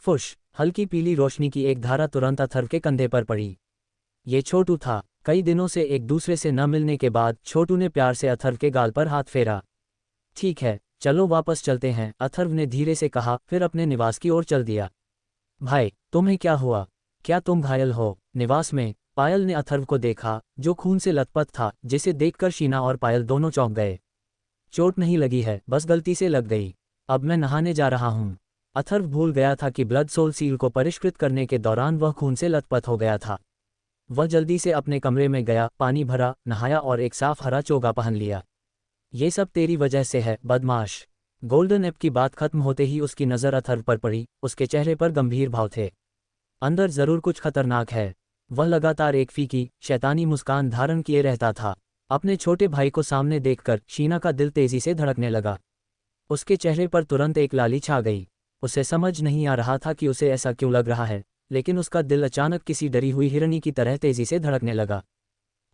फुश, हल्की पीली रोशनी की एक धारा तुरंत अथर्व के कंधे पर पड़ी। ये छोटू था। कई दिनों से एक दूसरे से न मिलने के बाद छोटू ने प्यार से अथर्व के गाल पर हाथ फेरा। ठीक है, चलो वापस चलते हैं, अथर्व ने धीरे से कहा, फिर अपने निवास की ओर चल दिया। भाई, तुम्हें क्या हुआ? क्या तुम घायल हो? निवास में पायल ने अथर्व को देखा, जो खून से लथपथ था, जिसे देखकर शीना और पायल दोनों चौंक गए। चोट नहीं लगी है, बस गलती से लग गई। अब मैं नहाने जा रहा हूँ। अथर्व भूल गया था कि ब्लड सोल सील को परिष्कृत करने के दौरान वह खून से लथपथ हो गया था। वह जल्दी से अपने कमरे में गया, पानी भरा, नहाया और एक साफ हरा चोगा पहन लिया। ये सब तेरी वजह से है, बदमाश। गोल्डन ऐप की बात खत्म होते ही उसकी नज़र अथर्व पर पड़ी। उसके चेहरे पर गंभीर भाव थे। अंदर जरूर कुछ खतरनाक है। वह लगातार एक फीकी, शैतानी मुस्कान धारण किए रहता था। अपने छोटे भाई को सामने देखकर शीना का दिल तेजी से धड़कने लगा। उसके चेहरे पर तुरंत एक लाली छा गई। उसे समझ नहीं आ रहा था कि उसे ऐसा क्यों लग रहा है, लेकिन उसका दिल अचानक किसी डरी हुई हिरनी की तरह तेजी से धड़कने लगा।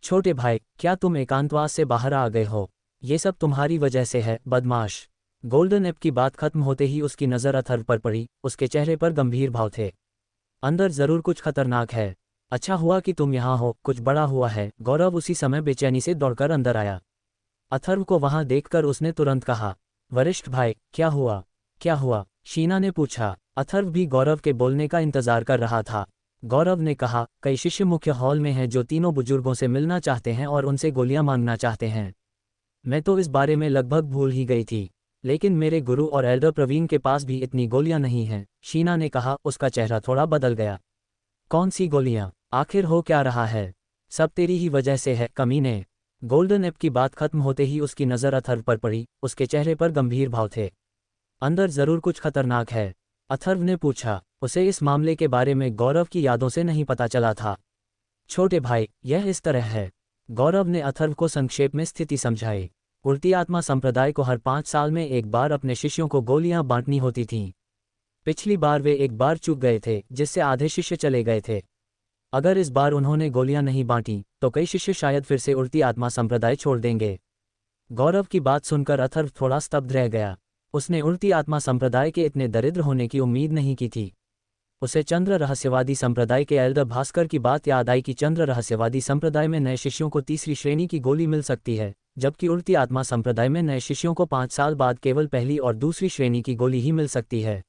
छोटे भाई, क्या तुम एकांतवास से बाहर आ गए हो? ये सब तुम्हारी वजह से है, बदमाश। गोल्डन ऐप की बात खत्म होते ही उसकी नज़र अथर्व पर पड़ी। उसके चेहरे पर गंभीर भाव थे। अंदर जरूर कुछ खतरनाक है। अच्छा हुआ कि तुम यहाँ हो, कुछ बड़ा हुआ है। गौरव उसी समय बेचैनी से दौड़कर अंदर आया। अथर्व को वहां देखकर उसने तुरंत कहा, वरिष्ठ भाई, क्या हुआ? क्या हुआ? शीना ने पूछा। अथर्व भी गौरव के बोलने का इंतजार कर रहा था। गौरव ने कहा, कई शिष्य मुख्य हॉल में हैं जो तीनों बुजुर्गों से मिलना चाहते हैं और उनसे गोलियां मांगना चाहते हैं। मैं तो इस बारे में लगभग भूल ही गई थी, लेकिन मेरे गुरु और एल्डर प्रवीण के पास भी इतनी गोलियां नहीं हैं, शीना ने कहा। उसका चेहरा थोड़ा बदल गया। कौन सी गोलियां? आखिर हो क्या रहा है? सब तेरी ही वजह से है, कमीने। गोल्डन ऐप की बात खत्म होते ही उसकी नज़र अथर्व पर पड़ी। उसके चेहरे पर गंभीर भाव थे। अंदर जरूर कुछ खतरनाक है, अथर्व ने पूछा। उसे इस मामले के बारे में गौरव की यादों से नहीं पता चला था। छोटे भाई, यह इस तरह है। गौरव ने अथर्व को संक्षेप में स्थिति समझाई। उल्टी आत्मा संप्रदाय को हर 5 साल में एक बार अपने शिष्यों को गोलियां बांटनी होती थीं। पिछली बार वे एक बार चूक गए थे, जिससे आधे शिष्य चले गए थे। अगर इस बार उन्होंने गोलियां नहीं बांटी तो कई शिष्य शायद फिर से उल्टी आत्मा संप्रदाय छोड़ देंगे। गौरव की बात सुनकर अथर्व थोड़ा स्तब्ध रह गया। उसने उल्टी आत्मा संप्रदाय के इतने दरिद्र होने की उम्मीद नहीं की थी। उसे चंद्र रहस्यवादी संप्रदाय के एल्डर भास्कर की बात याद आई कि चंद्र रहस्यवादी संप्रदाय में नए शिष्यों को तीसरी श्रेणी की गोली मिल सकती है, जबकि उल्टी आत्मा संप्रदाय में नए शिष्यों को 5 साल बाद केवल पहली और दूसरी श्रेणी की गोली ही मिल सकती है।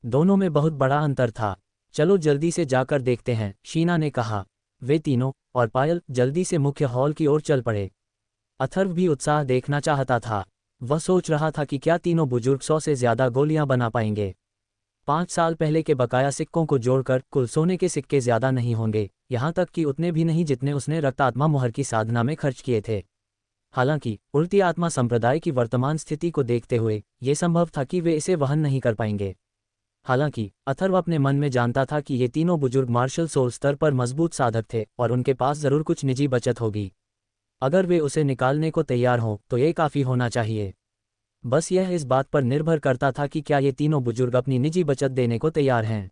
दोनों में बहुत बड़ा अंतर था। चलो जल्दी से जाकर देखते हैं, शीना ने कहा। वे तीनों और पायल जल्दी से मुख्य हॉल की ओर चल पड़े। अथर्व भी उत्साह देखना चाहता था। वह सोच रहा था कि क्या तीनों बुजुर्ग 100 से ज्यादा गोलियां बना पाएंगे। 5 साल पहले के बकाया सिक्कों को जोड़कर कुल सोने के सिक्के ज्यादा नहीं होंगे, यहाँ तक कि उतने भी नहीं जितने उसने रक्तात्मा मोहर की साधना में खर्च किए थे। हालांकि उल्टी आत्मा संप्रदाय की वर्तमान स्थिति को देखते हुए ये संभव था कि वे इसे वहन नहीं कर पाएंगे। हालांकि अथर्व अपने मन में जानता था कि ये तीनों बुजुर्ग मार्शल सोल स्तर पर मजबूत साधक थे और उनके पास जरूर कुछ निजी बचत होगी। अगर वे उसे निकालने को तैयार हों तो ये काफ़ी होना चाहिए। बस यह इस बात पर निर्भर करता था कि क्या ये तीनों बुजुर्ग अपनी निजी बचत देने को तैयार हैं।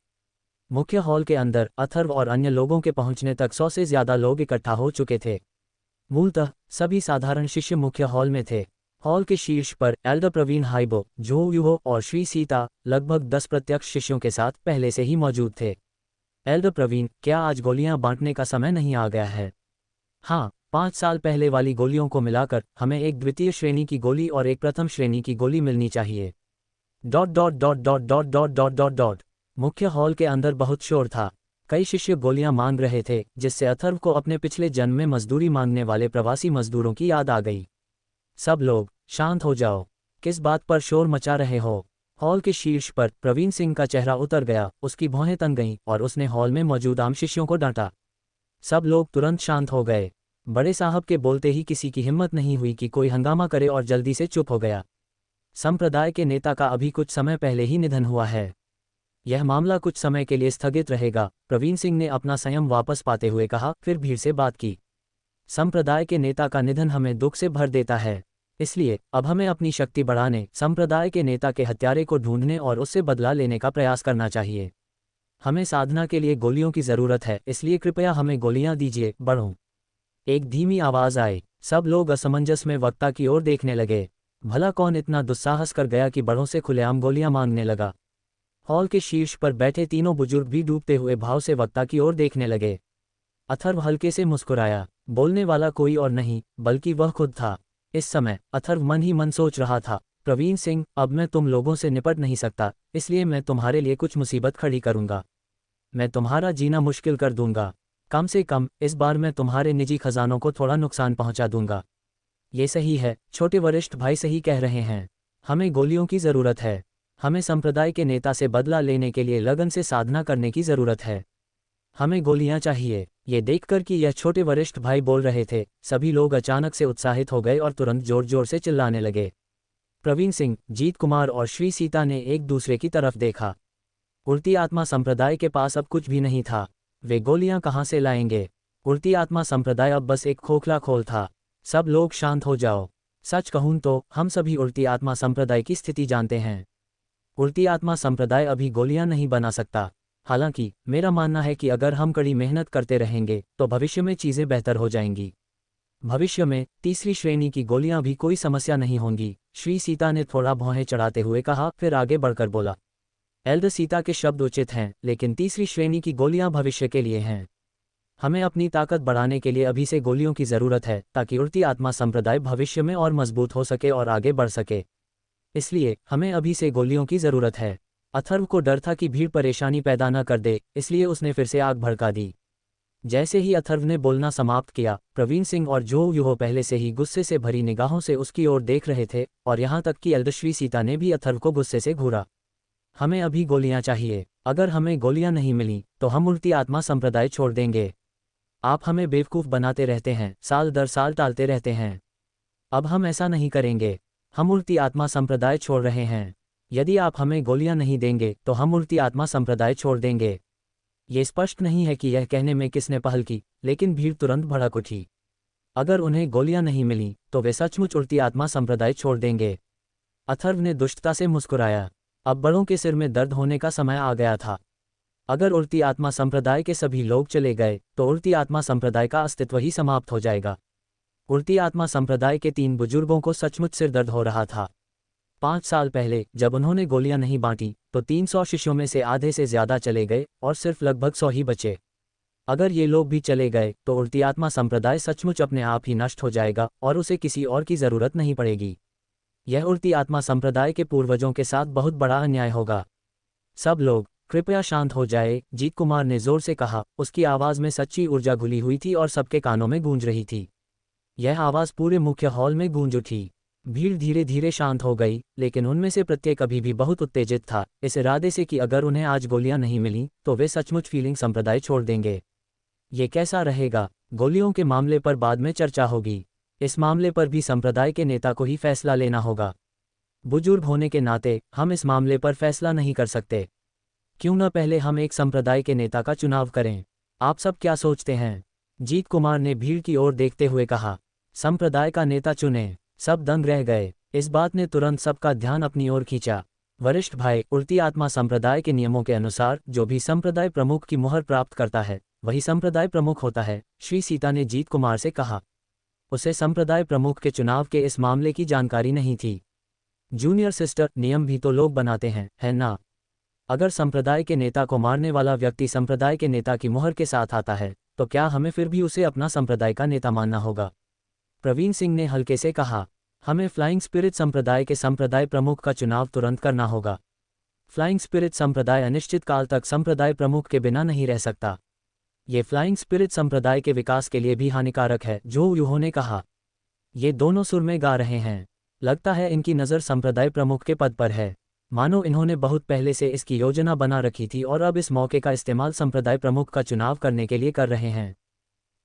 मुख्य हॉल के अंदर अथर्व और अन्य लोगों के पहुंचने तक 100 से ज्यादा लोग इकट्ठा हो चुके थे। मूलतः सभी साधारण शिष्य मुख्य हॉल में थे। हॉल के शीर्ष पर एल्डर प्रवीण हाइबो, जो यूहो और श्री सीता लगभग 10 प्रत्यक्ष शिष्यों के साथ पहले से ही मौजूद थे। एल्डर प्रवीण, क्या आज गोलियां बांटने का समय नहीं आ गया है? हाँ, 5 साल पहले वाली गोलियों को मिलाकर हमें एक द्वितीय श्रेणी की गोली और एक प्रथम श्रेणी की गोली मिलनी चाहिए। Dot dot dot dot dot dot dot dot dot. मुख्य हॉल के अंदर बहुत शोर था। कई शिष्य गोलियां मांग रहे थे, जिससे अथर्व को अपने पिछले जन्म में मजदूरी मांगने वाले प्रवासी मजदूरों की याद आ गई। सब लोग शांत हो जाओ। किस बात पर शोर मचा रहे हो? हॉल के शीर्ष पर प्रवीण सिंह का चेहरा उतर गया, उसकी भौहें तन गईं और उसने हॉल में मौजूद आम शिष्यों को डांटा। सब लोग तुरंत शांत हो गए। बड़े साहब के बोलते ही किसी की हिम्मत नहीं हुई कि कोई हंगामा करे और जल्दी से चुप हो गया। संप्रदाय के नेता का अभी कुछ समय पहले ही निधन हुआ है। यह मामला कुछ समय के लिए स्थगित रहेगा, प्रवीण सिंह ने अपना संयम वापस पाते हुए कहा, फिर भीड़ से बात की। संप्रदाय के नेता का निधन हमें दुख से भर देता है, इसलिए अब हमें अपनी शक्ति बढ़ाने, संप्रदाय के नेता के हत्यारे को ढूंढने और उससे बदला लेने का प्रयास करना चाहिए। हमें साधना के लिए गोलियों की जरूरत है, इसलिए कृपया हमें गोलियां दीजिए, बढ़ो। एक धीमी आवाज आई। सब लोग असमंजस में वक्ता की ओर देखने लगे। भला कौन इतना दुस्साहस कर गया कि बड़ों से खुलेआम गोलियां मांगने लगा? हॉल के शीर्ष पर बैठे तीनों बुजुर्ग भी डूबते हुए भाव से वक्ता की ओर देखने लगे। अथर्व हल्के से मुस्कुराया। बोलने वाला कोई और नहीं बल्कि वह खुद था। इस समय अथर्व मन ही मन सोच रहा था, प्रवीण सिंह, अब मैं तुम लोगों से निपट नहीं सकता, इसलिए मैं तुम्हारे लिए कुछ मुसीबत खड़ी करूंगा। मैं तुम्हारा जीना मुश्किल कर दूंगा। कम से कम इस बार मैं तुम्हारे निजी खजानों को थोड़ा नुकसान पहुंचा दूंगा। ये सही है, छोटे वरिष्ठ भाई सही कह रहे हैं। हमें गोलियों की ज़रूरत है। हमें संप्रदाय के नेता से बदला लेने के लिए लगन से साधना करने की ज़रूरत है। हमें गोलियां चाहिए। ये देखकर कि यह छोटे वरिष्ठ भाई बोल रहे थे, सभी लोग अचानक से उत्साहित हो गए और तुरंत जोर जोर से चिल्लाने लगे। प्रवीण सिंह, जीत कुमार और श्री सीता ने एक दूसरे की तरफ देखा। उड़ती आत्मा संप्रदाय के पास अब कुछ भी नहीं था। वे गोलियां कहां से लाएंगे? उड़ती आत्मा संप्रदाय अब बस एक खोखला खोल था। सब लोग शांत हो जाओ। सच कहूं तो हम सभी उड़ती आत्मा संप्रदाय की स्थिति जानते हैं। उड़ती आत्मा संप्रदाय अभी गोलियां नहीं बना सकता। हालांकि मेरा मानना है कि अगर हम कड़ी मेहनत करते रहेंगे तो भविष्य में चीज़ें बेहतर हो जाएंगी। भविष्य में तीसरी श्रेणी की गोलियां भी कोई समस्या नहीं होंगी, श्री सीता ने थोड़ा भौहें चढ़ाते हुए कहा, फिर आगे बढ़कर बोला, एल्डर सीता के शब्द उचित हैं, लेकिन तीसरी श्रेणी की गोलियां भविष्य के लिए हैं। हमें अपनी ताकत बढ़ाने के लिए अभी से गोलियों की ज़रूरत है ताकि उड़ती आत्मा संप्रदाय भविष्य में और मजबूत हो सके और आगे बढ़ सके। इसलिए हमें अभी से गोलियों की ज़रूरत है। अथर्व को डर था कि भीड़ परेशानी पैदा न कर दे, इसलिए उसने फिर से आग भड़का दी। जैसे ही अथर्व ने बोलना समाप्त किया, प्रवीण सिंह और जो यूहो पहले से ही गुस्से से भरी निगाहों से उसकी ओर देख रहे थे, और यहाँ तक कि एल्डर श्री सीता ने भी अथर्व को गुस्से से घूरा। हमें अभी गोलियां चाहिए। अगर हमें गोलियां नहीं मिली तो हम उड़ती आत्मा संप्रदाय छोड़ देंगे। आप हमें बेवकूफ़ बनाते रहते हैं, साल दर साल टालते रहते हैं। अब हम ऐसा नहीं करेंगे। हम उड़ती आत्मा संप्रदाय छोड़ रहे हैं। यदि आप हमें गोलियां नहीं देंगे तो हम उड़ती आत्मा संप्रदाय छोड़ देंगे। ये स्पष्ट नहीं है कि यह कहने में किसने पहल की, लेकिन भीड़ तुरंत भड़क उठी। अगर उन्हें गोलियां नहीं मिली तो वे सचमुच उड़ती आत्मा संप्रदाय छोड़ देंगे। अथर्व ने दुष्टता से मुस्कुराया। अब बड़ों के सिर में दर्द होने का समय आ गया था। अगर उड़ती आत्मा संप्रदाय के सभी लोग चले गए तो उड़ती आत्मा संप्रदाय का अस्तित्व ही समाप्त हो जाएगा। उड़ती आत्मा संप्रदाय के 3 बुजुर्गों को सचमुच सिर दर्द हो रहा था। 5 साल पहले जब उन्होंने गोलियां नहीं बांटी तो 300 शिष्यों में से आधे से ज़्यादा चले गए और सिर्फ लगभग 100 ही बचे। अगर ये लोग भी चले गए तो उड़ती आत्मा संप्रदाय सचमुच अपने आप ही नष्ट हो जाएगा और उसे किसी और की ज़रूरत नहीं पड़ेगी। यह उड़ती आत्मा संप्रदाय के पूर्वजों के साथ बहुत बड़ा अन्याय होगा। सब लोग कृपया शांत हो जाए, जीत कुमार ने जोर से कहा। उसकी आवाज़ में सच्ची ऊर्जा घुली हुई थी और सबके कानों में गूंज रही थी। यह आवाज़ पूरे मुख्य हॉल में गूंज उठी। भीड़ धीरे धीरे शांत हो गई, लेकिन उनमें से प्रत्येक अभी भी बहुत उत्तेजित था, इस इरादे से कि अगर उन्हें आज गोलियां नहीं मिली तो वे सचमुच फीलिंग संप्रदाय छोड़ देंगे। ये कैसा रहेगा? गोलियों के मामले पर बाद में चर्चा होगी। इस मामले पर भी संप्रदाय के नेता को ही फैसला लेना होगा। बुजुर्ग होने के नाते हम इस मामले पर फैसला नहीं कर सकते। क्यों न पहले हम एक संप्रदाय के नेता का चुनाव करें? आप सब क्या सोचते हैं? जीत कुमार ने भीड़ की ओर देखते हुए कहा। संप्रदाय का नेता चुने। सब दंग रह गए। इस बात ने तुरंत सबका ध्यान अपनी ओर खींचा। वरिष्ठ भाई, उड़ती आत्मा संप्रदाय के नियमों के अनुसार जो भी संप्रदाय प्रमुख की मुहर प्राप्त करता है वही संप्रदाय प्रमुख होता है, श्री सीता ने जीत कुमार से कहा। उसे संप्रदाय प्रमुख के चुनाव के इस मामले की जानकारी नहीं थी। जूनियर सिस्टर, नियम भी तो लोग बनाते हैं, है ना? अगर संप्रदाय के नेता को मारने वाला व्यक्ति संप्रदाय के नेता की मुहर के साथ आता है तो क्या हमें फिर भी उसे अपना संप्रदाय का नेता मानना होगा? प्रवीण सिंह ने हल्के से कहा। हमें फ्लाइंग स्पिरिट संप्रदाय के संप्रदाय प्रमुख का चुनाव तुरंत करना होगा। फ्लाइंग स्पिरिट संप्रदाय अनिश्चित काल तक संप्रदाय प्रमुख के बिना नहीं रह सकता। ये फ्लाइंग स्पिरिट संप्रदाय के विकास के लिए भी हानिकारक है, जो यूहो ने कहा। ये दोनों सुर में गा रहे हैं। लगता है इनकी नज़र संप्रदाय प्रमुख के पद पर है, मानो इन्होंने बहुत पहले से इसकी योजना बना रखी थी और अब इस मौके का इस्तेमाल संप्रदाय प्रमुख का चुनाव करने के लिए कर रहे हैं।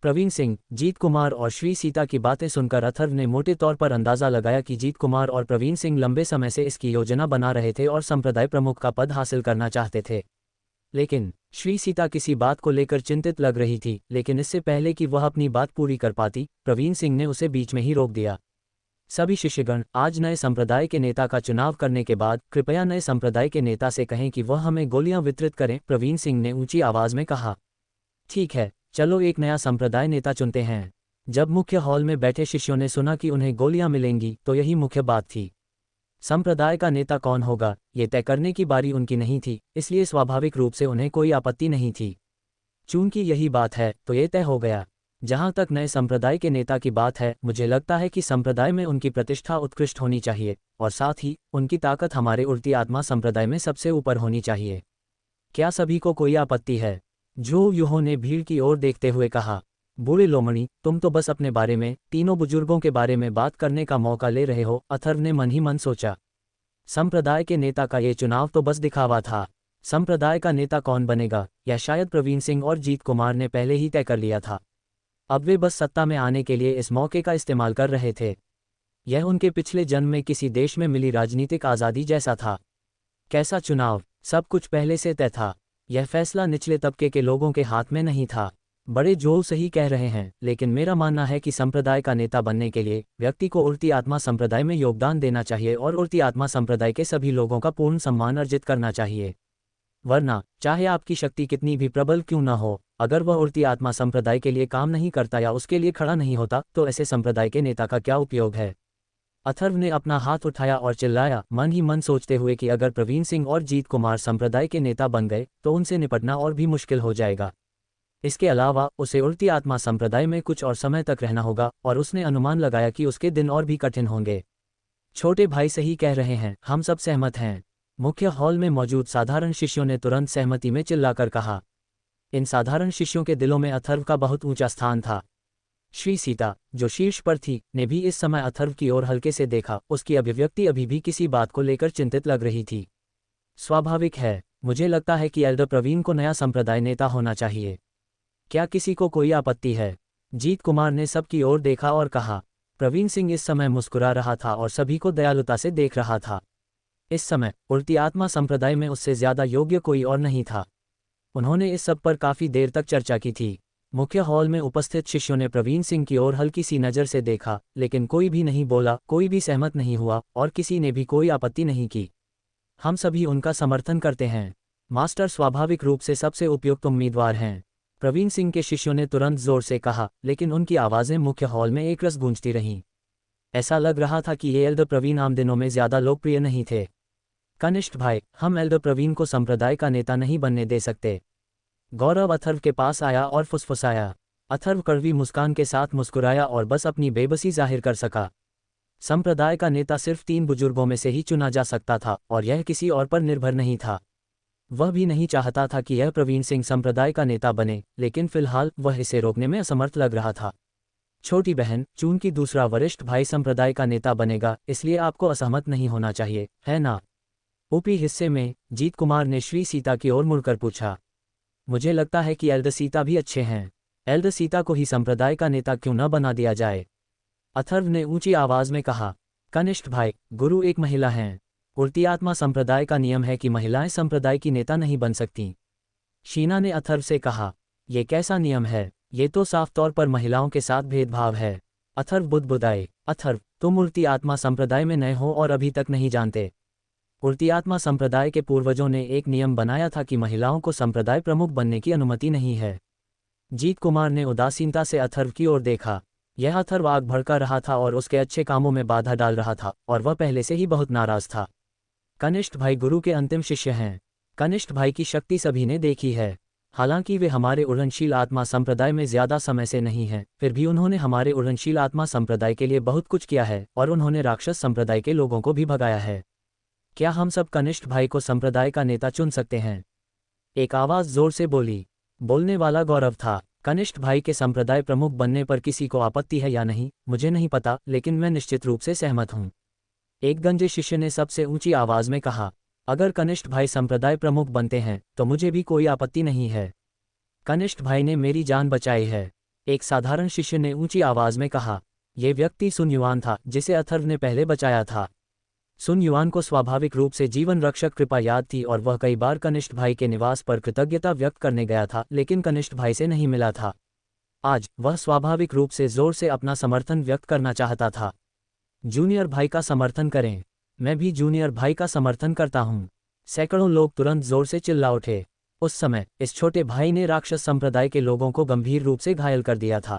प्रवीण सिंह, जीत कुमार और श्री सीता की बातें सुनकर अथर्व ने मोटे तौर पर अंदाज़ा लगाया कि जीत कुमार और प्रवीण सिंह लंबे समय से इसकी योजना बना रहे थे और संप्रदाय प्रमुख का पद हासिल करना चाहते थे। लेकिन श्री सीता किसी बात को लेकर चिंतित लग रही थी, लेकिन इससे पहले कि वह अपनी बात पूरी कर पाती, प्रवीण सिंह ने उसे बीच में ही रोक दिया। सभी शिष्यगण, आज नए संप्रदाय के नेता का चुनाव करने के बाद कृपया नए संप्रदाय के नेता से कहें कि वह हमें गोलियां वितरित करें, प्रवीण सिंह ने ऊंची आवाज में कहा। ठीक है, चलो एक नया संप्रदाय नेता चुनते हैं। जब मुख्य हॉल में बैठे शिष्यों ने सुना कि उन्हें गोलियां मिलेंगी तो यही मुख्य बात थी। संप्रदाय का नेता कौन होगा, ये तय करने की बारी उनकी नहीं थी, इसलिए स्वाभाविक रूप से उन्हें कोई आपत्ति नहीं थी। चूंकि यही बात है तो ये तय हो गया। जहां तक नए संप्रदाय के नेता की बात है, मुझे लगता है कि संप्रदाय में उनकी प्रतिष्ठा उत्कृष्ट होनी चाहिए और साथ ही उनकी ताकत हमारे उड़ती आत्मा संप्रदाय में सबसे ऊपर होनी चाहिए। क्या सभी को कोई आपत्ति है? जो यूहो ने भीड़ की ओर देखते हुए कहा। बूढ़े लोमड़ी, तुम तो बस अपने बारे में, तीनों बुजुर्गों के बारे में बात करने का मौका ले रहे हो, अथर्व ने मन ही मन सोचा। संप्रदाय के नेता का ये चुनाव तो बस दिखावा था। संप्रदाय का नेता कौन बनेगा, यह शायद प्रवीण सिंह और जीत कुमार ने पहले ही तय कर लिया था। अब वे बस सत्ता में आने के लिए इस मौके का इस्तेमाल कर रहे थे। यह उनके पिछले जन्म में किसी देश में मिली राजनीतिक आज़ादी जैसा था। कैसा चुनाव, सब कुछ पहले से तय था। यह फैसला निचले तबके के लोगों के हाथ में नहीं था। बड़े जो सही कह रहे हैं, लेकिन मेरा मानना है कि संप्रदाय का नेता बनने के लिए व्यक्ति को उड़ती आत्मा संप्रदाय में योगदान देना चाहिए और उड़ती आत्मा संप्रदाय के सभी लोगों का पूर्ण सम्मान अर्जित करना चाहिए। वरना चाहे आपकी शक्ति कितनी भी प्रबल क्यों न हो, अगर वह उड़ती आत्मा संप्रदाय के लिए काम नहीं करता या उसके लिए खड़ा नहीं होता तो ऐसे संप्रदाय के नेता का क्या उपयोग है? अथर्व ने अपना हाथ उठाया और चिल्लाया, मन ही मन सोचते हुए कि अगर प्रवीण सिंह और जीत कुमार संप्रदाय के नेता बन गए तो उनसे निपटना और भी मुश्किल हो जाएगा। इसके अलावा उसे उड़ती आत्मा संप्रदाय में कुछ और समय तक रहना होगा और उसने अनुमान लगाया कि उसके दिन और भी कठिन होंगे। छोटे भाई सही कह रहे हैं, हम सब सहमत हैं। मुख्य हॉल में मौजूद साधारण शिष्यों ने तुरंत सहमति में चिल्लाकर कहा। इन साधारण शिष्यों के दिलों में अथर्व का बहुत ऊंचा स्थान था। श्री सीता, जो शीर्ष पर थी, ने भी इस समय अथर्व की ओर हल्के से देखा। उसकी अभिव्यक्ति अभी भी किसी बात को लेकर चिंतित लग रही थी। स्वाभाविक है, मुझे लगता है कि एल्डर प्रवीण को नया संप्रदाय नेता होना चाहिए। क्या किसी को कोई आपत्ति है? जीत कुमार ने सबकी ओर देखा और कहा। प्रवीण सिंह इस समय मुस्कुरा रहा था और सभी को दयालुता से देख रहा था। इस समय उड़ती आत्मा संप्रदाय में उससे ज्यादा योग्य कोई और नहीं था। उन्होंने इस सब पर काफी देर तक चर्चा की थी। मुख्य हॉल में उपस्थित शिष्यों ने प्रवीण सिंह की ओर हल्की सी नज़र से देखा, लेकिन कोई भी नहीं बोला, कोई भी सहमत नहीं हुआ और किसी ने भी कोई आपत्ति नहीं की। हम सभी उनका समर्थन करते हैं। मास्टर स्वाभाविक रूप से सबसे उपयुक्त उम्मीदवार हैं, प्रवीण सिंह के शिष्यों ने तुरंत जोर से कहा, लेकिन उनकी आवाज़ें मुख्य हॉल में एक रस गूंजती रहीं। ऐसा लग रहा था कि ये एल्डर प्रवीण आम दिनों में ज़्यादा लोकप्रिय नहीं थे। कनिष्ठ भाई, हम एल्डर प्रवीण को संप्रदाय का नेता नहीं बनने दे सकते। गौरव अथर्व के पास आया और फुसफुसाया। अथर्व कड़वी मुस्कान के साथ मुस्कुराया और बस अपनी बेबसी जाहिर कर सका। संप्रदाय का नेता सिर्फ 3 बुजुर्गों में से ही चुना जा सकता था और यह किसी और पर निर्भर नहीं था। वह भी नहीं चाहता था कि यह प्रवीण सिंह संप्रदाय का नेता बने, लेकिन फिलहाल वह इसे रोकने में असमर्थ लग रहा था। छोटी बहन, चूंकि दूसरा वरिष्ठ भाई संप्रदाय का नेता बनेगा, इसलिए आपको असहमत नहीं होना चाहिए, है ना? ऊपरी हिस्से में जीत कुमार ने श्री सीता की ओर मुड़कर पूछा। मुझे लगता है कि एल्डर सीता भी अच्छे हैं। एल्डर सीता को ही संप्रदाय का नेता क्यों न बना दिया जाए? अथर्व ने ऊंची आवाज में कहा। कनिष्ठ भाई, गुरु एक महिला हैं। उड़ती आत्मा संप्रदाय का नियम है कि महिलाएं संप्रदाय की नेता नहीं बन सकती। शीना ने अथर्व से कहा। यह कैसा नियम है? ये तो साफ तौर पर महिलाओं के साथ भेदभाव है। अथर्व बुदबुदाए। अथर्व, तुम उड़ती आत्मा संप्रदाय में नए हो और अभी तक नहीं जानते। उड़ती आत्मा संप्रदाय के पूर्वजों ने एक नियम बनाया था कि महिलाओं को संप्रदाय प्रमुख बनने की अनुमति नहीं है। जीत कुमार ने उदासीनता से अथर्व की ओर देखा। यह अथर्व आग भड़का रहा था और उसके अच्छे कामों में बाधा डाल रहा था और वह पहले से ही बहुत नाराज था। कनिष्ठ भाई गुरु के अंतिम शिष्य हैं। कनिष्ठ भाई की शक्ति सभी ने देखी है। हालांकि वे हमारे उड़नशील आत्मा संप्रदाय में ज्यादा समय से नहीं हैं, फिर भी उन्होंने हमारे उड़नशील आत्मा संप्रदाय के लिए बहुत कुछ किया है और उन्होंने राक्षस संप्रदाय के लोगों को भी भगाया है। क्या हम सब कनिष्ठ भाई को संप्रदाय का नेता चुन सकते हैं? एक आवाज जोर से बोली। बोलने वाला गौरव था। कनिष्ठ भाई के संप्रदाय प्रमुख बनने पर किसी को आपत्ति है या नहीं, मुझे नहीं पता, लेकिन मैं निश्चित रूप से सहमत हूं। एक गंजे शिष्य ने सबसे ऊंची आवाज में कहा। अगर कनिष्ठ भाई संप्रदाय प्रमुख बनते हैं तो मुझे भी कोई आपत्ति नहीं है। कनिष्ठ भाई ने मेरी जान बचाई है, एक साधारण शिष्य ने ऊंची आवाज में कहा। यह व्यक्ति सुन युआन था, जिसे अथर्व ने पहले बचाया था। सुन युआन को स्वाभाविक रूप से जीवन रक्षक कृपा याद थी और वह कई बार कनिष्ठ भाई के निवास पर कृतज्ञता व्यक्त करने गया था, लेकिन कनिष्ठ भाई से नहीं मिला था। आज वह स्वाभाविक रूप से जोर से अपना समर्थन व्यक्त करना चाहता था। जूनियर भाई का समर्थन करें। मैं भी जूनियर भाई का समर्थन करता हूँ। सैकड़ों लोग तुरंत जोर से चिल्ला उठे। उस समय इस छोटे भाई ने राक्षस संप्रदाय के लोगों को गंभीर रूप से घायल कर दिया था।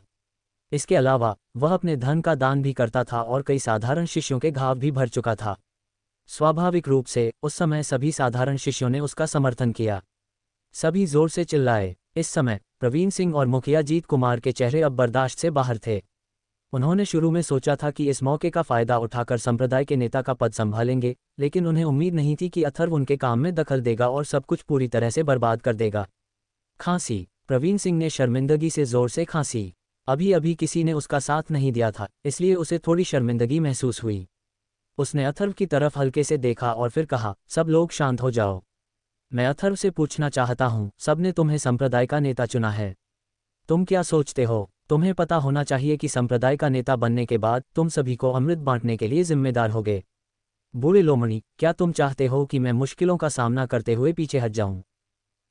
इसके अलावा वह अपने धन का दान भी करता था और कई साधारण शिष्यों के घाव भी भर चुका था। स्वाभाविक रूप से उस समय सभी साधारण शिष्यों ने उसका समर्थन किया। सभी जोर से चिल्लाए। इस समय प्रवीण सिंह और मुखिया जीत कुमार के चेहरे अब बर्दाश्त से बाहर थे। उन्होंने शुरू में सोचा था कि इस मौके का फायदा उठाकर संप्रदाय के नेता का पद संभालेंगे, लेकिन उन्हें उम्मीद नहीं थी कि अथर्व उनके काम में दखल देगा और सब कुछ पूरी तरह से बर्बाद कर देगा। खांसी। प्रवीण सिंह ने शर्मिंदगी से जोर से खांसी। अभी अभी किसी ने उसका साथ नहीं दिया था, इसलिए उसे थोड़ी शर्मिंदगी महसूस हुई। उसने अथर्व की तरफ हल्के से देखा और फिर कहा, सब लोग शांत हो जाओ। मैं अथर्व से पूछना चाहता हूँ, सबने तुम्हें संप्रदाय का नेता चुना है। तुम क्या सोचते हो? तुम्हें पता होना चाहिए कि संप्रदाय का नेता बनने के बाद तुम सभी को अमृत बांटने के लिए जिम्मेदार होगे। बूढ़े लोमड़ी, क्या तुम चाहते हो कि मैं मुश्किलों का सामना करते हुए पीछे हट जाऊं?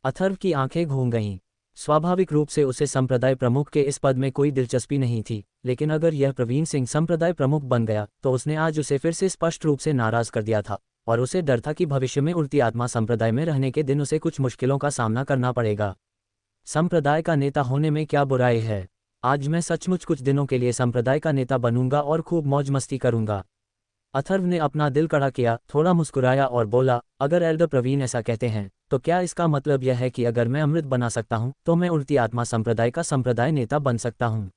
अथर्व की आंखें घूम गईं। स्वाभाविक रूप से उसे संप्रदाय प्रमुख के इस पद में कोई दिलचस्पी नहीं थी, लेकिन अगर यह प्रवीण सिंह संप्रदाय प्रमुख बन गया तो उसने आज उसे फिर से स्पष्ट रूप से नाराज कर दिया था, और उसे डर था कि भविष्य में उड़ती आत्मा संप्रदाय में रहने के दिन उसे कुछ मुश्किलों का सामना करना पड़ेगा। संप्रदाय का नेता होने में क्या बुराई है? आज मैं सचमुच कुछ दिनों के लिए संप्रदाय का नेता बनूंगा और खूब मौज मस्ती करूंगा। अथर्व ने अपना दिल कड़ा किया, थोड़ा मुस्कुराया और बोला, अगर एल्डर प्रवीण ऐसा कहते हैं तो क्या इसका मतलब यह है कि अगर मैं अमृत बना सकता हूं तो मैं उड़ती आत्मा संप्रदाय का संप्रदाय नेता बन सकता हूं?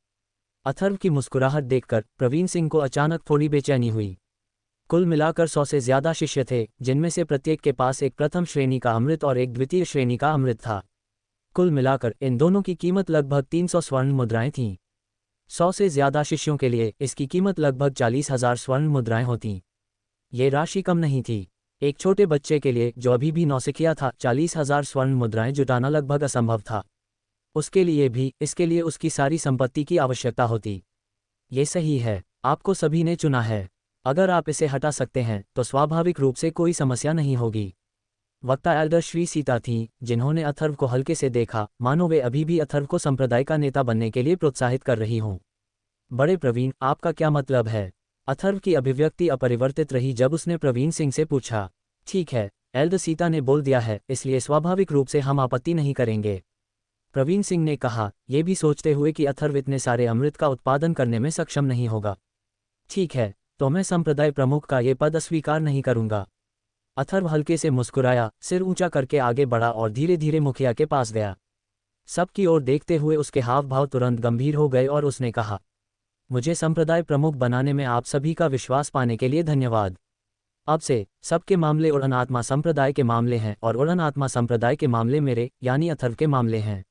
अथर्व की मुस्कुराहट देखकर प्रवीण सिंह को अचानक थोड़ी बेचैनी हुई। कुल मिलाकर 100 से ज्यादा शिष्य थे, जिनमें से प्रत्येक के पास एक प्रथम श्रेणी का अमृत और एक द्वितीय श्रेणी का अमृत था। कुल मिलाकर इन दोनों की कीमत लगभग 300 स्वर्ण मुद्राएं थीं। 100 से ज्यादा शिष्यों के लिए इसकी कीमत लगभग 40,000 स्वर्ण मुद्राएं होतीं। ये राशि कम नहीं थी। एक छोटे बच्चे के लिए जो अभी भी नौसिखिया था, 40,000 स्वर्ण मुद्राएं जुटाना लगभग असंभव था। उसके लिए भी इसके लिए उसकी सारी संपत्ति की आवश्यकता होती। ये सही है, आपको सभी ने चुना है। अगर आप इसे हटा सकते हैं तो स्वाभाविक रूप से कोई समस्या नहीं होगी। वक्ता एल्डर श्री सीता थीं, जिन्होंने अथर्व को हल्के से देखा, मानो वे अभी भी अथर्व को संप्रदाय का नेता बनने के लिए प्रोत्साहित कर रही हों। बड़े प्रवीण, आपका क्या मतलब है? अथर्व की अभिव्यक्ति अपरिवर्तित रही जब उसने प्रवीण सिंह से पूछा। ठीक है, एल्डर सीता ने बोल दिया है, इसलिए स्वाभाविक रूप से हम आपत्ति नहीं करेंगे। प्रवीण सिंह ने कहा, ये भी सोचते हुए कि अथर्व इतने सारे अमृत का उत्पादन करने में सक्षम नहीं होगा। ठीक है, तो मैं संप्रदाय प्रमुख का ये पद अस्वीकार नहीं करूंगा। अथर्व हल्के से मुस्कुराया, सिर ऊंचा करके आगे बढ़ा और धीरे धीरे मुखिया के पास गया। सबकी ओर देखते हुए उसके हाव भाव तुरंत गंभीर हो गए और उसने कहा, मुझे संप्रदाय प्रमुख बनाने में आप सभी का विश्वास पाने के लिए धन्यवाद। अब से सबके मामले उड़न आत्मा संप्रदाय के मामले हैं और उड़न आत्मा संप्रदाय के मामले मेरे यानी अथर्व के मामले हैं।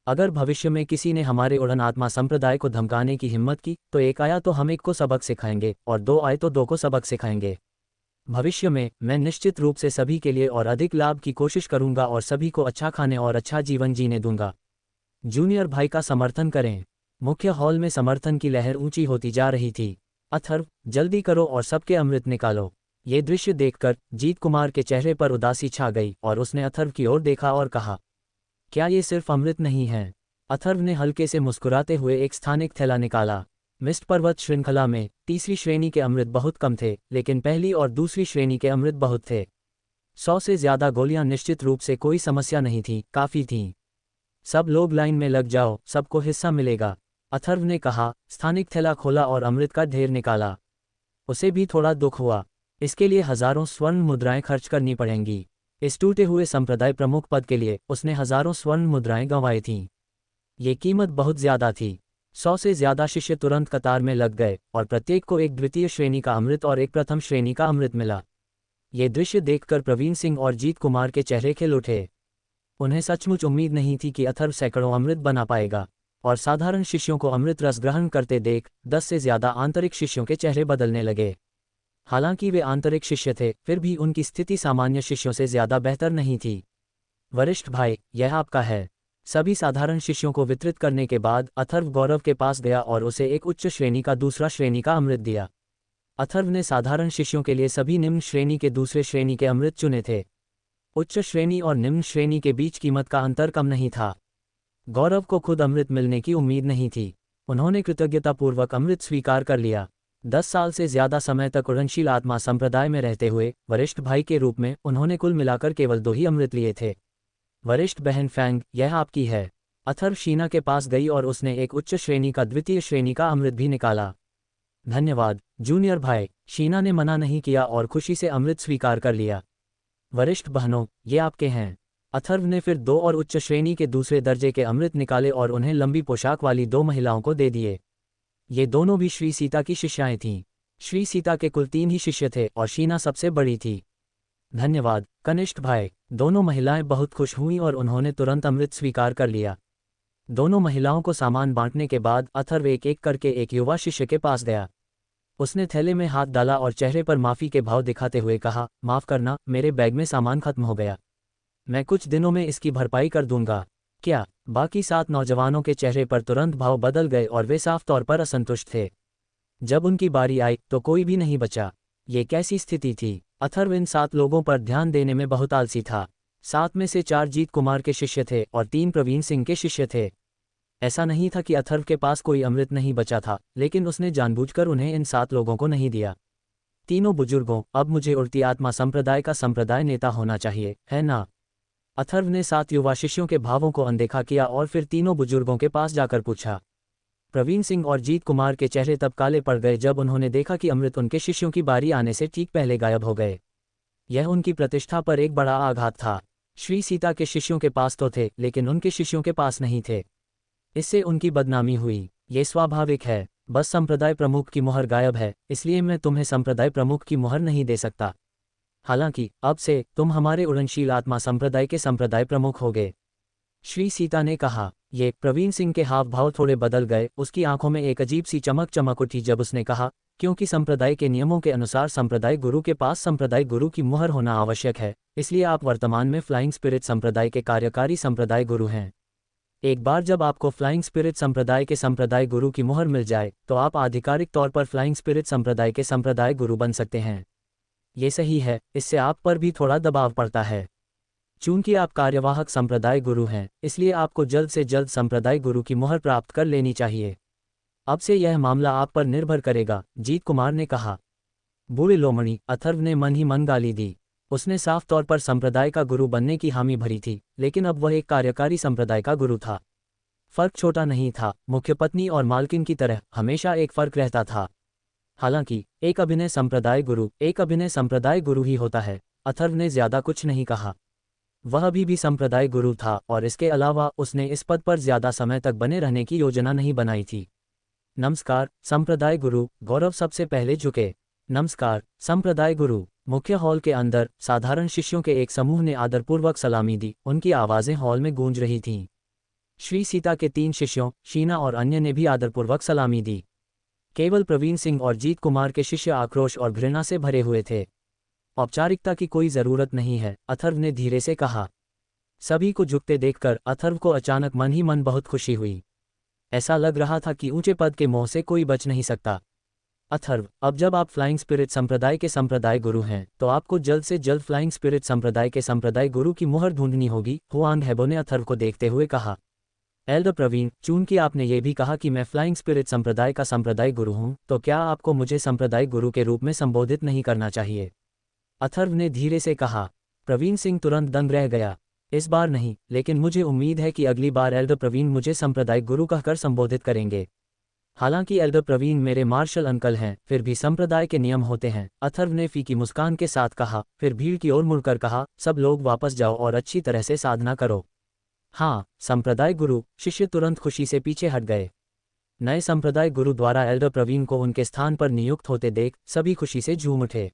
अगर भविष्य में किसी ने हमारे उड़न आत्मा संप्रदाय को धमकाने की हिम्मत की तो एक आया तो हम एक को सबक सिखाएंगे और दो आए तो दो को सबक सिखाएंगे। भविष्य में मैं निश्चित रूप से सभी के लिए और अधिक लाभ की कोशिश करूंगा और सभी को अच्छा खाने और अच्छा जीवन जीने दूंगा। जूनियर भाई का समर्थन करें। मुख्य हॉल में समर्थन की लहर ऊंची होती जा रही थी। अथर्व, जल्दी करो और सबके अमृत निकालो। ये दृश्य देखकर जीत कुमार के चेहरे पर उदासी छा गई और उसने अथर्व की ओर देखा और कहा, क्या ये सिर्फ अमृत नहीं है? अथर्व ने हल्के से मुस्कुराते हुए एक स्थानिक थैला निकाला। मिस्ट पर्वत श्रृंखला में तीसरी श्रेणी के अमृत बहुत कम थे, लेकिन पहली और दूसरी श्रेणी के अमृत बहुत थे। 100 से ज्यादा गोलियां निश्चित रूप से कोई समस्या नहीं थी, काफी थीं। सब लोग लाइन में लग जाओ, सबको हिस्सा मिलेगा, अथर्व ने कहा। स्थानिक थैला खोला और अमृत का ढेर निकाला। उसे भी थोड़ा दुख हुआ। इसके लिए हजारों स्वर्ण मुद्राएं खर्च करनी पड़ेंगी। इस टूटे हुए संप्रदाय प्रमुख पद के लिए उसने हजारों स्वर्ण मुद्राएं गंवाई थीं। ये कीमत बहुत ज्यादा थी। 100 से ज्यादा शिष्य तुरंत कतार में लग गए और प्रत्येक को एक द्वितीय श्रेणी का अमृत और एक प्रथम श्रेणी का अमृत मिला। ये दृश्य देखकर प्रवीण सिंह और जीत कुमार के चेहरे खिल उठे। उन्हें सचमुच उम्मीद नहीं थी कि अथर्व सैकड़ों अमृत बना पाएगा, और साधारण शिष्यों को अमृत रस ग्रहण करते देख 10 से ज्यादा आंतरिक शिष्यों के चेहरे बदलने लगे। हालांकि वे आंतरिक शिष्य थे, फिर भी उनकी स्थिति सामान्य शिष्यों से ज्यादा बेहतर नहीं थी। वरिष्ठ भाई, यह आपका है। सभी साधारण शिष्यों को वितरित करने के बाद अथर्व गौरव के पास गया और उसे एक उच्च श्रेणी का दूसरा श्रेणी का अमृत दिया। अथर्व ने साधारण शिष्यों के लिए सभी निम्न श्रेणी के दूसरे श्रेणी के अमृत चुने थे। उच्च श्रेणी और निम्न श्रेणी के बीच कीमत का अंतर कम नहीं था। गौरव को खुद अमृत मिलने की उम्मीद नहीं थी। उन्होंने कृतज्ञतापूर्वक अमृत स्वीकार कर लिया। 10 साल से ज्यादा समय तक उड़नशील आत्मा संप्रदाय में रहते हुए वरिष्ठ भाई के रूप में उन्होंने कुल मिलाकर केवल 2 ही अमृत लिए थे। वरिष्ठ बहन फैंग, यह आपकी है। अथर्व शीना के पास गई और उसने एक उच्च श्रेणी का द्वितीय श्रेणी का अमृत भी निकाला। धन्यवाद जूनियर भाई। शीना ने मना नहीं किया और खुशी से अमृत स्वीकार कर लिया। वरिष्ठ बहनों, ये आपके हैं। अथर्व ने फिर 2 और उच्च श्रेणी के दूसरे दर्जे के अमृत निकाले और उन्हें लंबी पोशाक वाली 2 महिलाओं को दे दिए। ये दोनों भी श्री सीता की शिष्याएं थीं। श्री सीता के कुल 3 ही शिष्य थे और शीना सबसे बड़ी थी। धन्यवाद कनिष्ठ भाई। दोनों महिलाएं बहुत खुश हुईं और उन्होंने तुरंत अमृत स्वीकार कर लिया। दोनों महिलाओं को सामान बांटने के बाद अथर्व एक एक करके एक युवा शिष्य के पास गया। उसने थैले में हाथ डाला और चेहरे पर माफ़ी के भाव दिखाते हुए कहा, माफ़ करना, मेरे बैग में सामान खत्म हो गया। मैं कुछ दिनों में इसकी भरपाई कर दूंगा। क्या? बाकी 7 नौजवानों के चेहरे पर तुरंत भाव बदल गए और वे साफ तौर पर असंतुष्ट थे। जब उनकी बारी आई तो कोई भी नहीं बचा। ये कैसी स्थिति थी? अथर्व इन 7 लोगों पर ध्यान देने में बहुत आलसी था। 7 में से 4 जीत कुमार के शिष्य थे और 3 प्रवीण सिंह के शिष्य थे। ऐसा नहीं था कि अथर्व के पास कोई अमृत नहीं बचा था, लेकिन उसने जानबूझकर उन्हें इन 7 लोगों को नहीं दिया। तीनों बुजुर्गों, अब मुझे उड़ती आत्मा संप्रदाय का संप्रदाय नेता होना चाहिए, है ना? अथर्व ने 7 युवा शिष्यों के भावों को अनदेखा किया और फिर तीनों बुजुर्गों के पास जाकर पूछा। प्रवीण सिंह और जीत कुमार के चेहरे तब काले पड़ गए जब उन्होंने देखा कि अमृत उनके शिष्यों की बारी आने से ठीक पहले गायब हो गए। यह उनकी प्रतिष्ठा पर एक बड़ा आघात था। श्री सीता के शिष्यों के पास तो थे, लेकिन उनके शिष्यों के पास नहीं थे। इससे उनकी बदनामी हुई। ये स्वाभाविक है। बस संप्रदाय प्रमुख की मुहर गायब है, इसलिए मैं तुम्हें संप्रदाय प्रमुख की मुहर नहीं दे सकता। हालांकि अब से तुम हमारे उड़नशील आत्मा संप्रदाय के संप्रदाय प्रमुख होगे। श्री सीता ने कहा। ये प्रवीण सिंह के हाव भाव थोड़े बदल गए। उसकी आंखों में एक अजीब सी चमक उठी जब उसने कहा, क्योंकि संप्रदाय के नियमों के अनुसार संप्रदाय गुरु के पास संप्रदाय गुरु की मुहर होना आवश्यक है, इसलिए आप वर्तमान में फ्लाइंग स्पिरिट संप्रदाय के कार्यकारी संप्रदाय गुरु हैं। एक बार जब आपको फ्लाइंग स्पिरिट संप्रदाय के संप्रदाय गुरु की मुहर मिल जाए तो आप आधिकारिक तौर पर फ्लाइंग स्पिरिट संप्रदाय के संप्रदाय गुरु बन सकते हैं। ये सही है, इससे आप पर भी थोड़ा दबाव पड़ता है। चूंकि आप कार्यवाहक संप्रदाय गुरु हैं, इसलिए आपको जल्द से जल्द संप्रदाय गुरु की मुहर प्राप्त कर लेनी चाहिए। अब से यह मामला आप पर निर्भर करेगा, जीत कुमार ने कहा। बूढ़े लोमड़ी, अथर्व ने मन ही मन गाली दी। उसने साफ तौर पर संप्रदाय का गुरु बनने की हामी भरी थी, लेकिन अब वह एक कार्यकारी संप्रदाय का गुरु था। फर्क छोटा नहीं था, मुख्य पत्नी और मालकिन की तरह हमेशा एक फर्क रहता था। हालांकि एक अभिनय संप्रदाय गुरु ही होता है। अथर्व ने ज्यादा कुछ नहीं कहा। वह अभी भी संप्रदाय गुरु था और इसके अलावा उसने इस पद पर ज्यादा समय तक बने रहने की योजना नहीं बनाई थी। नमस्कार संप्रदाय गुरु, गौरव सबसे पहले झुके। नमस्कार संप्रदाय गुरु। मुख्य हॉल के अंदर साधारण शिष्यों के एक समूह ने आदरपूर्वक सलामी दी। उनकी आवाजें हॉल में गूंज रही थीं। श्री सीता के 3 शिष्यों, शीना और अन्य ने भी आदरपूर्वक सलामी दी। केवल प्रवीण सिंह और जीत कुमार के शिष्य आक्रोश और घृणा से भरे हुए थे। औपचारिकता की कोई जरूरत नहीं है, अथर्व ने धीरे से कहा। सभी को झुकते देखकर अथर्व को अचानक मन ही मन बहुत खुशी हुई। ऐसा लग रहा था कि ऊंचे पद के मोह से कोई बच नहीं सकता। अथर्व, अब जब आप फ्लाइंग स्पिरिट संप्रदाय के संप्रदाय गुरु हैं, तो आपको जल्द से जल्द फ्लाइंग स्पिरिट संप्रदाय के संप्रदाय गुरु की मुहर ढूंढनी होगी, हुआंग हेबो ने अथर्व को देखते हुए कहा। एल्डर प्रवीण, चूंकि आपने ये भी कहा कि मैं फ्लाइंग स्पिरिट संप्रदाय का संप्रदाय गुरु हूं, तो क्या आपको मुझे संप्रदाय गुरु के रूप में संबोधित नहीं करना चाहिए? अथर्व ने धीरे से कहा। प्रवीण सिंह तुरंत दंग रह गया। इस बार नहीं, लेकिन मुझे उम्मीद है कि अगली बार एल्डर प्रवीण मुझे संप्रदाय गुरु कहकर संबोधित करेंगे। हालांकि एल्डर प्रवीण मेरे मार्शल अंकल हैं, फिर भी संप्रदाय के नियम होते हैं, अथर्व ने फीकी मुस्कान के साथ कहा। फिर भीड़ की ओर मुड़कर कहा, सब लोग वापस जाओ और अच्छी तरह से साधना करो। हाँ संप्रदाय गुरु। शिष्य तुरंत खुशी से पीछे हट गए। नए संप्रदाय गुरु द्वारा एल्डर प्रवीण को उनके स्थान पर नियुक्त होते देख सभी खुशी से झूम उठे।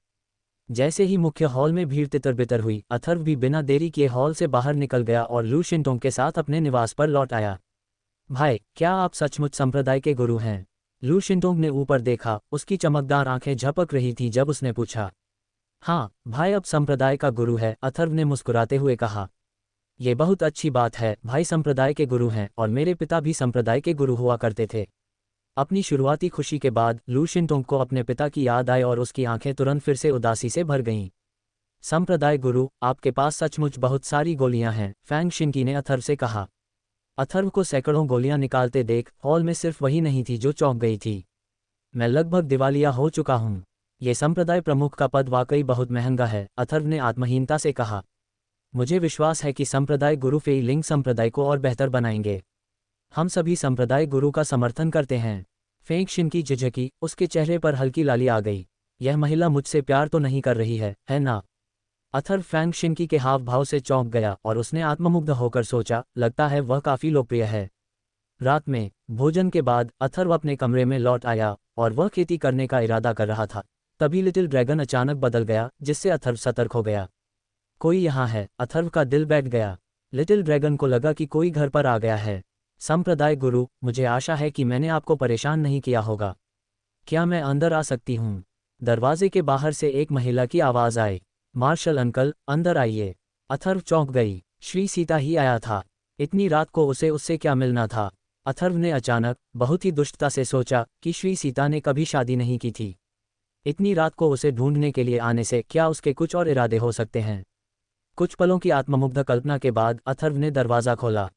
जैसे ही मुख्य हॉल में भीड़ तितर बितर हुई, अथर्व भी बिना देरी किए हॉल से बाहर निकल गया और लू शिंटोंग के साथ अपने निवास पर लौट आया। भाई, क्या आप सचमुच संप्रदाय के गुरु हैं? लू शिंटोंग ने ऊपर देखा। उसकी चमकदार आंखें झपक रही थीं जब उसने पूछा। हाँ भाई, अब संप्रदाय का गुरु है, अथर्व ने मुस्कुराते हुए कहा। ये बहुत अच्छी बात है, भाई संप्रदाय के गुरु हैं और मेरे पिता भी संप्रदाय के गुरु हुआ करते थे। अपनी शुरुआती खुशी के बाद लू शिंटोंग को अपने पिता की याद आई और उसकी आंखें तुरंत फिर से उदासी से भर गईं। संप्रदाय गुरु, आपके पास सचमुच बहुत सारी गोलियां हैं, फैंग शिनकी ने अथर्व से कहा। अथर्व को सैकड़ों गोलियां निकालते देख हॉल में सिर्फ वही नहीं थी जो चौंक गई थी। मैं लगभग दिवालिया हो चुका हूं। ये संप्रदाय प्रमुख का पद वाकई बहुत महंगा है, अथर्व ने आत्महीनता से कहा। मुझे विश्वास है कि संप्रदाय गुरु फेई लिंग संप्रदाय को और बेहतर बनाएंगे। हम सभी संप्रदाय गुरु का समर्थन करते हैं। फेंग शिनकी झिझकी, उसके चेहरे पर हल्की लाली आ गई। यह महिला मुझसे प्यार तो नहीं कर रही है ना? अथर्व फेंग शिनकी के हाव भाव से चौंक गया और उसने आत्ममुग्ध होकर सोचा, लगता है वह काफी लोकप्रिय है। रात में भोजन के बाद अथर्व अपने कमरे में लौट आया और वह खेती करने का इरादा कर रहा था। तभी लिटिल ड्रैगन अचानक बदल गया, जिससे अथर्व सतर्क हो गया। कोई यहाँ है, अथर्व का दिल बैठ गया। लिटिल ड्रैगन को लगा कि कोई घर पर आ गया है। संप्रदाय गुरु, मुझे आशा है कि मैंने आपको परेशान नहीं किया होगा। क्या मैं अंदर आ सकती हूँ? दरवाजे के बाहर से एक महिला की आवाज़ आई। मार्शल अंकल, अंदर आइए। अथर्व चौंक गई। श्री सीता ही आया था। इतनी रात को उसे उससे क्या मिलना था? अथर्व ने अचानक बहुत ही दुष्टता से सोचा कि श्री सीता ने कभी शादी नहीं की थी। इतनी रात को उसे ढूंढने के लिए आने से क्या उसके कुछ और इरादे हो सकते हैं? कुछ पलों की आत्ममुग्ध कल्पना के बाद अथर्व ने दरवाज़ा खोला।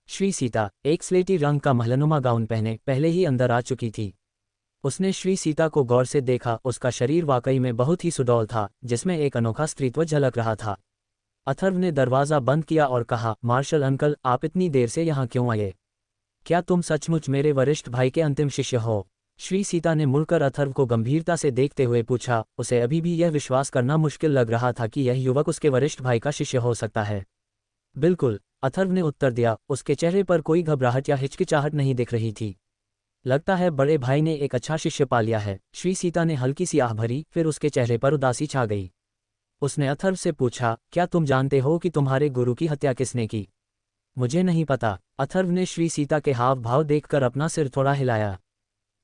श्री सीता, एक स्लेटी रंग का महलनुमा गाउन पहने, पहले ही अंदर आ चुकी थी। उसने श्री सीता को गौर से देखा। उसका शरीर वाकई में बहुत ही सुडौल था, जिसमें एक अनोखा स्त्रीत्व झलक रहा था। अथर्व ने दरवाज़ा बंद किया और कहा, मार्शल अंकल, आप इतनी देर से यहाँ क्यों आए? क्या तुम सचमुच मेरे वरिष्ठ भाई के अंतिम शिष्य हो? श्री सीता ने मुड़कर अथर्व को गंभीरता से देखते हुए पूछा। उसे अभी भी यह विश्वास करना मुश्किल लग रहा था कि यह युवक उसके वरिष्ठ भाई का शिष्य हो सकता है। बिल्कुल, अथर्व ने उत्तर दिया। उसके चेहरे पर कोई घबराहट या हिचकिचाहट नहीं दिख रही थी। लगता है बड़े भाई ने एक अच्छा शिष्य पा लिया है। श्री सीता ने हल्की सी आह भरी, फिर उसके चेहरे पर उदासी छा गई। उसने अथर्व से पूछा, क्या तुम जानते हो कि तुम्हारे गुरु की हत्या किसने की? मुझे नहीं पता। अथर्व ने श्री सीता के हाव भाव देखकर अपना सिर थोड़ा हिलाया।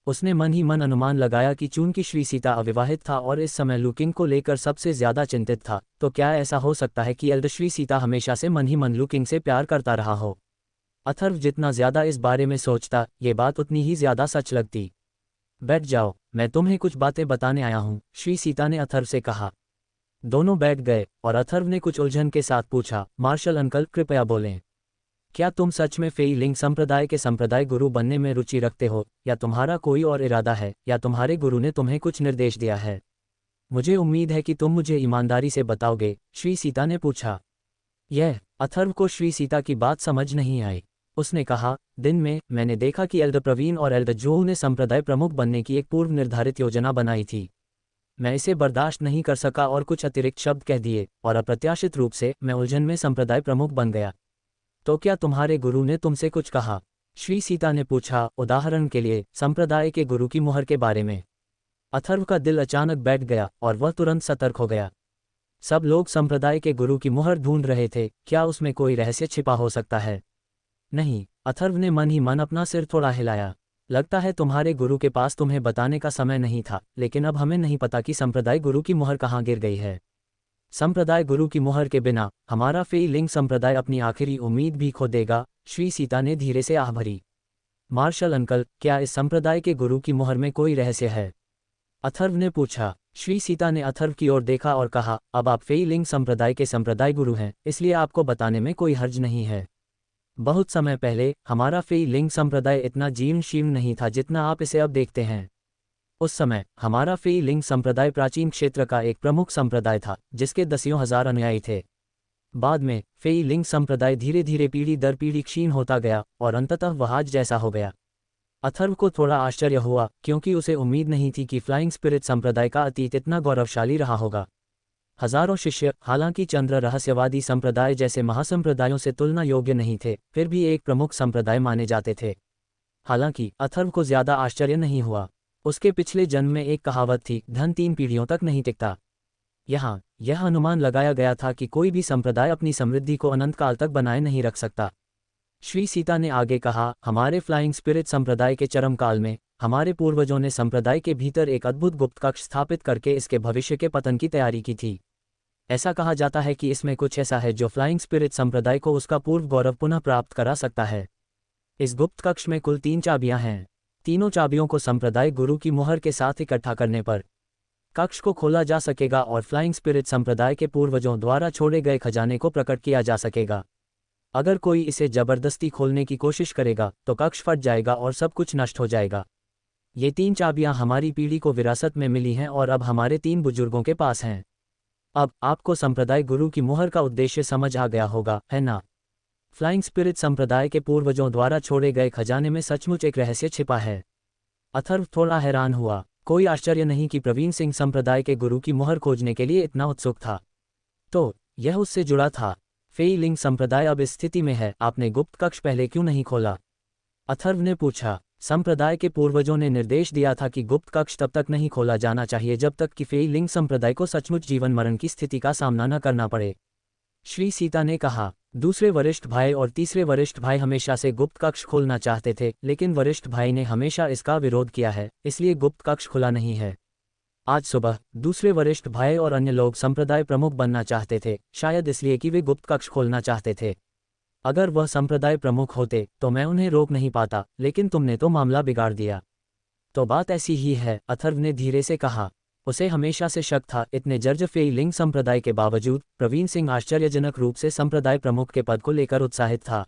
उसने मन ही मन अनुमान लगाया कि चूंकि श्री सीता अविवाहित था और इस समय लुकिंग को लेकर सबसे ज्यादा चिंतित था, तो क्या ऐसा हो सकता है कि एल्डर श्री सीता हमेशा से मन ही मन लुकिंग से प्यार करता रहा हो? अथर्व जितना ज्यादा इस बारे में सोचता, ये बात उतनी ही ज्यादा सच लगती। बैठ जाओ, मैं तुम्हें कुछ बातें बताने आया हूँ, श्री सीता ने अथर्व से कहा। दोनों बैठ गए और अथर्व ने कुछ उलझन के साथ पूछा, मार्शल अंकल, कृपया बोलें। क्या तुम सच में फेई लिंग संप्रदाय के संप्रदाय गुरु बनने में रुचि रखते हो, या तुम्हारा कोई और इरादा है, या तुम्हारे गुरु ने तुम्हें कुछ निर्देश दिया है? मुझे उम्मीद है कि तुम मुझे ईमानदारी से बताओगे, श्री सीता ने पूछा। अथर्व को श्री सीता की बात समझ नहीं आई। उसने कहा, दिन में मैंने देखा कि एल्डर प्रवीण और एल्डर जोहू ने संप्रदाय प्रमुख बनने की एक पूर्व निर्धारित योजना बनाई थी। मैं इसे बर्दाश्त नहीं कर सका और कुछ अतिरिक्त शब्द कह दिए, और अप्रत्याशित रूप से मैं उलझन में संप्रदाय प्रमुख बन गया। तो क्या तुम्हारे गुरु ने तुमसे कुछ कहा? श्री सीता ने पूछा, उदाहरण के लिए संप्रदाय के गुरु की मुहर के बारे में। अथर्व का दिल अचानक बैठ गया और वह तुरंत सतर्क हो गया। सब लोग संप्रदाय के गुरु की मुहर ढूंढ रहे थे। क्या उसमें कोई रहस्य छिपा हो सकता है? नहीं। अथर्व ने मन ही मन अपना सिर थोड़ा हिलाया। लगता है तुम्हारे गुरु के पास तुम्हें बताने का समय नहीं था, लेकिन अब हमें नहीं पता कि संप्रदाय गुरु की मुहर कहाँ गिर गई है। संप्रदाय गुरु की मुहर के बिना हमारा फेई लिंग संप्रदाय अपनी आखिरी उम्मीद भी खो देगा, श्री सीता ने धीरे से आह भरी। मार्शल अंकल, क्या इस संप्रदाय के गुरु की मुहर में कोई रहस्य है? अथर्व ने पूछा। श्री सीता ने अथर्व की ओर देखा और कहा, अब आप फेई लिंग संप्रदाय के संप्रदाय गुरु हैं, इसलिए आपको बताने में कोई हर्ज नहीं है। बहुत समय पहले हमारा फेई लिंग संप्रदाय इतना जीर्ण शीर्ण नहीं था जितना आप इसे अब देखते हैं। उस समय हमारा फेई लिंग संप्रदाय प्राचीन क्षेत्र का एक प्रमुख संप्रदाय था, जिसके दसियों हजार अनुयायी थे। बाद में फेई लिंग संप्रदाय धीरे धीरे पीढ़ी दर पीढ़ी क्षीण होता गया और अंततः वह आज जैसा हो गया। अथर्व को थोड़ा आश्चर्य हुआ, क्योंकि उसे उम्मीद नहीं थी कि फ्लाइंग स्पिरिट संप्रदाय का अतीत इतना गौरवशाली रहा होगा। हजारों शिष्य, हालांकि चंद्र रहस्यवादी संप्रदाय जैसे महासंप्रदायों से तुलना योग्य नहीं थे, फिर भी एक प्रमुख संप्रदाय माने जाते थे। हालांकि अथर्व को ज्यादा आश्चर्य नहीं हुआ। उसके पिछले जन्म में एक कहावत थी, धन 3 पीढ़ियों तक नहीं टिकता। यहाँ यह अनुमान लगाया गया था कि कोई भी संप्रदाय अपनी समृद्धि को अनंत काल तक बनाए नहीं रख सकता। श्री सीता ने आगे कहा, हमारे फ्लाइंग स्पिरिट संप्रदाय के चरम काल में हमारे पूर्वजों ने संप्रदाय के भीतर एक अद्भुत गुप्त कक्ष स्थापित करके इसके भविष्य के पतन की तैयारी की थी। ऐसा कहा जाता है कि इसमें कुछ ऐसा है जो फ्लाइंग स्पिरिट संप्रदाय को उसका पूर्व गौरव पुनः प्राप्त करा सकता है। इस गुप्त कक्ष में कुल 3 चाबियां हैं। तीनों चाबियों को संप्रदाय गुरु की मुहर के साथ इकट्ठा करने पर कक्ष को खोला जा सकेगा और फ्लाइंग स्पिरिट संप्रदाय के पूर्वजों द्वारा छोड़े गए खजाने को प्रकट किया जा सकेगा। अगर कोई इसे जबरदस्ती खोलने की कोशिश करेगा तो कक्ष फट जाएगा और सब कुछ नष्ट हो जाएगा। ये 3 चाबियां हमारी पीढ़ी को विरासत में मिली हैं और अब हमारे 3 बुजुर्गों के पास हैं। अब आपको संप्रदाय गुरु की मुहर का उद्देश्य समझ आ गया होगा, है ना? फ्लाइंग स्पिरिट संप्रदाय के पूर्वजों द्वारा छोड़े गए खजाने में सचमुच एक रहस्य छिपा है। अथर्व थोड़ा हैरान हुआ। कोई आश्चर्य नहीं कि प्रवीण सिंह संप्रदाय के गुरु की मुहर खोजने के लिए इतना उत्सुक था। तो यह उससे जुड़ा था। फेई लिंग संप्रदाय अब इस स्थिति में है, आपने गुप्त कक्ष पहले क्यों नहीं खोला? अथर्व ने पूछा। संप्रदाय के पूर्वजों ने निर्देश दिया था कि गुप्त कक्ष तब तक नहीं खोला जाना चाहिए जब तक कि फेई लिंग संप्रदाय को सचमुच जीवन मरण की स्थिति का सामना न करना पड़े, श्री सीता ने कहा। दूसरे वरिष्ठ भाई और तीसरे वरिष्ठ भाई हमेशा से गुप्त कक्ष खोलना चाहते थे, लेकिन वरिष्ठ भाई ने हमेशा इसका विरोध किया है, इसलिए गुप्त कक्ष खुला नहीं है। आज सुबह दूसरे वरिष्ठ भाई और अन्य लोग संप्रदाय प्रमुख बनना चाहते थे, शायद इसलिए कि वे गुप्त कक्ष खोलना चाहते थे। अगर वह संप्रदाय प्रमुख होते तो मैं उन्हें रोक नहीं पाता, लेकिन तुमने तो मामला बिगाड़ दिया। तो बात ऐसी ही है, अथर्व ने धीरे से कहा। उसे हमेशा से शक था, इतने जर्ज फेई लिंग संप्रदाय के बावजूद प्रवीण सिंह आश्चर्यजनक रूप से संप्रदाय प्रमुख के पद को लेकर उत्साहित था।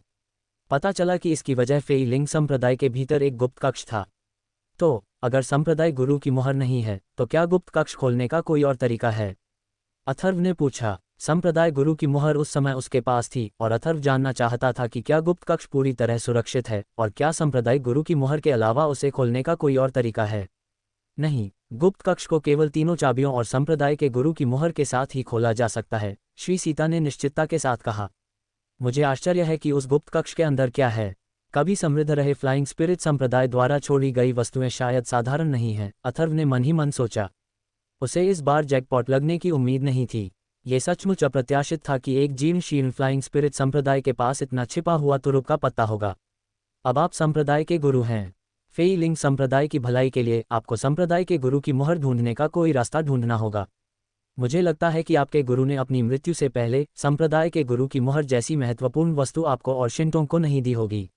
पता चला कि इसकी वजह फेई लिंग संप्रदाय के भीतर एक गुप्त कक्ष था। तो अगर संप्रदाय गुरु की मुहर नहीं है तो क्या गुप्त कक्ष खोलने का कोई और तरीका है? अथर्व ने पूछा। संप्रदाय गुरु की मुहर उस समय उसके पास थी और अथर्व जानना चाहता था कि क्या गुप्त कक्ष पूरी तरह सुरक्षित है और क्या संप्रदाय गुरु की मुहर के अलावा उसे खोलने का कोई और तरीका है। नहीं, गुप्त कक्ष को केवल तीनों चाबियों और संप्रदाय के गुरु की मुहर के साथ ही खोला जा सकता है, श्री सीता ने निश्चितता के साथ कहा। मुझे आश्चर्य है कि उस गुप्त कक्ष के अंदर क्या है। कभी समृद्ध रहे फ्लाइंग स्पिरिट संप्रदाय द्वारा छोड़ी गई वस्तुएं शायद साधारण नहीं हैं, अथर्व ने मन ही मन सोचा। उसे इस बार जैकपॉट लगने की उम्मीद नहीं थी। ये सचमुच अप्रत्याशित था कि एक जीर्ण शीर्ण फ्लाइंग स्पिरिट संप्रदाय के पास इतना छिपा हुआ तुरुप का पत्ता होगा। अब आप संप्रदाय के गुरु हैं। फेई लिंग संप्रदाय की भलाई के लिए आपको संप्रदाय के गुरु की मुहर ढूंढने का कोई रास्ता ढूंढना होगा। मुझे लगता है कि आपके गुरु ने अपनी मृत्यु से पहले संप्रदाय के गुरु की मुहर जैसी महत्वपूर्ण वस्तु आपको और शिंटों को नहीं दी होगी।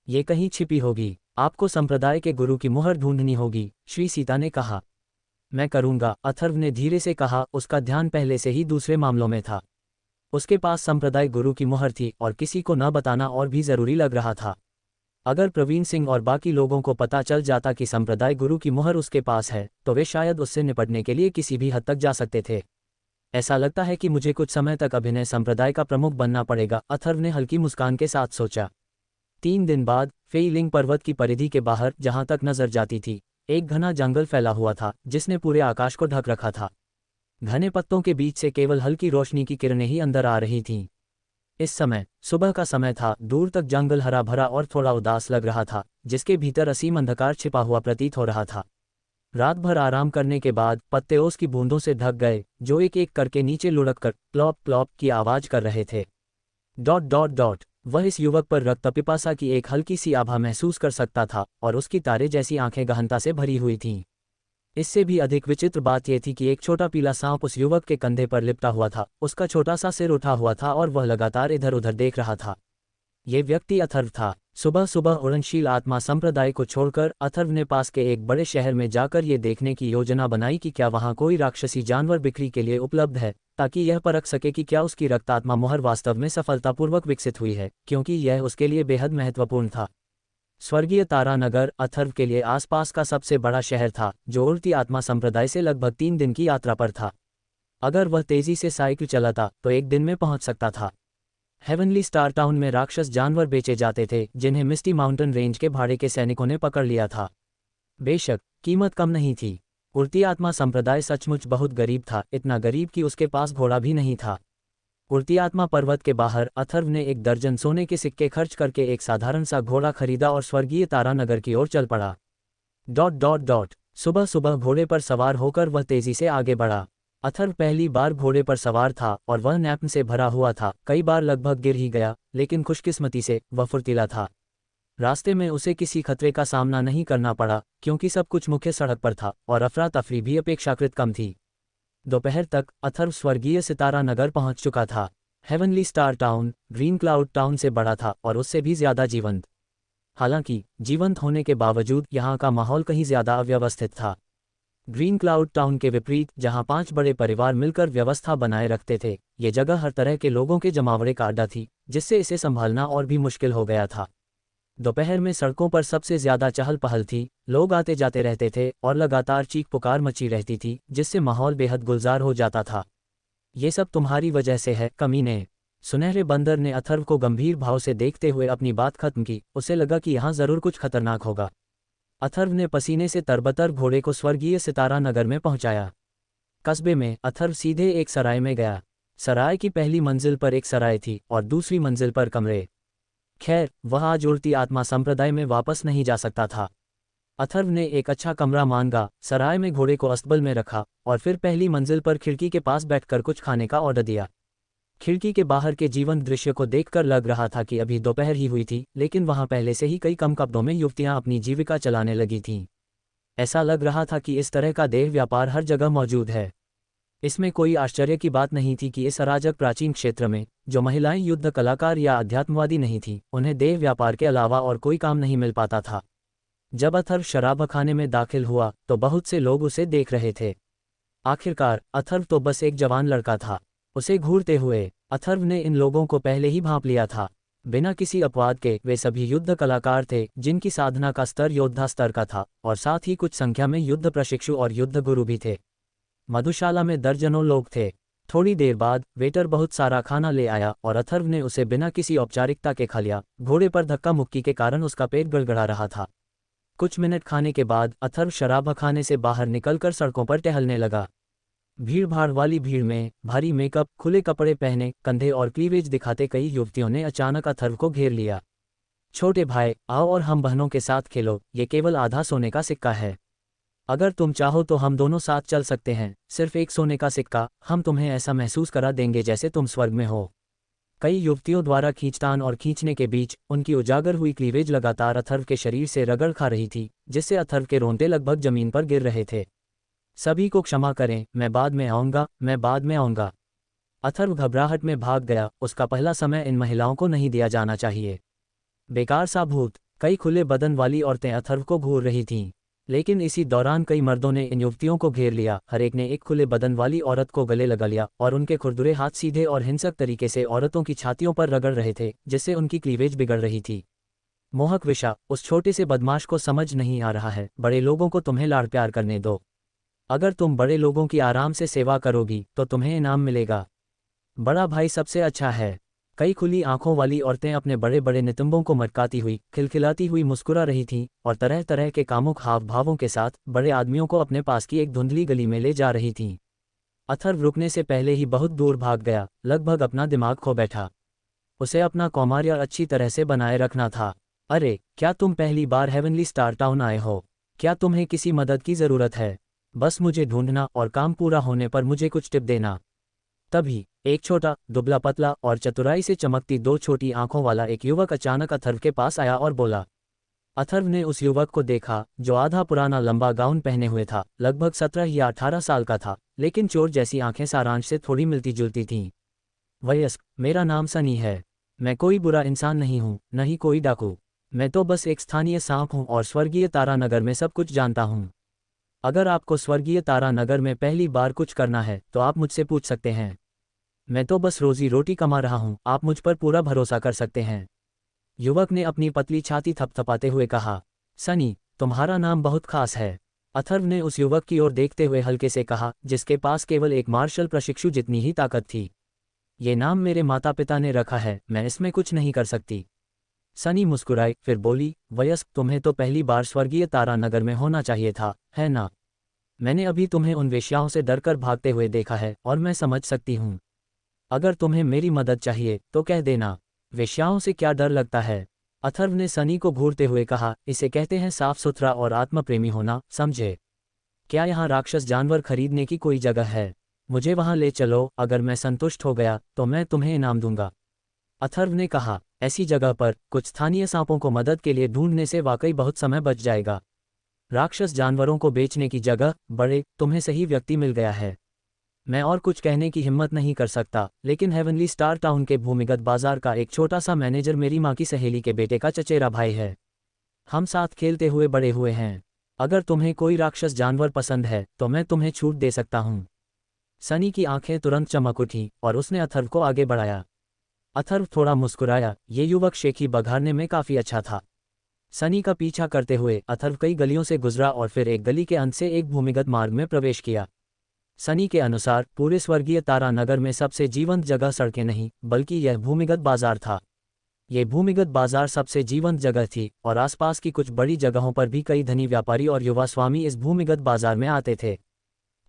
ये कहीं छिपी होगी। आपको संप्रदाय के गुरु की मुहर ढूंढनी होगी, श्री सीता ने कहा। मैं करूंगा, अथर्व ने धीरे से कहा। उसका ध्यान पहले से ही दूसरे मामलों में था। उसके पास संप्रदाय गुरु की मुहर थी और किसी को न बताना और भी जरूरी लग रहा था। अगर प्रवीण सिंह और बाकी लोगों को पता चल जाता कि संप्रदाय गुरु की मुहर उसके पास है तो वे शायद उससे निपटने के लिए किसी भी हद तक जा सकते थे। ऐसा लगता है कि मुझे कुछ समय तक अभिनय संप्रदाय का प्रमुख बनना पड़ेगा, अथर्व ने हल्की मुस्कान के साथ सोचा। 3 दिन बाद फेई लिंग पर्वत की परिधि के बाहर जहां तक नजर जाती थी एक घना जंगल फैला हुआ था जिसने पूरे आकाश को ढक रखा था। घने पत्तों के बीच से केवल हल्की रोशनी की किरणें ही अंदर आ रही थीं। इस समय सुबह का समय था। दूर तक जंगल हरा भरा और थोड़ा उदास लग रहा था, जिसके भीतर असीम अंधकार छिपा हुआ प्रतीत हो रहा था। रात भर आराम करने के बाद पत्ते ओस की बूंदों से ढक गए, जो एक एक करके नीचे लुढ़क कर प्लॉप प्लॉप की आवाज कर रहे थे। ... वह इस युवक पर रक्त पिपासा की एक हल्की सी आभा महसूस कर सकता था और उसकी तारे जैसी आंखें गहनता से भरी हुई थीं। इससे भी अधिक विचित्र बात यह थी कि एक छोटा पीला सांप उस युवक के कंधे पर लिपटा हुआ था। उसका छोटा सा सिर उठा हुआ था और वह लगातार इधर उधर देख रहा था। ये व्यक्ति अथर्व था। सुबह सुबह उड़नशील आत्मा संप्रदाय को छोड़कर अथर्व ने पास के एक बड़े शहर में जाकर ये देखने की योजना बनाई कि क्या वहाँ कोई राक्षसी जानवर बिक्री के लिए उपलब्ध है, ताकि यह परख सके कि क्या उसकी रक्तात्मा मुहर वास्तव में सफलतापूर्वक विकसित हुई है, क्योंकि यह उसके लिए बेहद महत्वपूर्ण था। स्वर्गीय तारानगर अथर्व के लिए आसपास का सबसे बड़ा शहर था, जो उड़ती आत्मा संप्रदाय से लगभग 3 दिन की यात्रा पर था। अगर वह तेजी से साइकिल चलाता तो 1 दिन में पहुंच सकता था। हेवनली स्टार टाउन में राक्षस जानवर बेचे जाते थे, जिन्हें मिस्टी माउंटेन रेंज के भाड़े के सैनिकों ने पकड़ लिया था। बेशक कीमत कम नहीं थी। उड़ती आत्मा संप्रदाय सचमुच बहुत गरीब था, इतना गरीब कि उसके पास घोड़ा भी नहीं था। उड़ती आत्मा पर्वत के बाहर अथर्व ने 1 दर्जन सोने के सिक्के खर्च करके एक साधारण सा घोड़ा खरीदा और स्वर्गीय तारानगर की ओर चल पड़ा। ... सुबह सुबह घोड़े पर सवार होकर वह तेजी से आगे बढ़ा। अथर्व पहली बार घोड़े पर सवार था और वह नैपन से भरा हुआ था। कई बार लगभग गिर ही गया, लेकिन खुशकिस्मती से वह फुर्तीला था। रास्ते में उसे किसी खतरे का सामना नहीं करना पड़ा, क्योंकि सब कुछ मुख्य सड़क पर था और अफरा तफरी भी अपेक्षाकृत कम थी। दोपहर तक अथर्व स्वर्गीय सितारा नगर पहुंच चुका था। Heavenly star town green cloud town से बड़ा था और उससे भी ज्यादा जीवंत। हालांकि जीवंत होने के बावजूद यहाँ का माहौल कहीं ज्यादा अव्यवस्थित था। ग्रीन क्लाउड टाउन के विपरीत, जहां 5 बड़े परिवार मिलकर व्यवस्था बनाए रखते थे, ये जगह हर तरह के लोगों के जमावड़े का अड्डा थी, जिससे इसे संभालना और भी मुश्किल हो गया था। दोपहर में सड़कों पर सबसे ज्यादा चहल पहल थी, लोग आते जाते रहते थे और लगातार चीख पुकार मची रहती थी, जिससे माहौल बेहद गुलजार हो जाता था। ये सब तुम्हारी वजह से है, कमीने। सुनहरे बंदर ने अथर्व को गंभीर भाव से देखते हुए अपनी बात खत्म की। उसे लगा कि यहाँ जरूर कुछ खतरनाक होगा। अथर्व ने पसीने से तरबतर घोड़े को स्वर्गीय सितारा नगर में पहुंचाया। कस्बे में अथर्व सीधे एक सराय में गया। सराय की पहली मंजिल पर एक सराय थी और दूसरी मंजिल पर कमरे। खैर, वह आज उड़ती आत्मा संप्रदाय में वापस नहीं जा सकता था। अथर्व ने एक अच्छा कमरा मांगा, सराय में घोड़े को अस्तबल में रखा और फिर पहली मंजिल पर खिड़की के पास बैठकर कुछ खाने का ऑर्डर दिया। खिड़की के बाहर के जीवंत दृश्य को देखकर लग रहा था कि अभी दोपहर ही हुई थी, लेकिन वहां पहले से ही कई कम कपड़ों में युवतियां अपनी जीविका चलाने लगी थीं। ऐसा लग रहा था कि इस तरह का देह व्यापार हर जगह मौजूद है। इसमें कोई आश्चर्य की बात नहीं थी कि इस अराजक प्राचीन क्षेत्र में जो महिलाएं युद्ध कलाकार या अध्यात्मवादी नहीं थीं, उन्हें देह व्यापार के अलावा और कोई काम नहीं मिल पाता था। जब अथर्व शराबखाने में दाखिल हुआ तो बहुत से लोग उसे देख रहे थे। आखिरकार अथर्व तो बस एक जवान लड़का था। उसे घूरते हुए अथर्व ने इन लोगों को पहले ही भांप लिया था। बिना किसी अपवाद के वे सभी युद्ध कलाकार थे, जिनकी साधना का स्तर योद्धा स्तर का था और साथ ही कुछ संख्या में युद्ध प्रशिक्षु और युद्ध गुरु भी थे। मधुशाला में दर्जनों लोग थे। थोड़ी देर बाद वेटर बहुत सारा खाना ले आया और अथर्व ने उसे बिना किसी औपचारिकता के खा लिया। घोड़े पर धक्का मुक्की के कारण उसका पेट गड़गड़ा रहा था। कुछ मिनट खाने के बाद अथर्व शराबखाने से बाहर निकलकर सड़कों पर टहलने लगा। भीड़ भाड़ वाली भीड़ में भारी मेकअप, खुले कपड़े पहने, कंधे और क्लीवेज दिखाते कई युवतियों ने अचानक अथर्व को घेर लिया। छोटे भाई, आओ और हम बहनों के साथ खेलो, ये केवल आधा सोने का सिक्का है। अगर तुम चाहो तो हम दोनों साथ चल सकते हैं, सिर्फ एक सोने का सिक्का, हम तुम्हें ऐसा महसूस करा देंगे जैसे तुम स्वर्ग में हो। कई युवतियों द्वारा खींचतान और खींचने के बीच उनकी उजागर हुई क्लीवेज लगातार अथर्व के शरीर से रगड़ खा रही थी, जिससे अथर्व के रोंटे लगभग जमीन पर गिर रहे थे। सभी को क्षमा करें, मैं बाद में आऊँगा, मैं बाद में आऊँगा। अथर्व घबराहट में भाग गया। उसका पहला समय इन महिलाओं को नहीं दिया जाना चाहिए। बेकार सा भूत। कई खुले बदन वाली औरतें अथर्व को घूर रही थीं, लेकिन इसी दौरान कई मर्दों ने इन युवतियों को घेर लिया। हर एक ने एक खुले बदन वाली औरत को गले लगा लिया और उनके खुरदुरे हाथ सीधे और हिंसक तरीके से औरतों की छातियों पर रगड़ रहे थे, जिससे उनकी क्लीवेज बिगड़ रही थी। मोहक विषा, उस छोटे से बदमाश को समझ नहीं आ रहा है। बड़े लोगों को तुम्हें लाड़ प्यार करने दो। अगर तुम बड़े लोगों की आराम से सेवा करोगी तो तुम्हें इनाम मिलेगा। बड़ा भाई सबसे अच्छा है। कई खुली आंखों वाली औरतें अपने बड़े बड़े नितंबों को मटकाती हुई, खिलखिलाती हुई मुस्कुरा रही थीं और तरह तरह के कामुक हाव भावों के साथ बड़े आदमियों को अपने पास की एक धुंधली गली में ले जा रही थीं। अथर्व रुकने से पहले ही बहुत दूर भाग गया, लगभग अपना दिमाग खो बैठा। उसे अपना कौमार्य अच्छी तरह से बनाए रखना था। अरे, क्या तुम पहली बार हेवनली स्टार टाउन आए हो? क्या तुम्हें किसी मदद की ज़रूरत है? बस मुझे ढूंढना और काम पूरा होने पर मुझे कुछ टिप देना। तभी एक छोटा, दुबला पतला और चतुराई से चमकती दो छोटी आंखों वाला एक युवक अचानक अथर्व के पास आया और बोला। अथर्व ने उस युवक को देखा, जो आधा पुराना लंबा गाउन पहने हुए था, लगभग 17 या 18 साल का था, लेकिन चोर जैसी आंखें सारांश से थोड़ी मिलती जुलती थीं। वयस्क, मेरा नाम सनी है। मैं कोई बुरा इंसान नहीं हूँ, न ही कोई डाकू। मैं तो बस एक स्थानीय सांप हूँ और स्वर्गीय तारानगर में सब कुछ जानता हूँ। अगर आपको स्वर्गीय तारानगर में पहली बार कुछ करना है तो आप मुझसे पूछ सकते हैं। मैं तो बस रोजी रोटी कमा रहा हूँ, आप मुझ पर पूरा भरोसा कर सकते हैं। युवक ने अपनी पतली छाती थपथपाते हुए कहा। सनी, तुम्हारा नाम बहुत खास है। अथर्व ने उस युवक की ओर देखते हुए हल्के से कहा, जिसके पास केवल एक मार्शल प्रशिक्षु जितनी ही ताकत थी। ये नाम मेरे माता पिता ने रखा है, मैं इसमें कुछ नहीं कर सकती। सनी मुस्कुराई, फिर बोली, वयस्क, तुम्हें तो पहली बार स्वर्गीय तारानगर में होना चाहिए था, है ना? मैंने अभी तुम्हें उन वेश्याओं से डरकर भागते हुए देखा है और मैं समझ सकती हूँ। अगर तुम्हें मेरी मदद चाहिए तो कह देना। वेश्याओं से क्या डर लगता है? अथर्व ने सनी को घूरते हुए कहा, इसे कहते हैं साफ सुथरा और आत्मप्रेमी होना, समझे? क्या यहाँ राक्षस जानवर खरीदने की कोई जगह है? मुझे वहाँ ले चलो, अगर मैं संतुष्ट हो गया तो मैं तुम्हें इनाम दूंगा। अथर्व ने कहा, ऐसी जगह पर कुछ स्थानीय सांपों को मदद के लिए ढूंढने से वाकई बहुत समय बच जाएगा। राक्षस जानवरों को बेचने की जगह, बड़े, तुम्हें सही व्यक्ति मिल गया है। मैं और कुछ कहने की हिम्मत नहीं कर सकता, लेकिन हेवनली स्टार टाउन के भूमिगत बाजार का एक छोटा सा मैनेजर मेरी माँ की सहेली के बेटे का चचेरा भाई है। हम साथ खेलते हुए बड़े हुए हैं। अगर तुम्हें कोई राक्षस जानवर पसंद है तो मैं तुम्हें छूट दे सकता हूँ। सनी की आंखें तुरंत चमक उठी और उसने अथर्व को आगे बढ़ाया। अथर्व थोड़ा मुस्कुराया। ये युवक शेखी बघारने में काफी अच्छा था। सनी का पीछा करते हुए अथर्व कई गलियों से गुजरा और फिर एक गली के अंत से एक भूमिगत मार्ग में प्रवेश किया। सनी के अनुसार पूरे स्वर्गीय तारानगर में सबसे जीवंत जगह सड़कें नहीं, बल्कि यह भूमिगत बाजार था। ये भूमिगत बाजार सबसे जीवंत जगह थी और आसपास की कुछ बड़ी जगहों पर भी कई धनी व्यापारी और युवा स्वामी इस भूमिगत बाजार में आते थे,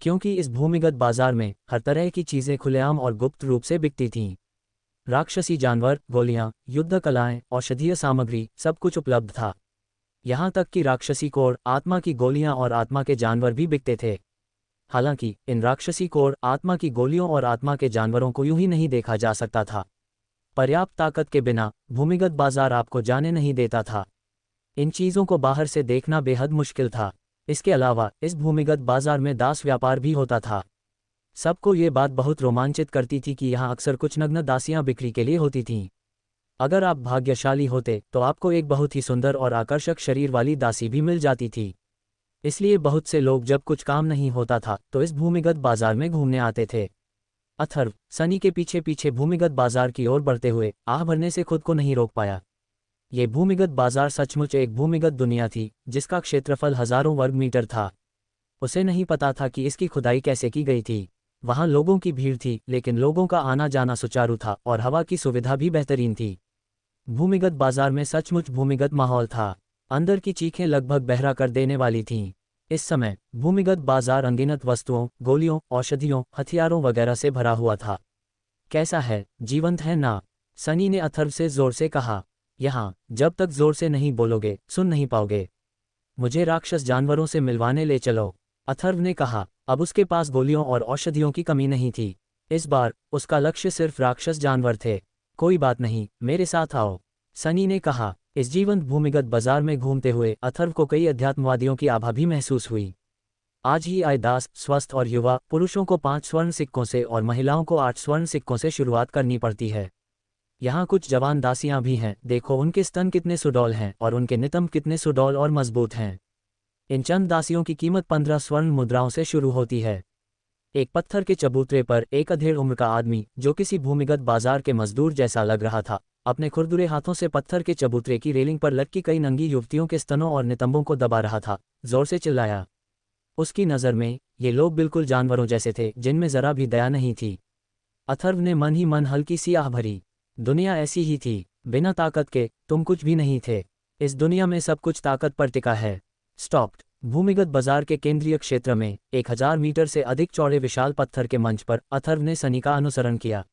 क्योंकि इस भूमिगत बाजार में हर तरह की चीज़ें खुलेआम और गुप्त रूप से बिकती थीं। राक्षसी जानवर, गोलियां, युद्ध कलाएं, औषधीय सामग्री, सब कुछ उपलब्ध था। यहाँ तक कि राक्षसी कोड़, आत्मा की गोलियां और आत्मा के जानवर भी बिकते थे। हालांकि इन राक्षसी कोड़, आत्मा की गोलियों और आत्मा के जानवरों को यूं ही नहीं देखा जा सकता था। पर्याप्त ताकत के बिना भूमिगत बाजार आपको जाने नहीं देता था। इन चीज़ों को बाहर से देखना बेहद मुश्किल था। इसके अलावा इस भूमिगत बाजार में दास व्यापार भी होता था। सबको ये बात बहुत रोमांचित करती थी कि यहाँ अक्सर कुछ नग्न दासियाँ बिक्री के लिए होती थीं। अगर आप भाग्यशाली होते तो आपको एक बहुत ही सुंदर और आकर्षक शरीर वाली दासी भी मिल जाती थी। इसलिए बहुत से लोग जब कुछ काम नहीं होता था तो इस भूमिगत बाजार में घूमने आते थे। अथर्व सनी के पीछे पीछे भूमिगत बाजार की ओर बढ़ते हुए आह भरने से खुद को नहीं रोक पाया। ये भूमिगत बाजार सचमुच एक भूमिगत दुनिया थी जिसका क्षेत्रफल हजारों वर्ग मीटर था। उसे नहीं पता था कि इसकी खुदाई कैसे की गई थी। वहाँ लोगों की भीड़ थी, लेकिन लोगों का आना जाना सुचारू था और हवा की सुविधा भी बेहतरीन थी। भूमिगत बाजार में सचमुच भूमिगत माहौल था। अंदर की चीखें लगभग बहरा कर देने वाली थीं। इस समय भूमिगत बाजार अनगिनत वस्तुओं, गोलियों, औषधियों, हथियारों वगैरह से भरा हुआ था। कैसा है, जीवंत है ना? सनी ने अथर्व से जोर से कहा। यहाँ जब तक जोर से नहीं बोलोगे सुन नहीं पाओगे। मुझे राक्षस जानवरों से मिलवाने ले चलो, अथर्व ने कहा। अब उसके पास गोलियों और औषधियों की कमी नहीं थी। इस बार उसका लक्ष्य सिर्फ राक्षस जानवर थे। कोई बात नहीं, मेरे साथ आओ, सनी ने कहा। इस जीवंत भूमिगत बाजार में घूमते हुए अथर्व को कई अध्यात्मवादियों की आभा भी महसूस हुई। आज ही आए दास, स्वस्थ और युवा पुरुषों को 5 स्वर्ण सिक्कों से और महिलाओं को 8 स्वर्ण सिक्कों से शुरुआत करनी पड़ती है। यहाँ कुछ जवान दासियाँ भी हैं, देखो उनके स्तन कितने सुडौल हैं और उनके नितंब कितने सुडौल और मजबूत हैं। इन चंद दासियों की कीमत 15 स्वर्ण मुद्राओं से शुरू होती है। एक पत्थर के चबूतरे पर एक अधेड़ उम्र का आदमी, जो किसी भूमिगत बाजार के मजदूर जैसा लग रहा था, अपने खुरदुरे हाथों से पत्थर के चबूतरे की रेलिंग पर लटकी कई नंगी युवतियों के स्तनों और नितंबों को दबा रहा था। जोर से चिल्लाया। उसकी नज़र में ये लोग बिल्कुल जानवरों जैसे थे, जिनमें जरा भी दया नहीं थी। अथर्व ने मन ही मन हल्की सी आह भरी। दुनिया ऐसी ही थी, बिना ताकत के तुम कुछ भी नहीं थे। इस दुनिया में सब कुछ ताकत पर टिका है। स्टॉप्ड। भूमिगत बाजार के केंद्रीय क्षेत्र में 1000 मीटर से अधिक चौड़े विशाल पत्थर के मंच पर अथर्व ने सनी का अनुसरण किया।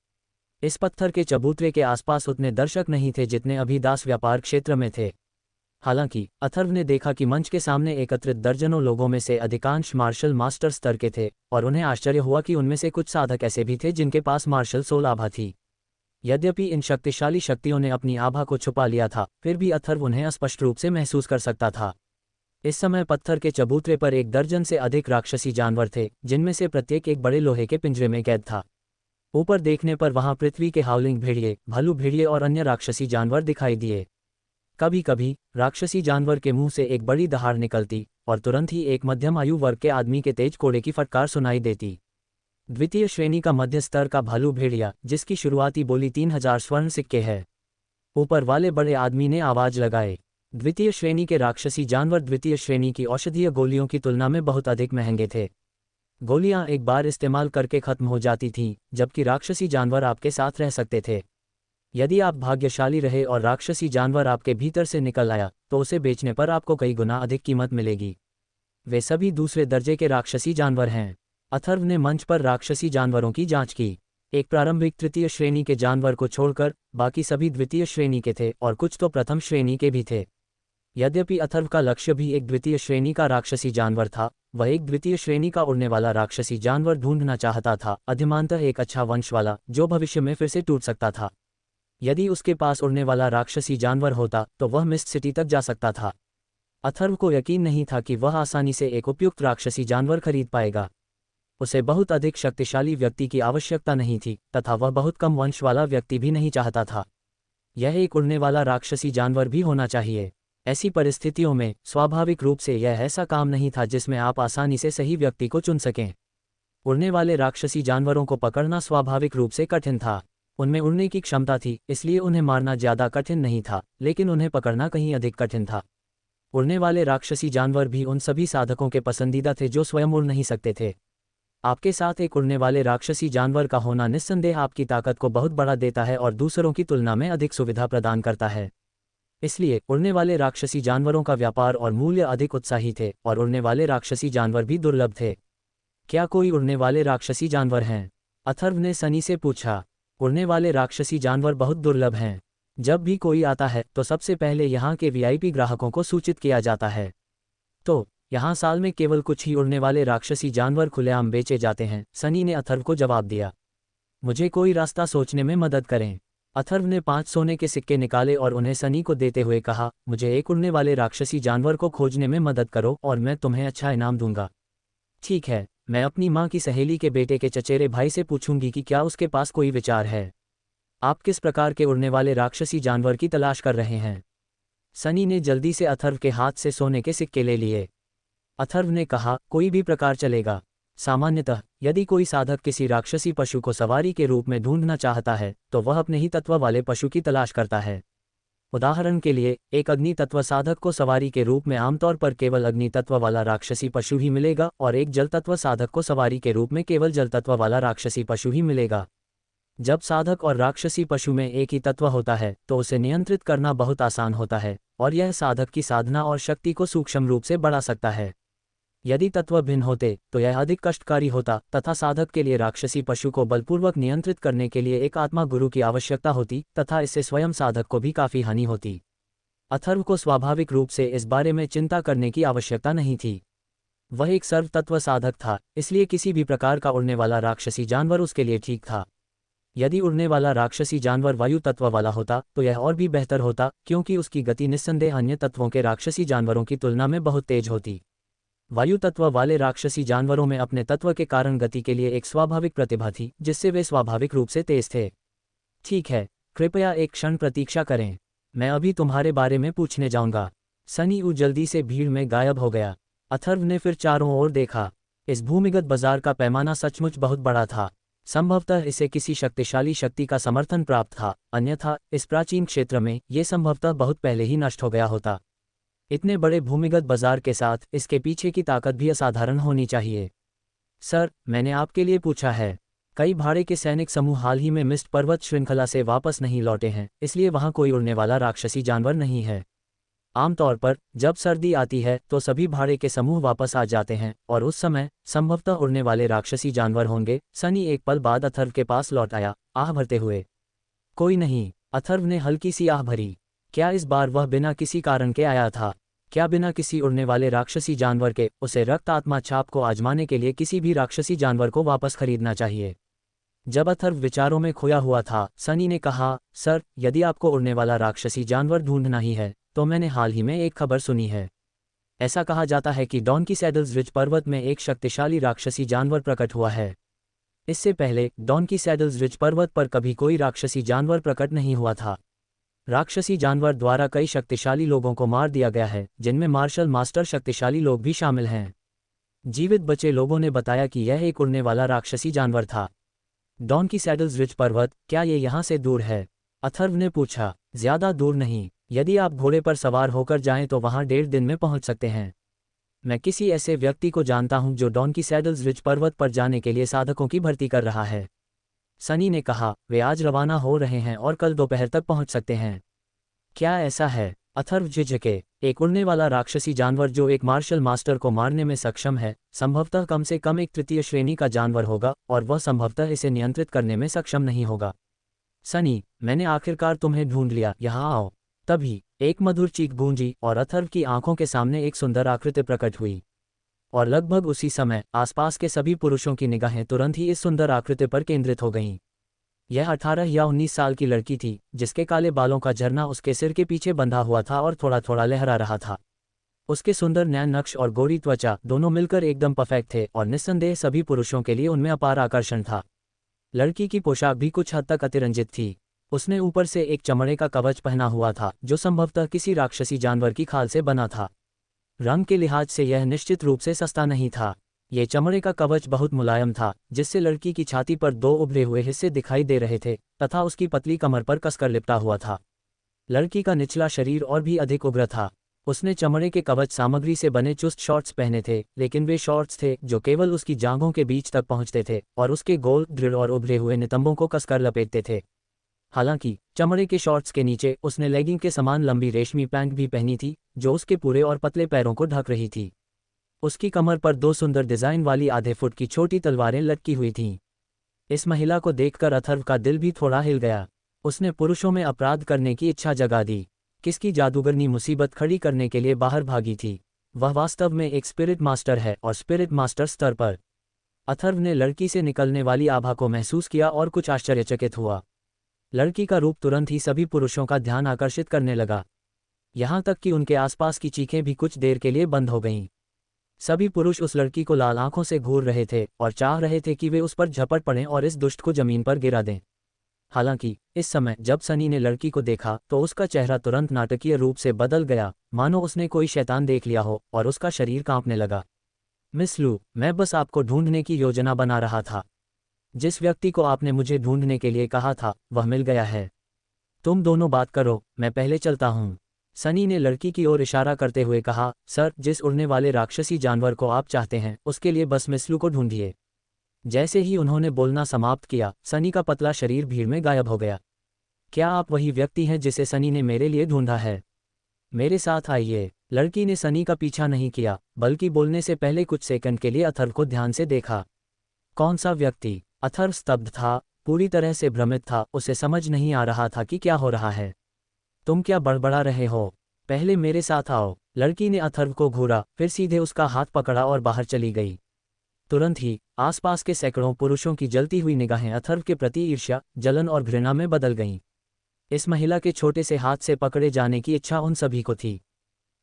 इस पत्थर के चबूतरे के आसपास उतने दर्शक नहीं थे जितने अभी दास व्यापार क्षेत्र में थे। हालांकि अथर्व ने देखा कि मंच के सामने एकत्रित दर्जनों लोगों में से अधिकांश मार्शल मास्टर स्तर के थे और उन्हें आश्चर्य हुआ कि उनमें से कुछ साधक ऐसे भी थे जिनके पास मार्शल सोल आभा थी। यद्यपि इन शक्तिशाली शक्तियों ने अपनी आभा को छुपा लिया था, फिर भी अथर्व उन्हें स्पष्ट रूप से महसूस कर सकता था। इस समय पत्थर के चबूतरे पर 1 दर्जन से अधिक राक्षसी जानवर थे, जिनमें से प्रत्येक एक बड़े लोहे के पिंजरे में कैद था। ऊपर देखने पर वहां पृथ्वी के हाउलिंग भेड़िए, भालू भेड़िए और अन्य राक्षसी जानवर दिखाई दिए। कभी कभी राक्षसी जानवर के मुंह से एक बड़ी दहाड़ निकलती और तुरंत ही एक मध्यम आयु वर्ग के आदमी के तेज कोड़े की फटकार सुनाई देती। द्वितीय श्रेणी का मध्य स्तर का भालू भेड़िया, जिसकी शुरुआती बोली 3000 स्वर्ण सिक्के है। ऊपर वाले बड़े आदमी ने आवाज लगाए। द्वितीय श्रेणी के राक्षसी जानवर द्वितीय श्रेणी की औषधीय गोलियों की तुलना में बहुत अधिक महंगे थे। गोलियां एक बार इस्तेमाल करके खत्म हो जाती थीं, जबकि राक्षसी जानवर आपके साथ रह सकते थे। यदि आप भाग्यशाली रहे और राक्षसी जानवर आपके भीतर से निकल आया तो उसे बेचने पर आपको कई गुना अधिक कीमत मिलेगी। वे सभी दूसरे दर्जे के राक्षसी जानवर हैं। अथर्व ने मंच पर राक्षसी जानवरों की जांच की। एक प्रारंभिक तृतीय श्रेणी के जानवर को छोड़कर बाकी सभी द्वितीय श्रेणी के थे और कुछ तो प्रथम श्रेणी के भी थे। यद्यपि अथर्व का लक्ष्य भी एक द्वितीय श्रेणी का राक्षसी जानवर था, वह एक द्वितीय श्रेणी का उड़ने वाला राक्षसी जानवर ढूंढना चाहता था, अधिमानतः एक अच्छा वंश वाला, जो भविष्य में फिर से टूट सकता था। यदि उसके पास उड़ने वाला राक्षसी जानवर होता तो वह मिस्ट सिटी तक जा सकता था। अथर्व को यकीन नहीं था कि वह आसानी से एक उपयुक्त राक्षसी जानवर खरीद पाएगा। उसे बहुत अधिक शक्तिशाली व्यक्ति की आवश्यकता नहीं थी तथा वह बहुत कम वंश वाला व्यक्ति भी नहीं चाहता था। यह एक उड़ने वाला राक्षसी जानवर भी होना चाहिए। ऐसी परिस्थितियों में स्वाभाविक रूप से यह ऐसा काम नहीं था जिसमें आप आसानी से सही व्यक्ति को चुन सकें। उड़ने वाले राक्षसी जानवरों को पकड़ना स्वाभाविक रूप से कठिन था। उनमें उड़ने की क्षमता थी, इसलिए उन्हें मारना ज्यादा कठिन नहीं था, लेकिन उन्हें पकड़ना कहीं अधिक कठिन था। उड़ने वाले राक्षसी जानवर भी उन सभी साधकों के पसंदीदा थे जो स्वयं उड़ नहीं सकते थे। आपके साथ एक उड़ने वाले राक्षसी जानवर का होना निस्संदेह आपकी ताकत को बहुत बढ़ा देता है और दूसरों की तुलना में अधिक सुविधा प्रदान करता है। इसलिए उड़ने वाले राक्षसी जानवरों का व्यापार और मूल्य अधिक उत्साही थे, और उड़ने वाले राक्षसी जानवर भी दुर्लभ थे। क्या कोई उड़ने वाले राक्षसी जानवर हैं? अथर्व ने सनी से पूछा। उड़ने वाले राक्षसी जानवर बहुत दुर्लभ हैं। जब भी कोई आता है तो सबसे पहले यहाँ के वीआईपी ग्राहकों को सूचित किया जाता है। तो यहाँ साल में केवल कुछ ही उड़ने वाले राक्षसी जानवर खुलेआम बेचे जाते हैं, सनी ने अथर्व को जवाब दिया। मुझे कोई रास्ता सोचने में मदद करें। अथर्व ने 5 सोने के सिक्के निकाले और उन्हें सनी को देते हुए कहा, मुझे एक उड़ने वाले राक्षसी जानवर को खोजने में मदद करो और मैं तुम्हें अच्छा इनाम दूंगा। ठीक है, मैं अपनी माँ की सहेली के बेटे के चचेरे भाई से पूछूंगी कि क्या उसके पास कोई विचार है। आप किस प्रकार के उड़ने वाले राक्षसी जानवर की तलाश कर रहे हैं? सनी ने जल्दी से अथर्व के हाथ से सोने के सिक्के ले लिए। अथर्व ने कहा, कोई भी प्रकार चलेगा। सामान्यतः यदि कोई साधक किसी राक्षसी पशु को सवारी के रूप में ढूंढना चाहता है तो वह अपने ही तत्व वाले पशु की तलाश करता है। उदाहरण के लिए, एक अग्नि तत्व साधक को सवारी के रूप में आमतौर पर केवल अग्नि तत्व वाला राक्षसी पशु ही मिलेगा, और एक जल तत्व साधक को सवारी के रूप में केवल जल तत्व वाला राक्षसी पशु ही मिलेगा। जब साधक और राक्षसी पशु में एक ही तत्व होता है तो उसे नियंत्रित करना बहुत आसान होता है, और यह साधक की साधना और शक्ति को सूक्ष्म रूप से बढ़ा सकता है। यदि तत्व भिन्न होते तो यह अधिक कष्टकारी होता तथा साधक के लिए राक्षसी पशु को बलपूर्वक नियंत्रित करने के लिए एक आत्मा गुरु की आवश्यकता होती तथा इससे स्वयं साधक को भी काफी हानि होती। अथर्व को स्वाभाविक रूप से इस बारे में चिंता करने की आवश्यकता नहीं थी। वह एक सर्व तत्व साधक था, इसलिए किसी भी प्रकार का उड़ने वाला राक्षसी जानवर उसके लिए ठीक था। यदि उड़ने वाला राक्षसी जानवर वायु तत्व वाला होता तो यह और भी बेहतर होता, क्योंकि उसकी गति निस्संदेह अन्य तत्वों के राक्षसी जानवरों की तुलना में बहुत तेज होती। वायु तत्व वाले राक्षसी जानवरों में अपने तत्व के कारण गति के लिए एक स्वाभाविक प्रतिभा थी, जिससे वे स्वाभाविक रूप से तेज थे। ठीक है, कृपया एक क्षण प्रतीक्षा करें, मैं अभी तुम्हारे बारे में पूछने जाऊंगा। सनी जल्दी से भीड़ में गायब हो गया। अथर्व ने फिर चारों ओर देखा। इस भूमिगत बाजार का पैमाना सचमुच बहुत बड़ा था। संभवतः इसे किसी शक्तिशाली शक्ति का समर्थन प्राप्त था, अन्यथा इस प्राचीन क्षेत्र में ये संभवतः बहुत पहले ही नष्ट हो गया होता। इतने बड़े भूमिगत बाजार के साथ इसके पीछे की ताकत भी असाधारण होनी चाहिए। सर, मैंने आपके लिए पूछा है। कई भाड़े के सैनिक समूह हाल ही में मिस्ट पर्वत श्रृंखला से वापस नहीं लौटे हैं, इसलिए वहां कोई उड़ने वाला राक्षसी जानवर नहीं है। आमतौर पर जब सर्दी आती है तो सभी भाड़े के समूह वापस आ जाते हैं, और उस समय संभवतः उड़ने वाले राक्षसी जानवर होंगे। सनी एक पल बाद अथर्व के पास लौट आया, आह भरते हुए। कोई नहीं। अथर्व ने हल्की सी आह भरी। क्या इस बार वह बिना किसी कारण के आया था? क्या बिना किसी उड़ने वाले राक्षसी जानवर के उसे रक्त आत्मा छाप को आजमाने के लिए किसी भी राक्षसी जानवर को वापस खरीदना चाहिए? जब अथर्व विचारों में खोया हुआ था, सनी ने कहा, सर, यदि आपको उड़ने वाला राक्षसी जानवर ढूंढना ही है तो मैंने हाल ही में एक खबर सुनी है। ऐसा कहा जाता है कि डॉनकी सैडल्स रिज पर्वत में एक शक्तिशाली राक्षसी जानवर प्रकट हुआ है। इससे पहले डॉनकी सैडल्स रिज पर्वत पर कभी कोई राक्षसी जानवर प्रकट नहीं हुआ था। राक्षसी जानवर द्वारा कई शक्तिशाली लोगों को मार दिया गया है, जिनमें मार्शल मास्टर शक्तिशाली लोग भी शामिल हैं। जीवित बचे लोगों ने बताया कि यह एक उड़ने वाला राक्षसी जानवर था। डॉनकी सैडल्स रिज पर्वत, क्या ये यहाँ से दूर है? अथर्व ने पूछा। ज्यादा दूर नहीं। यदि आप घोड़े पर सवार होकर जाएं तो वहां 1.5 दिन में पहुंच सकते हैं। मैं किसी ऐसे व्यक्ति को जानता हूं जो डॉनकी सैडल्स रिज पर्वत पर जाने के लिए साधकों की भर्ती कर रहा है। सनी ने कहा, वे आज रवाना हो रहे हैं और कल दोपहर तक पहुंच सकते हैं। क्या ऐसा है? अथर्व झिझके। एक उड़ने वाला राक्षसी जानवर जो एक मार्शल मास्टर को मारने में सक्षम है, संभवतः कम से कम एक तृतीय श्रेणी का जानवर होगा, और वह संभवतः इसे नियंत्रित करने में सक्षम नहीं होगा। सनी, मैंने आखिरकार तुम्हें ढूंढ लिया, यहाँ आओ। तभी एक मधुर चीख गूंजी और अथर्व की आंखों के सामने एक सुंदर आकृति प्रकट हुई, और लगभग उसी समय आसपास के सभी पुरुषों की निगाहें तुरंत ही इस सुंदर आकृति पर केंद्रित हो गईं। यह 18 या 19 साल की लड़की थी, जिसके काले बालों का झरना उसके सिर के पीछे बंधा हुआ था और थोड़ा थोड़ा लहरा रहा था। उसके सुंदर नैन नक्श और गोरी त्वचा दोनों मिलकर एकदम परफेक्ट थे, और निस्संदेह सभी पुरुषों के लिए उनमें अपार आकर्षण था। लड़की की पोशाक भी कुछ हद तक अतिरंजित थी। उसने ऊपर से एक चमड़े का कवच पहना हुआ था, जो संभवतः किसी राक्षसी जानवर की खाल से बना था। रंग के लिहाज से यह निश्चित रूप से सस्ता नहीं था। ये चमड़े का कवच बहुत मुलायम था, जिससे लड़की की छाती पर 2 उभरे हुए हिस्से दिखाई दे रहे थे, तथा उसकी पतली कमर पर कसकर लिपटा हुआ था। लड़की का निचला शरीर और भी अधिक उग्र था। उसने चमड़े के कवच सामग्री से बने चुस्त शॉर्ट्स पहने थे, लेकिन वे शॉर्ट्स थे जो केवल उसकी जांघों के बीच तक पहुंचते थे और उसके गोल, दृढ़ और उभरे हुए नितंबों को कसकर लपेटते थे। हालांकि चमड़े के शॉर्ट्स के नीचे उसने लेगिंग के समान लंबी रेशमी पैंट भी पहनी थी, जो उसके पूरे और पतले पैरों को ढक रही थी। उसकी कमर पर 2 सुंदर डिज़ाइन वाली आधे फुट की छोटी तलवारें लटकी हुई थीं। इस महिला को देखकर अथर्व का दिल भी थोड़ा हिल गया। उसने पुरुषों में अपराध करने की इच्छा जगा दी। किसकी जादूगरनी मुसीबत खड़ी करने के लिए बाहर भागी थी। वह वास्तव में एक स्पिरिट मास्टर है और स्पिरिट मास्टर स्तर पर। अथर्व ने लड़की से निकलने वाली आभा को महसूस किया और कुछ आश्चर्यचकित हुआ। लड़की का रूप तुरंत ही सभी पुरुषों का ध्यान आकर्षित करने लगा, यहाँ तक कि उनके आसपास की चीखें भी कुछ देर के लिए बंद हो गईं। सभी पुरुष उस लड़की को लाल आंखों से घूर रहे थे और चाह रहे थे कि वे उस पर झपट पड़ें और इस दुष्ट को जमीन पर गिरा दें। हालांकि इस समय जब सनी ने लड़की को देखा तो उसका चेहरा तुरंत नाटकीय रूप से बदल गया, मानो उसने कोई शैतान देख लिया हो, और उसका शरीर कांपने लगा। मिस लू, मैं बस आपको ढूंढने की योजना बना रहा था। जिस व्यक्ति को आपने मुझे ढूंढने के लिए कहा था वह मिल गया है। तुम दोनों बात करो, मैं पहले चलता हूँ। सनी ने लड़की की ओर इशारा करते हुए कहा, सर, जिस उड़ने वाले राक्षसी जानवर को आप चाहते हैं उसके लिए बस मिस लू को ढूंढिए। जैसे ही उन्होंने बोलना समाप्त किया, सनी का पतला शरीर भीड़ में गायब हो गया। क्या आप वही व्यक्ति हैं जिसे सनी ने मेरे लिए ढूंढा है? मेरे साथ आइए। लड़की ने सनी का पीछा नहीं किया, बल्कि बोलने से पहले कुछ सेकंड के लिए अथर्व को ध्यान से देखा। कौन सा व्यक्ति? अथर्व स्तब्ध था, पूरी तरह से भ्रमित था। उसे समझ नहीं आ रहा था कि क्या हो रहा है। तुम क्या बड़बड़ा रहे हो? पहले मेरे साथ आओ। लड़की ने अथर्व को घूरा, फिर सीधे उसका हाथ पकड़ा और बाहर चली गई। तुरंत ही आसपास के सैकड़ों पुरुषों की जलती हुई निगाहें अथर्व के प्रति ईर्ष्या, जलन और घृणा में बदल गईं। इस महिला के छोटे से हाथ से पकड़े जाने की इच्छा उन सभी को थी।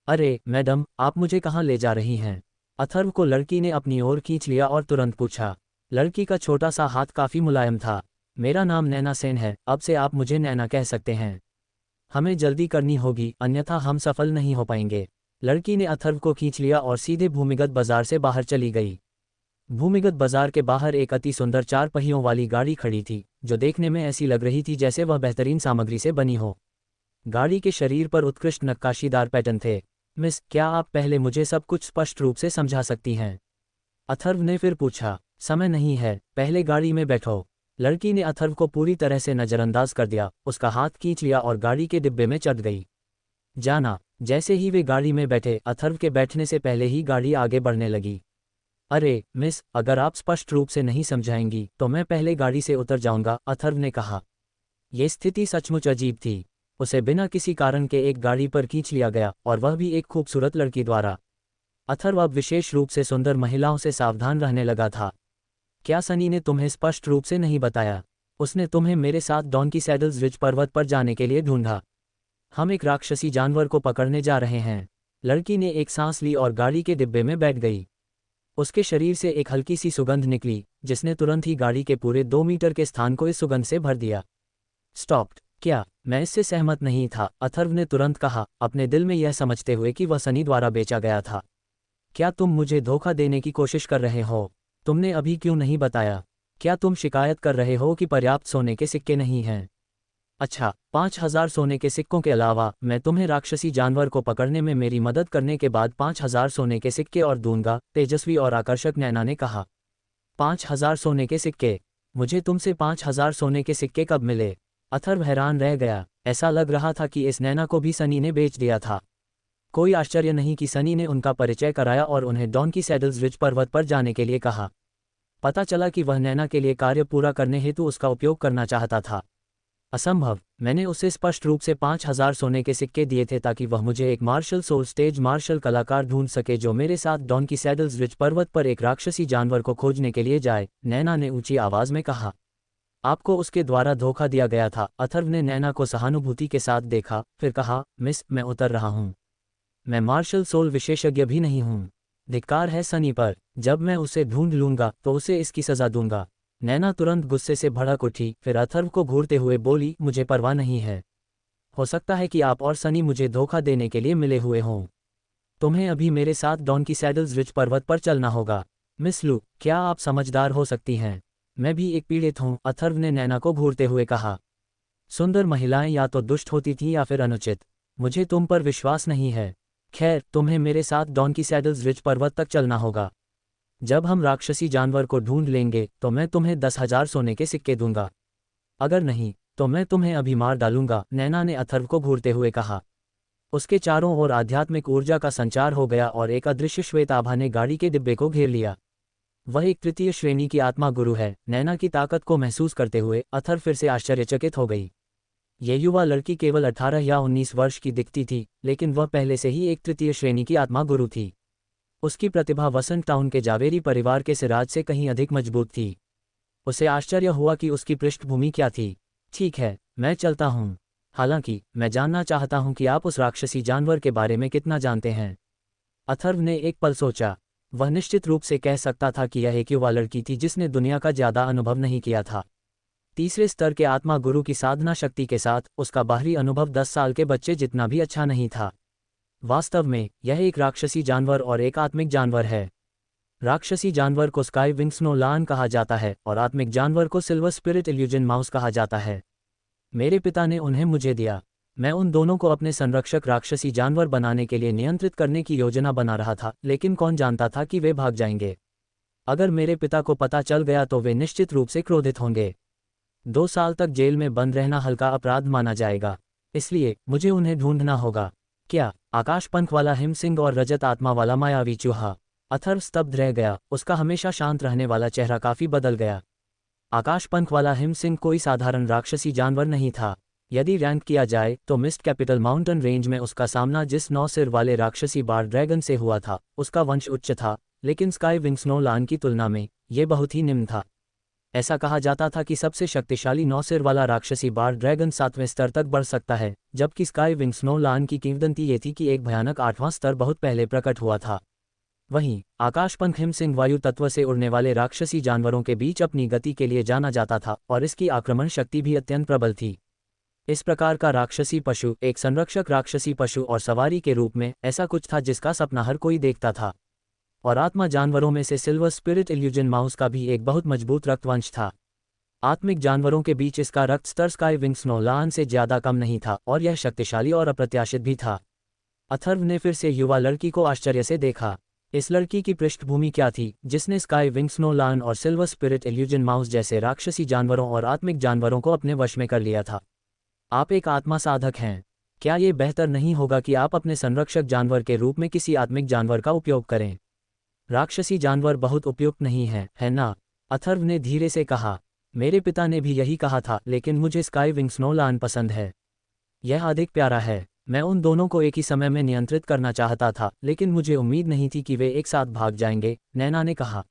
अरे मैडम, आप मुझे कहाँ ले जा रही हैं? अथर्व को लड़की ने अपनी ओर खींच लिया और तुरंत पूछा। लड़की का छोटा सा हाथ काफी मुलायम था। मेरा नाम नैना सेन है, अब से आप मुझे नैना कह सकते हैं। हमें जल्दी करनी होगी, अन्यथा हम सफल नहीं हो पाएंगे। लड़की ने अथर्व को खींच लिया और सीधे भूमिगत बाजार से बाहर चली गई। भूमिगत बाजार के बाहर एक अति सुंदर 4 पहियों वाली गाड़ी खड़ी थी, जो देखने में ऐसी लग रही थी जैसे वह बेहतरीन सामग्री से बनी हो। गाड़ी के शरीर पर उत्कृष्ट नक्काशीदार पैटर्न थे। मिस, क्या आप पहले मुझे सब कुछ स्पष्ट रूप से समझा सकती हैं? अथर्व ने फिर पूछा। समय नहीं है, पहले गाड़ी में बैठो। लड़की ने अथर्व को पूरी तरह से नज़रअंदाज कर दिया, उसका हाथ खींच लिया और गाड़ी के डिब्बे में चढ़ गई। जाना। जैसे ही वे गाड़ी में बैठे, अथर्व के बैठने से पहले ही गाड़ी आगे बढ़ने लगी। अरे मिस, अगर आप स्पष्ट रूप से नहीं समझाएंगी तो मैं पहले गाड़ी से उतर जाऊंगा, अथर्व ने कहा। यह स्थिति सचमुच अजीब थी। उसे बिना किसी कारण के एक गाड़ी पर खींच लिया गया, और वह भी एक खूबसूरत लड़की द्वारा। अथर्व अब विशेष रूप से सुंदर महिलाओं से सावधान रहने लगा था। क्या सनी ने तुम्हें स्पष्ट रूप से नहीं बताया? उसने तुम्हें मेरे साथ डॉन्की सैडल्स रिज पर्वत पर जाने के लिए ढूंढा। हम एक राक्षसी जानवर को पकड़ने जा रहे हैं। लड़की ने एक सांस ली और गाड़ी के डिब्बे में बैठ गई। उसके शरीर से एक हल्की सी सुगंध निकली, जिसने तुरंत ही गाड़ी के पूरे 2 मीटर के स्थान को इस सुगंध से भर दिया। स्टॉप्ड। क्या? मैं इससे सहमत नहीं था, अथर्व ने तुरंत कहा, अपने दिल में यह समझते हुए कि वह सनी द्वारा बेचा गया था। क्या तुम मुझे धोखा देने की कोशिश कर रहे हो? तुमने अभी क्यों नहीं बताया? क्या तुम शिकायत कर रहे हो कि पर्याप्त सोने के सिक्के नहीं हैं? अच्छा, 5000 सोने के सिक्कों के अलावा मैं तुम्हें राक्षसी जानवर को पकड़ने में मेरी मदद करने के बाद 5000 सोने के सिक्के और दूंगा, तेजस्वी और आकर्षक नैना ने कहा। 5000 सोने के सिक्के? मुझे तुमसे 5000 सोने के सिक्के कब मिले? अथर्व हैरान रह गया। ऐसा लग रहा था कि इस नैना को भी सनी ने बेच दिया था। कोई आश्चर्य नहीं कि सनी ने उनका परिचय कराया और उन्हें डॉन्की सैडल्स रिज पर्वत पर जाने के लिए कहा। पता चला कि वह नैना के लिए कार्य पूरा करने हेतु उसका उपयोग करना चाहता था। असंभव। मैंने उसे स्पष्ट रूप से 5000 सोने के सिक्के दिए थे ताकि वह मुझे एक मार्शल सोल स्टेज मार्शल कलाकार ढूंढ सके जो मेरे साथ डॉन्की सैडल्स रिज पर्वत पर एक राक्षसी जानवर को खोजने के लिए जाए, नैना ने ऊंची आवाज में कहा। आपको उसके द्वारा धोखा दिया गया था। अथर्व ने नैना को सहानुभूति के साथ देखा, फिर कहा, मिस, मैं उतर रहा हूँ। मैं मार्शल सोल विशेषज्ञ भी नहीं हूँ। धिक्कार है सनी पर। जब मैं उसे ढूंढ लूंगा तो उसे इसकी सजा दूंगा। नैना तुरंत गुस्से से भड़क उठी, फिर अथर्व को घूरते हुए बोली, मुझे परवाह नहीं है। हो सकता है कि आप और सनी मुझे धोखा देने के लिए मिले हुए हों। तुम्हें अभी मेरे साथ डॉन्की सैडल्स रिज पर्वत पर चलना होगा। मिस लू, क्या आप समझदार हो सकती हैं? मैं भी एक पीड़ित हूँ, अथर्व ने नैना को घूरते हुए कहा। सुंदर महिलाएं या तो दुष्ट होती थीं या फिर अनुचित। मुझे तुम पर विश्वास नहीं है। खैर, तुम्हें मेरे साथ डॉन की सैडल्स रिज पर्वत तक चलना होगा। जब हम राक्षसी जानवर को ढूंढ लेंगे तो मैं तुम्हें 10,000 सोने के सिक्के दूंगा। अगर नहीं तो मैं तुम्हें अभी मार डालूंगा, नैना ने अथर्व को घूरते हुए कहा। उसके चारों ओर आध्यात्मिक ऊर्जा का संचार हो गया और एक अदृश्य श्वेत आभा ने गाड़ी के डिब्बे को घेर लिया। वह एक तृतीय श्रेणी की आत्मा गुरु है। नैना की ताकत को महसूस करते हुए अथर्व फिर से आश्चर्यचकित हो गई। ये युवा लड़की केवल 18 या 19 वर्ष की दिखती थी, लेकिन वह पहले से ही एक तृतीय श्रेणी की आत्मा गुरु थी। उसकी प्रतिभा वसंत टाउन के जावेरी परिवार के सिराज से कहीं अधिक मजबूत थी। उसे आश्चर्य हुआ कि उसकी पृष्ठभूमि क्या थी। ठीक है, मैं चलता हूँ। हालांकि मैं जानना चाहता हूँ कि आप उस राक्षसी जानवर के बारे में कितना जानते हैं। अथर्व ने एक पल सोचा। वह निश्चित रूप से कह सकता था कि यह एक युवा लड़की थी जिसने दुनिया का ज्यादा अनुभव नहीं किया था। तीसरे स्तर के आत्मा गुरु की साधना शक्ति के साथ उसका बाहरी अनुभव 10 साल के बच्चे जितना भी अच्छा नहीं था। वास्तव में यह एक राक्षसी जानवर और एक आत्मिक जानवर है। राक्षसी जानवर को स्काई विंग स्नो लान कहा जाता है और आत्मिक जानवर को सिल्वर स्पिरिट इल्यूजन माउस कहा जाता है। मेरे पिता ने उन्हें मुझे दिया। मैं उन दोनों को अपने संरक्षक राक्षसी जानवर बनाने के लिए नियंत्रित करने की योजना बना रहा था, लेकिन कौन जानता था कि वे भाग जाएंगे। अगर मेरे पिता को पता चल गया तो वे निश्चित रूप से क्रोधित होंगे। 2 साल तक जेल में बंद रहना हल्का अपराध माना जाएगा, इसलिए मुझे उन्हें ढूंढना होगा। क्या आकाश पंख वाला हिम सिंह और रजत आत्मा वाला मायावी चूहा? अथर्व स्तब्ध रह गया। उसका हमेशा शांत रहने वाला चेहरा काफी बदल गया। आकाश पंख वाला हिम सिंह कोई साधारण राक्षसी जानवर नहीं था। यदि रैंक किया जाए तो मिस्ट कैपिटल माउंटेन रेंज में उसका सामना जिस 9 सिर वाले राक्षसी बार ड्रैगन से हुआ था, उसका वंश उच्च था, लेकिन स्काई विंग स्नो लान की तुलना में ये बहुत ही निम्न था। ऐसा कहा जाता था कि सबसे शक्तिशाली 9 सिर वाला राक्षसी बार ड्रैगन 7वें स्तर तक बढ़ सकता है, जबकि स्काई विंग स्नो लान की किंवदंती ये थी कि एक भयानक 8वां स्तर बहुत पहले प्रकट हुआ था। वहीं आकाशपंख हिम सिंह वायु तत्व से उड़ने वाले राक्षसी जानवरों के बीच अपनी गति के लिए जाना जाता था और इसकी आक्रमण शक्ति भी अत्यंत प्रबल थी। इस प्रकार का राक्षसी पशु एक संरक्षक राक्षसी पशु और सवारी के रूप में ऐसा कुछ था जिसका सपना हर कोई देखता था। और आत्मा जानवरों में से सिल्वर स्पिरिट इल्यूजन माउस का भी एक बहुत मजबूत रक्तवंश था। आत्मिक जानवरों के बीच इसका रक्त स्तर स्काई विंग स्नो लान से ज्यादा कम नहीं था और यह शक्तिशाली और अप्रत्याशित भी था। अथर्व ने फिर से युवा लड़की को आश्चर्य से देखा। इस लड़की की पृष्ठभूमि क्या थी जिसने स्काई विंग स्नो लान और सिल्वर स्पिरिट इल्यूजन माउस जैसे राक्षसी जानवरों और आत्मिक जानवरों को अपने वश में कर लिया था? आप एक आत्मा साधक हैं। क्या ये बेहतर नहीं होगा कि आप अपने संरक्षक जानवर के रूप में किसी आत्मिक जानवर का उपयोग करें? राक्षसी जानवर बहुत उपयुक्त नहीं है ना? अथर्व ने धीरे से कहा। मेरे पिता ने भी यही कहा था, लेकिन मुझे स्काई विंग स्नो लान पसंद है। यह अधिक प्यारा है। मैं उन दोनों को एक ही समय में नियंत्रित करना चाहता था, लेकिन मुझे उम्मीद नहीं थी कि वे एक साथ भाग जाएंगे, नैना ने कहा।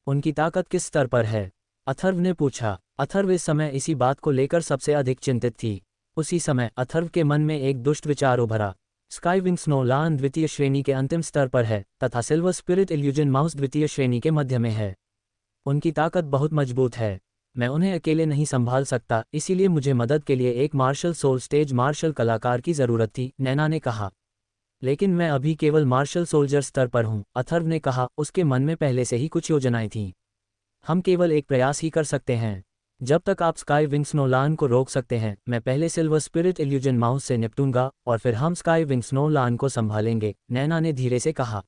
उनकी ताकत किस स्तर पर है? अथर्व ने पूछा। अथर्व इस समय इसी बात को लेकर सबसे अधिक चिंतित थी। उसी समय अथर्व के मन में एक दुष्ट विचार उभरा। स्काई विंग स्नो लान द्वितीय श्रेणी के अंतिम स्तर पर है तथा सिल्वर स्पिरिट इल्यूजन माउस द्वितीय श्रेणी के मध्य में है। उनकी ताकत बहुत मजबूत है। मैं उन्हें अकेले नहीं संभाल सकता, इसीलिए मुझे मदद के लिए एक मार्शल सोल स्टेज मार्शल कलाकार की जरूरत थी, नैना ने कहा। लेकिन मैं अभी केवल मार्शल सोल्जर स्तर पर हूँ, अथर्व ने कहा। उसके मन में पहले से ही कुछ योजनाएं थीं। हम केवल एक प्रयास ही कर सकते हैं। जब तक आप स्काई विंग स्नो लान को रोक सकते हैं, मैं पहले सिल्वर स्पिरिट इल्यूजन माउस से निपटूंगा और फिर हम स्काई विंग स्नो लान को संभालेंगे, नैना ने धीरे से कहा।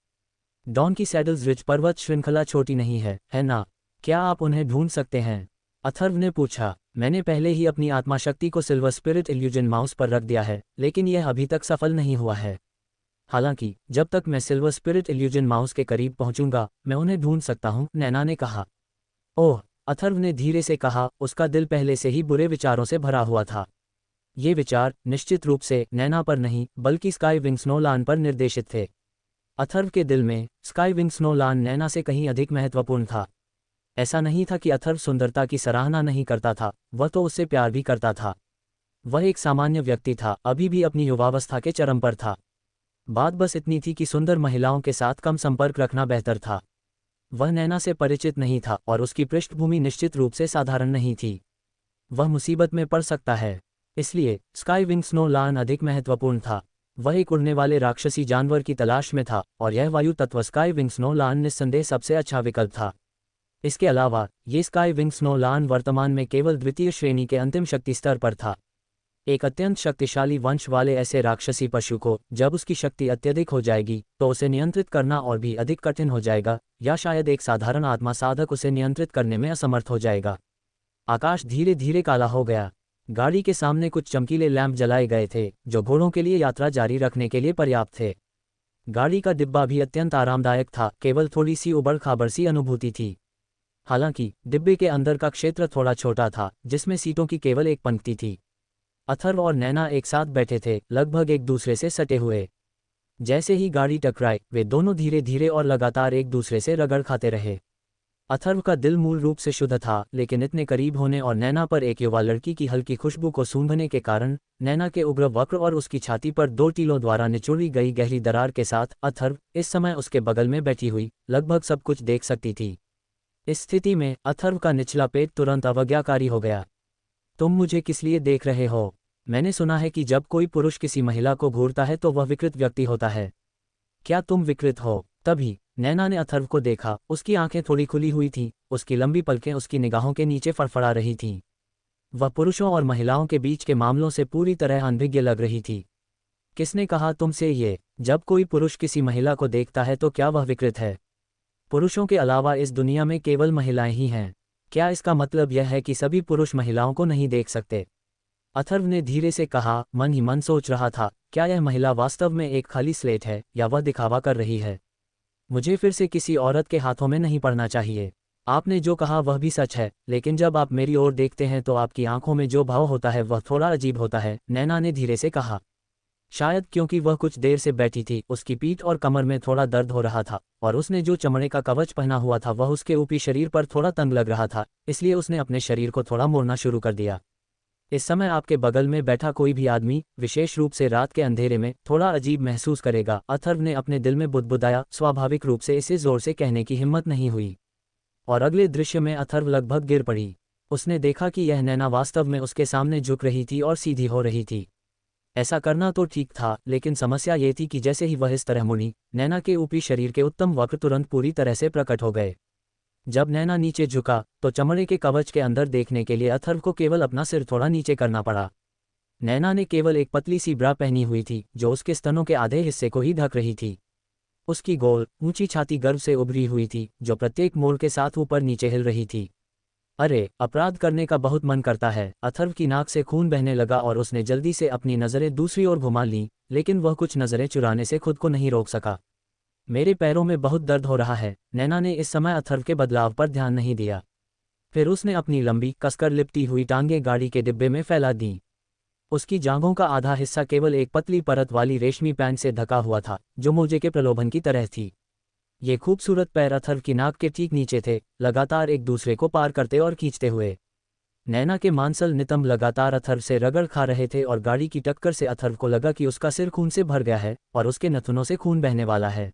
डॉन की सैडल्स रिज पर्वत श्रृंखला छोटी नहीं है ना? क्या आप उन्हें ढूंढ सकते हैं? अथर्व ने पूछा। मैंने पहले ही अपनी आत्मा शक्ति को सिल्वर स्पिरिट इल्यूजन माउस पर रख दिया है, लेकिन यह अभी तक सफल नहीं हुआ है। हालांकि जब तक मैं सिल्वर स्पिरिट इल्यूजन माउस के करीब पहुंचूंगा, मैं उन्हें ढूंढ सकता हूं, नैना ने कहा। ओह, अथर्व ने धीरे से कहा। उसका दिल पहले से ही बुरे विचारों से भरा हुआ था। ये विचार निश्चित रूप से नैना पर नहीं बल्कि स्काई विंग स्नो लान पर निर्देशित थे। अथर्व के दिल में स्काई विंग स्नो लान नैना से कहीं अधिक महत्वपूर्ण था। ऐसा नहीं था कि अथर्व सुंदरता की सराहना नहीं करता था, वह तो उससे प्यार भी करता था। वह एक सामान्य व्यक्ति था, अभी भी अपनी युवावस्था के चरम पर था। बात बस इतनी थी कि सुंदर महिलाओं के साथ कम संपर्क रखना बेहतर था। वह नैना से परिचित नहीं था और उसकी पृष्ठभूमि निश्चित रूप से साधारण नहीं थी। वह मुसीबत में पड़ सकता है, इसलिए स्काई विंग स्नो लान अधिक महत्वपूर्ण था। वह एक उड़ने वाले राक्षसी जानवर की तलाश में था और यह वायु तत्व स्काई विंग स्नो लान निस्संदेह सबसे अच्छा विकल्प था। इसके अलावा ये स्काई विंग स्नो लान वर्तमान में केवल द्वितीय श्रेणी के अंतिम शक्ति स्तर पर था। एक अत्यंत शक्तिशाली वंश वाले ऐसे राक्षसी पशु को जब उसकी शक्ति अत्यधिक हो जाएगी तो उसे नियंत्रित करना और भी अधिक कठिन हो जाएगा, या शायद एक साधारण आत्मा साधक उसे नियंत्रित करने में असमर्थ हो जाएगा। आकाश धीरे धीरे काला हो गया। गाड़ी के सामने कुछ चमकीले लैंप जलाए गए थे जो घोड़ों के लिए यात्रा जारी रखने के लिए पर्याप्त थे। गाड़ी का डिब्बा भी अत्यंत आरामदायक था, केवल थोड़ी सी उबड़ खाबड़ सी अनुभूति थी। हालांकि डिब्बे के अंदर का क्षेत्र थोड़ा छोटा था, जिसमें सीटों की केवल एक पंक्ति थी। अथर्व और नैना एक साथ बैठे थे, लगभग एक दूसरे से सटे हुए। जैसे ही गाड़ी टकराई, वे दोनों धीरे धीरे और लगातार एक दूसरे से रगड़ खाते रहे। अथर्व का दिल मूल रूप से शुद्ध था, लेकिन इतने करीब होने और नैना पर एक युवा लड़की की हल्की खुशबू को सूंघने के कारण नैना के उग्र वक्र और उसकी छाती पर 2 टीलों द्वारा निचोड़ी गई गहरी दरार के साथ अथर्व इस समय उसके बगल में बैठी हुई लगभग सब कुछ देख सकती थी। इस स्थिति में अथर्व का निचला पेट तुरंत अवज्ञाकारी हो गया। तुम मुझे किस लिए देख रहे हो? मैंने सुना है कि जब कोई पुरुष किसी महिला को घूरता है तो वह विकृत व्यक्ति होता है। क्या तुम विकृत हो? तभी नैना ने अथर्व को देखा। उसकी आंखें थोड़ी खुली हुई थीं, उसकी लंबी पलकें उसकी निगाहों के नीचे फड़फड़ा रही थीं। वह पुरुषों और महिलाओं के बीच के मामलों से पूरी तरह अनभिज्ञ लग रही थी। किसने कहा तुमसे ये? जब कोई पुरुष किसी महिला को देखता है तो क्या वह विकृत है? पुरुषों के अलावा इस दुनिया में केवल महिलाएं ही हैं। क्या इसका मतलब यह है कि सभी पुरुष महिलाओं को नहीं देख सकते? अथर्व ने धीरे से कहा। मन ही मन सोच रहा था, क्या यह महिला वास्तव में एक खाली स्लेट है या वह दिखावा कर रही है? मुझे फिर से किसी औरत के हाथों में नहीं पड़ना चाहिए। आपने जो कहा वह भी सच है, लेकिन जब आप मेरी ओर देखते हैं तो आपकी आंखों में जो भाव होता है वह थोड़ा अजीब होता है, नैना ने धीरे से कहा। शायद क्योंकि वह कुछ देर से बैठी थी, उसकी पीठ और कमर में थोड़ा दर्द हो रहा था, और उसने जो चमड़े का कवच पहना हुआ था वह उसके ऊपरी शरीर पर थोड़ा तंग लग रहा था, इसलिए उसने अपने शरीर को थोड़ा मोड़ना शुरू कर दिया। इस समय आपके बगल में बैठा कोई भी आदमी, विशेष रूप से रात के अंधेरे में, थोड़ा अजीब महसूस करेगा, अथर्व ने अपने दिल में बुदबुदाया। स्वाभाविक रूप से इसे जोर से कहने की हिम्मत नहीं हुई, और अगले दृश्य में अथर्व लगभग गिर पड़ी। उसने देखा कि यह नैना वास्तव में उसके सामने झुक रही थी और सीधी हो रही थी। ऐसा करना तो ठीक था, लेकिन समस्या ये थी कि जैसे ही वह इस तरह मुड़ी, नैना के ऊपरी शरीर के उत्तम वक्र तुरंत पूरी तरह से प्रकट हो गए। जब नैना नीचे झुका तो चमड़े के कवच के अंदर देखने के लिए अथर्व को केवल अपना सिर थोड़ा नीचे करना पड़ा। नैना ने केवल एक पतली सी ब्रा पहनी हुई थी जो उसके स्तनों के आधे हिस्से को ही ढक रही थी। उसकी गोल ऊंची छाती गर्व से उभरी हुई थी जो प्रत्येक मोड़ के साथ ऊपर नीचे हिल रही थी। अरे, अपराध करने का बहुत मन करता है। अथर्व की नाक से खून बहने लगा और उसने जल्दी से अपनी नज़रें दूसरी ओर घुमा लीं, लेकिन वह कुछ नज़रें चुराने से खुद को नहीं रोक सका। मेरे पैरों में बहुत दर्द हो रहा है। नैना ने इस समय अथर्व के बदलाव पर ध्यान नहीं दिया। फिर उसने अपनी लंबी, कसकर लिपटी हुई टांगें गाड़ी के डिब्बे में फैला दीं। उसकी जांघों का आधा हिस्सा केवल एक पतली परत वाली रेशमी पैंट से ढका हुआ था जो मोजे के प्रलोभन की तरह थी। ये खूबसूरत पैर अथर्व की नाक के ठीक नीचे थे, लगातार एक दूसरे को पार करते और खींचते हुए। नैना के मांसल नितंब लगातार अथर्व से रगड़ खा रहे थे और गाड़ी की टक्कर से अथर्व को लगा कि उसका सिर खून से भर गया है और उसके नथुनों से खून बहने वाला है।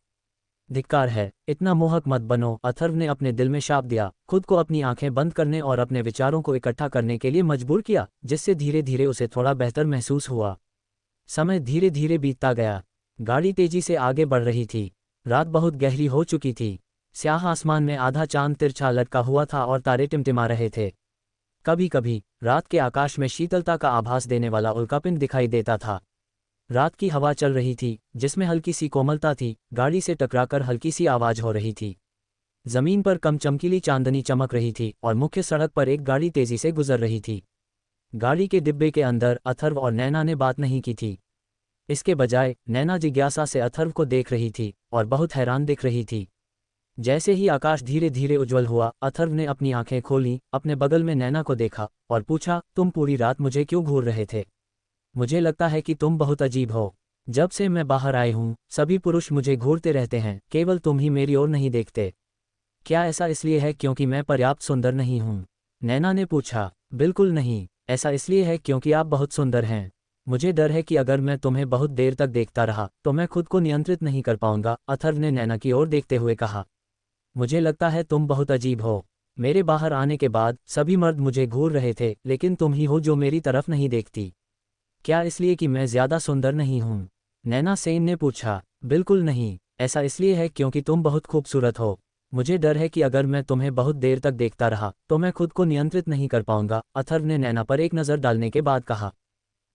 धिक्कार है, इतना मोहक मत बनो, अथर्व ने अपने दिल में शाप दिया, खुद को अपनी आंखें बंद करने और अपने विचारों को इकट्ठा करने के लिए मजबूर किया, जिससे धीरे धीरे उसे थोड़ा बेहतर महसूस हुआ। समय धीरे धीरे बीतता गया। गाड़ी तेजी से आगे बढ़ रही थी। रात बहुत गहरी हो चुकी थी। स्याह आसमान में आधा चांद तिरछा लटका हुआ था और तारे टिमटिमा रहे थे। कभी कभी रात के आकाश में शीतलता का आभास देने वाला उल्कापिंड दिखाई देता था। रात की हवा चल रही थी जिसमें हल्की सी कोमलता थी। गाड़ी से टकराकर हल्की सी आवाज हो रही थी। जमीन पर कम चमकीली चांदनी चमक रही थी और मुख्य सड़क पर एक गाड़ी तेजी से गुजर रही थी। गाड़ी के डिब्बे के अंदर अथर्व और नैना ने बात नहीं की थी। इसके बजाय नैना जिज्ञासा से अथर्व को देख रही थी और बहुत हैरान दिख रही थी। जैसे ही आकाश धीरे धीरे उज्जवल हुआ, अथर्व ने अपनी आंखें खोलीं, अपने बगल में नैना को देखा और पूछा, तुम पूरी रात मुझे क्यों घूर रहे थे? मुझे लगता है कि तुम बहुत अजीब हो। जब से मैं बाहर आई हूँ सभी पुरुष मुझे घूरते रहते हैं, केवल तुम ही मेरी ओर नहीं देखते। क्या ऐसा इसलिए है क्योंकि मैं पर्याप्त सुंदर नहीं हूँ? नैना ने पूछा। बिल्कुल नहीं, ऐसा इसलिए है क्योंकि आप बहुत सुंदर हैं। मुझे डर है कि अगर मैं तुम्हें बहुत देर तक देखता रहा तो मैं खुद को नियंत्रित नहीं कर पाऊंगा, अथर्व ने नैना की ओर देखते हुए कहा। मुझे लगता है तुम बहुत अजीब हो। मेरे बाहर आने के बाद सभी मर्द मुझे घूर रहे थे, लेकिन तुम ही हो जो मेरी तरफ नहीं देखती। क्या इसलिए कि मैं ज्यादा सुंदर नहीं हूँ? नैना सेन ने पूछा। बिल्कुल नहीं, ऐसा इसलिए है क्योंकि तुम बहुत खूबसूरत हो। मुझे डर है कि अगर मैं तुम्हें बहुत देर तक देखता रहा तो मैं खुद को नियंत्रित नहीं कर पाऊंगा, अथर्व ने नैना पर एक नज़र डालने के बाद कहा।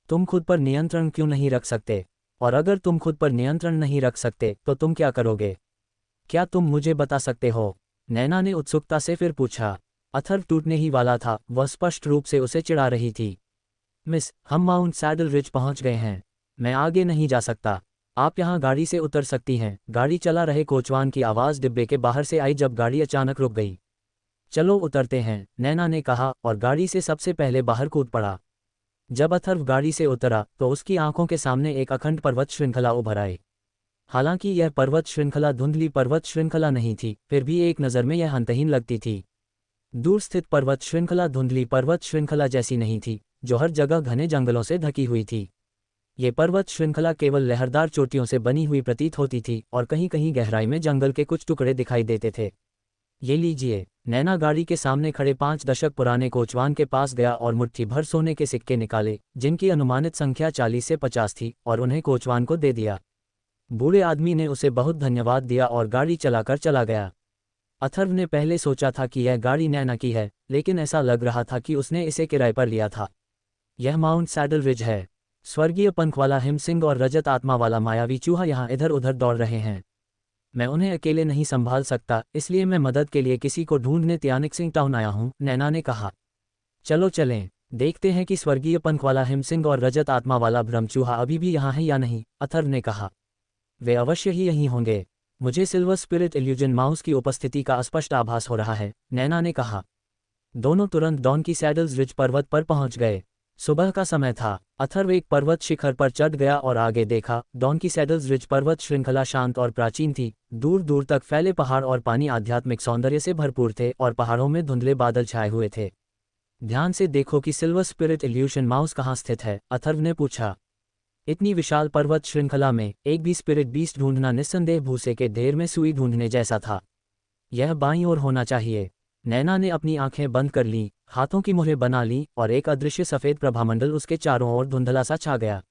तुम खुद पर नियंत्रण क्यों नहीं रख सकते? और अगर तुम खुद पर नियंत्रण नहीं रख सकते तो तुम क्या करोगे? क्या तुम मुझे बता सकते हो? नैना ने उत्सुकता से फिर पूछा। अथर्व टूटने ही वाला था, वह स्पष्ट रूप से उसे चिढ़ा रही थी। मिस, हम माउंट सैडल रिज पहुंच गए हैं। मैं आगे नहीं जा सकता। आप यहाँ गाड़ी से उतर सकती हैं। गाड़ी चला रहे कोचवान की आवाज़ डिब्बे के बाहर से आई जब गाड़ी अचानक रुक गई। चलो उतरते हैं, नैना ने कहा और गाड़ी से सबसे पहले बाहर कूद पड़ा। जब अथर्व गाड़ी से उतरा तो उसकी आंखों के सामने एक अखंड पर्वत श्रृंखला उभर आई। हालांकि यह पर्वत श्रृंखला धुंधली पर्वत श्रृंखला नहीं थी, फिर भी एक नज़र में यह अंतहीन लगती थी। दूर स्थित पर्वत श्रृंखला धुंधली पर्वत श्रृंखला जैसी नहीं थी, जो हर जगह घने जंगलों से ढकी हुई थी। ये पर्वत श्रृंखला केवल लहरदार चोटियों से बनी हुई प्रतीत होती थी और कहीं कहीं गहराई में जंगल के कुछ टुकड़े दिखाई देते थे। ये लीजिए, नैना गाड़ी के सामने खड़े 5 दशक पुराने कोचवान के पास गया और मुट्ठी भर सोने के सिक्के निकाले, जिनकी अनुमानित संख्या 40 से 50 थी, और उन्हें कोचवान को दे दिया। बूढ़े आदमी ने उसे बहुत धन्यवाद दिया और गाड़ी चलाकर चला गया। अथर्व ने पहले सोचा था कि यह गाड़ी नैना की है, लेकिन ऐसा लग रहा था कि उसने इसे किराए पर लिया था। यह माउंट सैडल रिज है। स्वर्गीय पंखवाला हिमसिंह और रजत आत्मा वाला मायावी चूहा यहाँ इधर उधर दौड़ रहे हैं। मैं उन्हें अकेले नहीं संभाल सकता, इसलिए मैं मदद के लिए किसी को ढूंढने त्यानिकसिंह टाउन आया हूँ, नैना ने कहा। चलो चलें, देखते हैं कि स्वर्गीय पंखवाला हिमसिंह और रजत आत्मा वाला भ्रम चूहा अभी भी यहाँ है या नहीं, अथर्व ने कहा। वे अवश्य ही यहीं होंगे। मुझे सिल्वर स्पिरिट इल्यूजन माउस की उपस्थिति का स्पष्ट आभास हो रहा है, नैना ने कहा। दोनों तुरंत डॉन की सैडल्स रिज पर्वत पर पहुंच गए। सुबह का समय था। अथर्व एक पर्वत शिखर पर चढ़ गया और आगे देखा। डॉन की सैडल्स रिज पर्वत श्रृंखला शांत और प्राचीन थी। दूर दूर तक फैले पहाड़ और पानी आध्यात्मिक सौंदर्य से भरपूर थे और पहाड़ों में धुंधले बादल छाए हुए थे। ध्यान से देखो कि सिल्वर स्पिरिट इल्यूशन माउस कहाँ स्थित है, अथर्व ने पूछा। इतनी विशाल पर्वत श्रृंखला में एक भी स्पिरिट बीस्ट ढूंढना निस्संदेह भूसे के ढेर में सुई ढूंढने जैसा था। यह बाईं ओर होना चाहिए। नैना ने अपनी आंखें बंद कर लीं, हाथों की मुहरें बना लीं और एक अदृश्य सफ़ेद प्रभामंडल उसके चारों ओर धुंधला सा छा गया।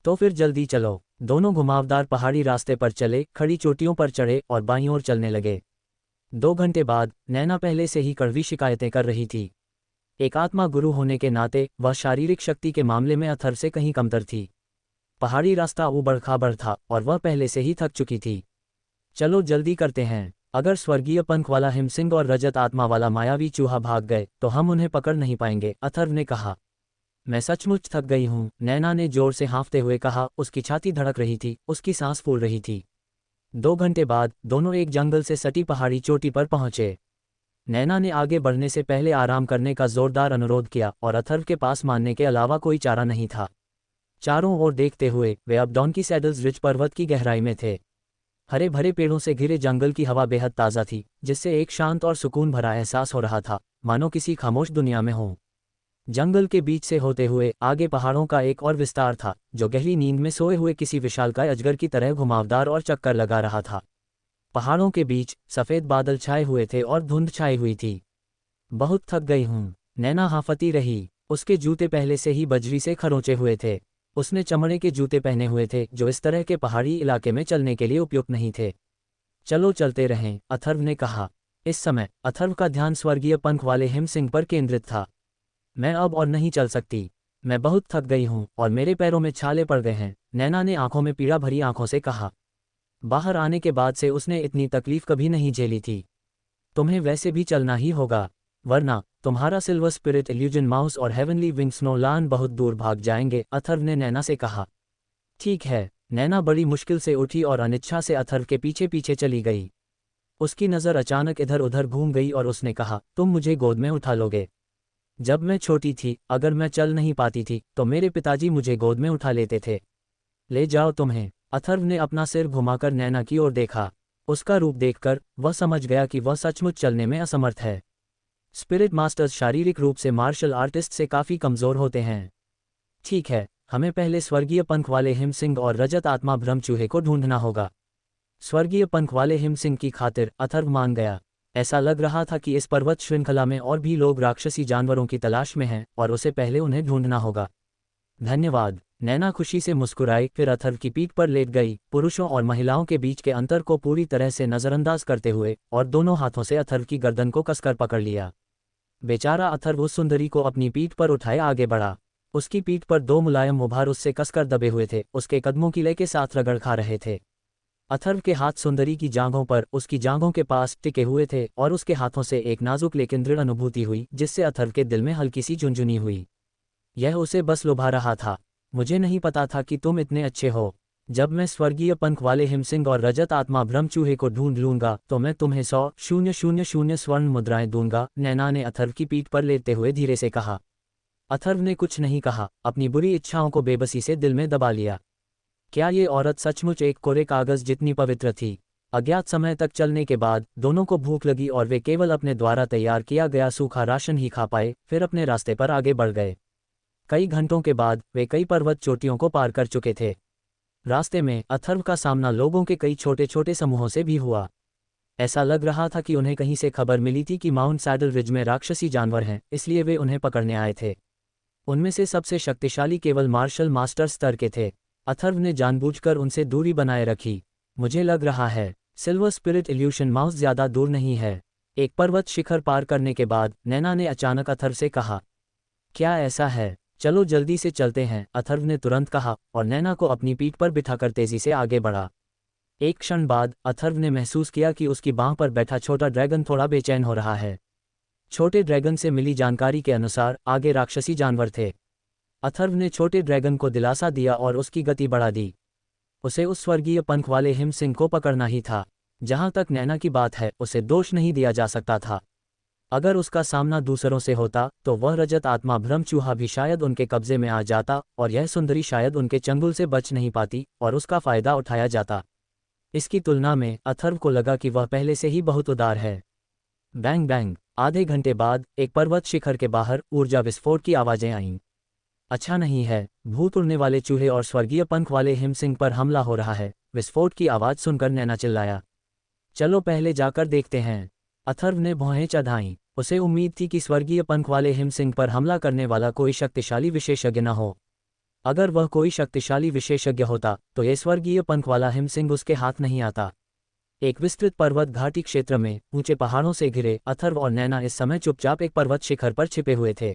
तो फिर जल्दी चलो। दोनों घुमावदार पहाड़ी रास्ते पर चले, खड़ी चोटियों पर चढ़े और बाईं ओर चलने लगे। 2 घंटे बाद नैना पहले से ही कड़वी शिकायतें कर रही थी। एक आत्मा गुरु होने के नाते वह शारीरिक शक्ति के मामले में अथर्व से कहीं कमतर थी। पहाड़ी रास्ता ऊबड़ खाबड़ था और वह पहले से ही थक चुकी थी। चलो जल्दी करते हैं। अगर स्वर्गीय पंखवाला हिमसिंह और रजत आत्मा वाला मायावी चूहा भाग गए तो हम उन्हें पकड़ नहीं पाएंगे, अथर्व ने कहा। मैं सचमुच थक गई हूँ, नैना ने जोर से हाँफते हुए कहा। उसकी छाती धड़क रही थी, उसकी सांस फूल रही थी। 2 घंटे बाद दोनों एक जंगल से सटी पहाड़ी चोटी पर पहुंचे। नैना ने आगे बढ़ने से पहले आराम करने का जोरदार अनुरोध किया और अथर्व के पास मानने के अलावा कोई चारा नहीं था। चारों ओर देखते हुए वे अब डॉन की सैडल्स रिज पर्वत की गहराई में थे। हरे भरे पेड़ों से घिरे जंगल की हवा बेहद ताज़ा थी, जिससे एक शांत और सुकून भरा एहसास हो रहा था, मानो किसी खामोश दुनिया में हो। जंगल के बीच से होते हुए आगे पहाड़ों का एक और विस्तार था, जो गहरी नींद में सोए हुए किसी विशालकाय अजगर की तरह घुमावदार और चक्कर लगा रहा था। पहाड़ों के बीच सफ़ेद बादल छाए हुए थे और धुंध छाई हुई थी। बहुत थक गई हूँ, नैना हांफती रही। उसके जूते पहले से ही बजरी से खरोंचे हुए थे। उसने चमड़े के जूते पहने हुए थे, जो इस तरह के पहाड़ी इलाके में चलने के लिए उपयुक्त नहीं थे। चलो चलते रहें, अथर्व ने कहा। इस समय अथर्व का ध्यान स्वर्गीय पंख वाले हिमसिंह पर केंद्रित था। मैं अब और नहीं चल सकती। मैं बहुत थक गई हूँ और मेरे पैरों में छाले पड़ गए हैं, नैना ने आंखों में पीड़ा भरी आंखों से कहा। बाहर आने के बाद से उसने इतनी तकलीफ कभी नहीं झेली थी। तुम्हें वैसे भी चलना ही होगा, वरना तुम्हारा सिल्वर स्पिरिट इल्यूजन माउस और हेवनली विंग स्नोलान बहुत दूर भाग जाएंगे, अथर्व ने नैना से कहा। ठीक है, नैना बड़ी मुश्किल से उठी और अनिच्छा से अथर्व के पीछे पीछे चली गई। उसकी नज़र अचानक इधर उधर घूम गई और उसने कहा, तुम मुझे गोद में उठा लोगे? जब मैं छोटी थी, अगर मैं चल नहीं पाती थी तो मेरे पिताजी मुझे गोद में उठा लेते थे। ले जाओ तुम्हें। अथर्व ने अपना सिर घुमाकर नैना की ओर देखा। उसका रूप देखकर वह समझ गया कि वह सचमुच चलने में असमर्थ है। स्पिरिट मास्टर्स शारीरिक रूप से मार्शल आर्टिस्ट से काफ़ी कमज़ोर होते हैं। ठीक है, हमें पहले स्वर्गीय पंख वाले हिमसिंह और रजत आत्मा भ्रम चूहे को ढूंढना होगा। स्वर्गीय पंख वाले हिमसिंह की खातिर अथर्व मान गया। ऐसा लग रहा था कि इस पर्वत श्रृंखला में और भी लोग राक्षसी जानवरों की तलाश में हैं और उसे पहले उन्हें ढूंढना होगा। धन्यवाद, नैना खुशी से मुस्कुराई, फिर अथर्व की पीठ पर लेट गई, पुरुषों और महिलाओं के बीच के अंतर को पूरी तरह से नज़रअंदाज करते हुए, और दोनों हाथों से अथर्व की गर्दन को कसकर पकड़ लिया। बेचारा अथर्व उस सुंदरी को अपनी पीठ पर उठाए आगे बढ़ा। उसकी पीठ पर दो मुलायम मुभार उससे कसकर दबे हुए थे, उसके कदमों की लय के साथ रगड़ खा रहे थे। अथर्व के हाथ सुंदरी की जांघों पर, उसकी जांघों के पास टिके हुए थे और उसके हाथों से एक नाजुक लेकिन दृढ़ अनुभूति हुई जिससे अथर्व के दिल में हल्की सी झुनझुनी हुई। यह उसे बस लुभा रहा था। मुझे नहीं पता था कि तुम इतने अच्छे हो। जब मैं स्वर्गीय पंख वाले हिमसिंह और रजत आत्मा ब्रह्म चूहे को ढूंढ लूंगा तो मैं तुम्हें 100,000 स्वर्ण मुद्राएं दूंगा, नैना ने अथर्व की पीठ पर लेटते हुए धीरे से कहा। अथर्व ने कुछ नहीं कहा, अपनी बुरी इच्छाओं को बेबसी से दिल में दबा लिया। क्या ये औरत सचमुच एक कोरे कागज जितनी पवित्र थी? अज्ञात समय तक चलने के बाद दोनों को भूख लगी और वे केवल अपने द्वारा तैयार किया गया सूखा राशन ही खा पाए, फिर अपने रास्ते पर आगे बढ़ गए। कई घंटों के बाद वे कई पर्वत चोटियों को पार कर चुके थे। रास्ते में अथर्व का सामना लोगों के कई छोटे छोटे समूहों से भी हुआ। ऐसा लग रहा था कि उन्हें कहीं से खबर मिली थी कि माउंट सैडल रिज में राक्षसी जानवर हैं, इसलिए वे उन्हें पकड़ने आए थे। उनमें से सबसे शक्तिशाली केवल मार्शल मास्टर स्तर के थे। अथर्व ने जानबूझकर उनसे दूरी बनाए रखी। मुझे लग रहा है सिल्वर स्पिरिट इल्यूशन माउस ज्यादा दूर नहीं है। एक पर्वत शिखर पार करने के बाद नैना ने अचानक अथर्व से कहा। क्या ऐसा है? चलो जल्दी से चलते हैं, अथर्व ने तुरंत कहा और नैना को अपनी पीठ पर बिठाकर तेजी से आगे बढ़ा। एक क्षण बाद अथर्व ने महसूस किया कि उसकी बांह पर बैठा छोटा ड्रैगन थोड़ा बेचैन हो रहा है। छोटे ड्रैगन से मिली जानकारी के अनुसार आगे राक्षसी जानवर थे। अथर्व ने छोटे ड्रैगन को दिलासा दिया और उसकी गति बढ़ा दी। उसे उस स्वर्गीय पंख वाले हिमसिंह को पकड़ना ही था। जहां तक नैना की बात है, उसे दोष नहीं दिया जा सकता था। अगर उसका सामना दूसरों से होता तो वह रजत आत्मा ब्रह्म चूहा भी शायद उनके कब्जे में आ जाता और यह सुंदरी शायद उनके चंगुल से बच नहीं पाती और उसका फायदा उठाया जाता। इसकी तुलना में अथर्व को लगा कि वह पहले से ही बहुत उदार है। Bang bang. आधे घंटे बाद एक पर्वत शिखर के बाहर ऊर्जा विस्फोट की आवाजें आईं। अच्छा नहीं है, भूत उड़ने वाले चूहे और स्वर्गीय पंख वाले हिमसिंह पर हमला हो रहा है। विस्फोट की आवाज सुनकर नैना चिल्लाया। चलो पहले जाकर देखते हैं। अथर्व ने भौहें चढ़ाईं। उसे उम्मीद थी कि स्वर्गीय पंख वाले हिमसिंह पर हमला करने वाला कोई शक्तिशाली विशेषज्ञ न हो। अगर वह कोई शक्तिशाली विशेषज्ञ होता तो ये स्वर्गीय पंख वाला हिमसिंह उसके हाथ नहीं आता। एक विस्तृत पर्वत घाटी क्षेत्र में ऊंचे पहाड़ों से घिरे अथर्व और नैना इस समय चुपचाप एक पर्वत शिखर पर छिपे हुए थे।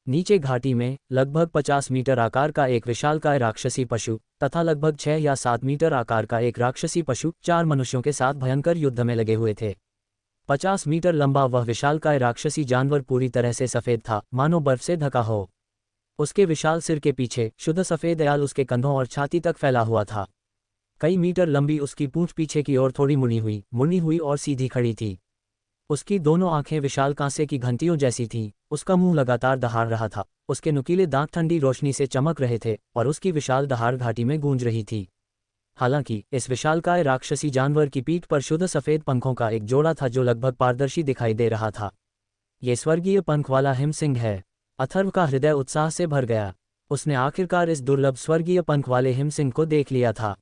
नीचे घाटी में लगभग 50 मीटर आकार का एक विशालकाय राक्षसी पशु तथा लगभग 6 या 7 मीटर आकार का एक राक्षसी पशु 4 मनुष्यों के साथ भयंकर युद्ध में लगे हुए थे। 50 मीटर लंबा वह विशालकाय राक्षसी जानवर पूरी तरह से सफेद था, मानो बर्फ से ढका हो। उसके विशाल सिर के पीछे शुद्ध सफेद याल उसके कंधों और छाती तक फैला हुआ था। कई मीटर लंबी उसकी पूंछ पीछे की ओर थोड़ी मुड़ी हुई और सीधी खड़ी थी। उसकी दोनों आंखें विशाल कांसे की घंटियों जैसी थीं। उसका मुंह लगातार दहाड़ रहा था। उसके नुकीले दांत ठंडी रोशनी से चमक रहे थे और उसकी विशाल दहाड़ घाटी में गूंज रही थी। हालांकि इस विशालकाय राक्षसी जानवर की पीठ पर शुद्ध सफेद पंखों का एक जोड़ा था जो लगभग पारदर्शी दिखाई दे रहा था। ये स्वर्गीय पंख वाला हिमसिंह है। अथर्व का हृदय उत्साह से भर गया। उसने आखिरकार इस दुर्लभ स्वर्गीय पंख वाले हिमसिंह को देख लिया था।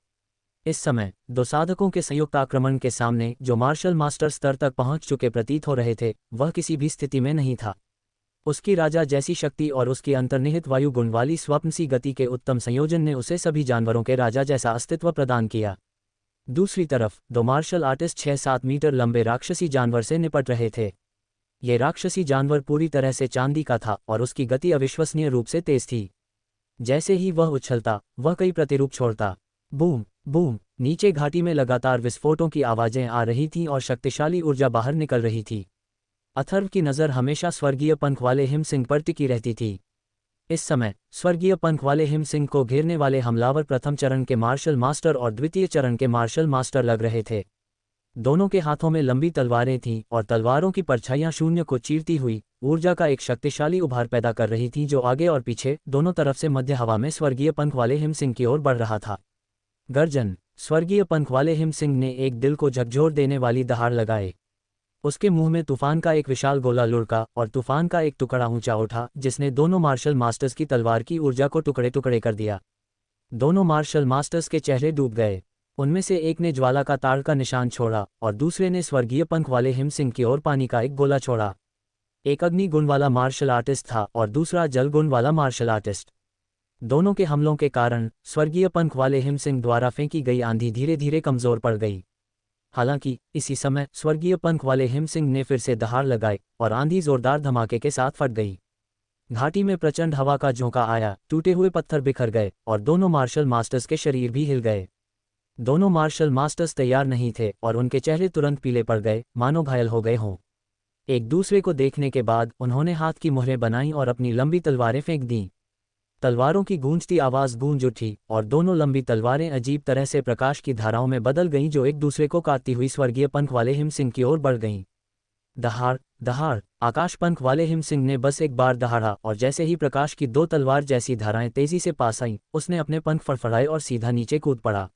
इस समय दो साधकों के संयुक्त आक्रमण के सामने जो मार्शल मास्टर स्तर तक पहुंच चुके प्रतीत हो रहे थे, वह किसी भी स्थिति में नहीं था। उसकी राजा जैसी शक्ति और उसकी अंतर्निहित वायु गुण वाली स्वप्न सी गति के उत्तम संयोजन ने उसे सभी जानवरों के राजा जैसा अस्तित्व प्रदान किया। दूसरी तरफ दो मार्शल आर्टिस्ट 6-7 मीटर लंबे राक्षसी जानवर से निपट रहे थे। ये राक्षसी जानवर पूरी तरह से चांदी का था और उसकी गति अविश्वसनीय रूप से तेज थी। जैसे ही वह उछलता, वह कई प्रतिरूप छोड़ता। Boom boom. नीचे घाटी में लगातार विस्फोटों की आवाजें आ रही थीं और शक्तिशाली ऊर्जा बाहर निकल रही थी। अथर्व की नज़र हमेशा स्वर्गीय पंख वाले हिमसिंह पर टिकी रहती थी। इस समय स्वर्गीय पंख वाले हिमसिंह को घेरने वाले हमलावर प्रथम चरण के मार्शल मास्टर और द्वितीय चरण के मार्शल मास्टर लग रहे थे। दोनों के हाथों में लंबी तलवारें थीं और तलवारों की परछाइयां शून्य को चीरती हुई ऊर्जा का एक शक्तिशाली उभार पैदा कर रही थीं जो आगे और पीछे दोनों तरफ से मध्य हवा में स्वर्गीय पंख वाले हिमसिंह की ओर बढ़ रहा था। गर्जन। स्वर्गीय पंख वाले हिमसिंह ने एक दिल को झकझोर देने वाली दहाड़ लगाए। उसके मुंह में तूफान का एक विशाल गोला लुढ़का और तूफान का एक टुकड़ा ऊंचा उठा जिसने दोनों मार्शल मास्टर्स की तलवार की ऊर्जा को टुकड़े टुकड़े कर दिया। दोनों मार्शल मास्टर्स के चेहरे डूब गए। उनमें से एक ने ज्वाला का ताड़ का निशान छोड़ा और दूसरे ने स्वर्गीय पंख वाले हिमसिंह की ओर पानी का एक गोला छोड़ा। एक अग्नि गुण वाला मार्शल आर्टिस्ट था और दूसरा जल गुण वाला मार्शल आर्टिस्ट। दोनों के हमलों के कारण स्वर्गीय पंख वाले हिमसिंह द्वारा फेंकी गई आंधी धीरे धीरे कमजोर पड़ गई। हालांकि इसी समय स्वर्गीय पंख वाले हिमसिंह ने फिर से दहाड़ लगाई और आंधी जोरदार धमाके के साथ फट गई। घाटी में प्रचंड हवा का झोंका आया, टूटे हुए पत्थर बिखर गए और दोनों मार्शल मास्टर्स के शरीर भी हिल गए। दोनों मार्शल मास्टर्स तैयार नहीं थे और उनके चेहरे तुरंत पीले पड़ गए, मानो घायल हो गए हों। एक दूसरे को देखने के बाद उन्होंने हाथ की मुहरें बनाई और अपनी लंबी तलवारें फेंक दीं। तलवारों की गूंजती आवाज़ गूंज उठी और दोनों लंबी तलवारें अजीब तरह से प्रकाश की धाराओं में बदल गईं जो एक दूसरे को काटती हुई स्वर्गीय पंख वाले हिमसिंह की ओर बढ़ गईं। दहाड़ दहाड़, आकाश पंख वाले हिमसिंह ने बस एक बार दहाड़ा और जैसे ही प्रकाश की दो तलवार जैसी धाराएं तेजी से पास आईं, उसने अपने पंख फड़फड़ाए और सीधा नीचे कूद पड़ा।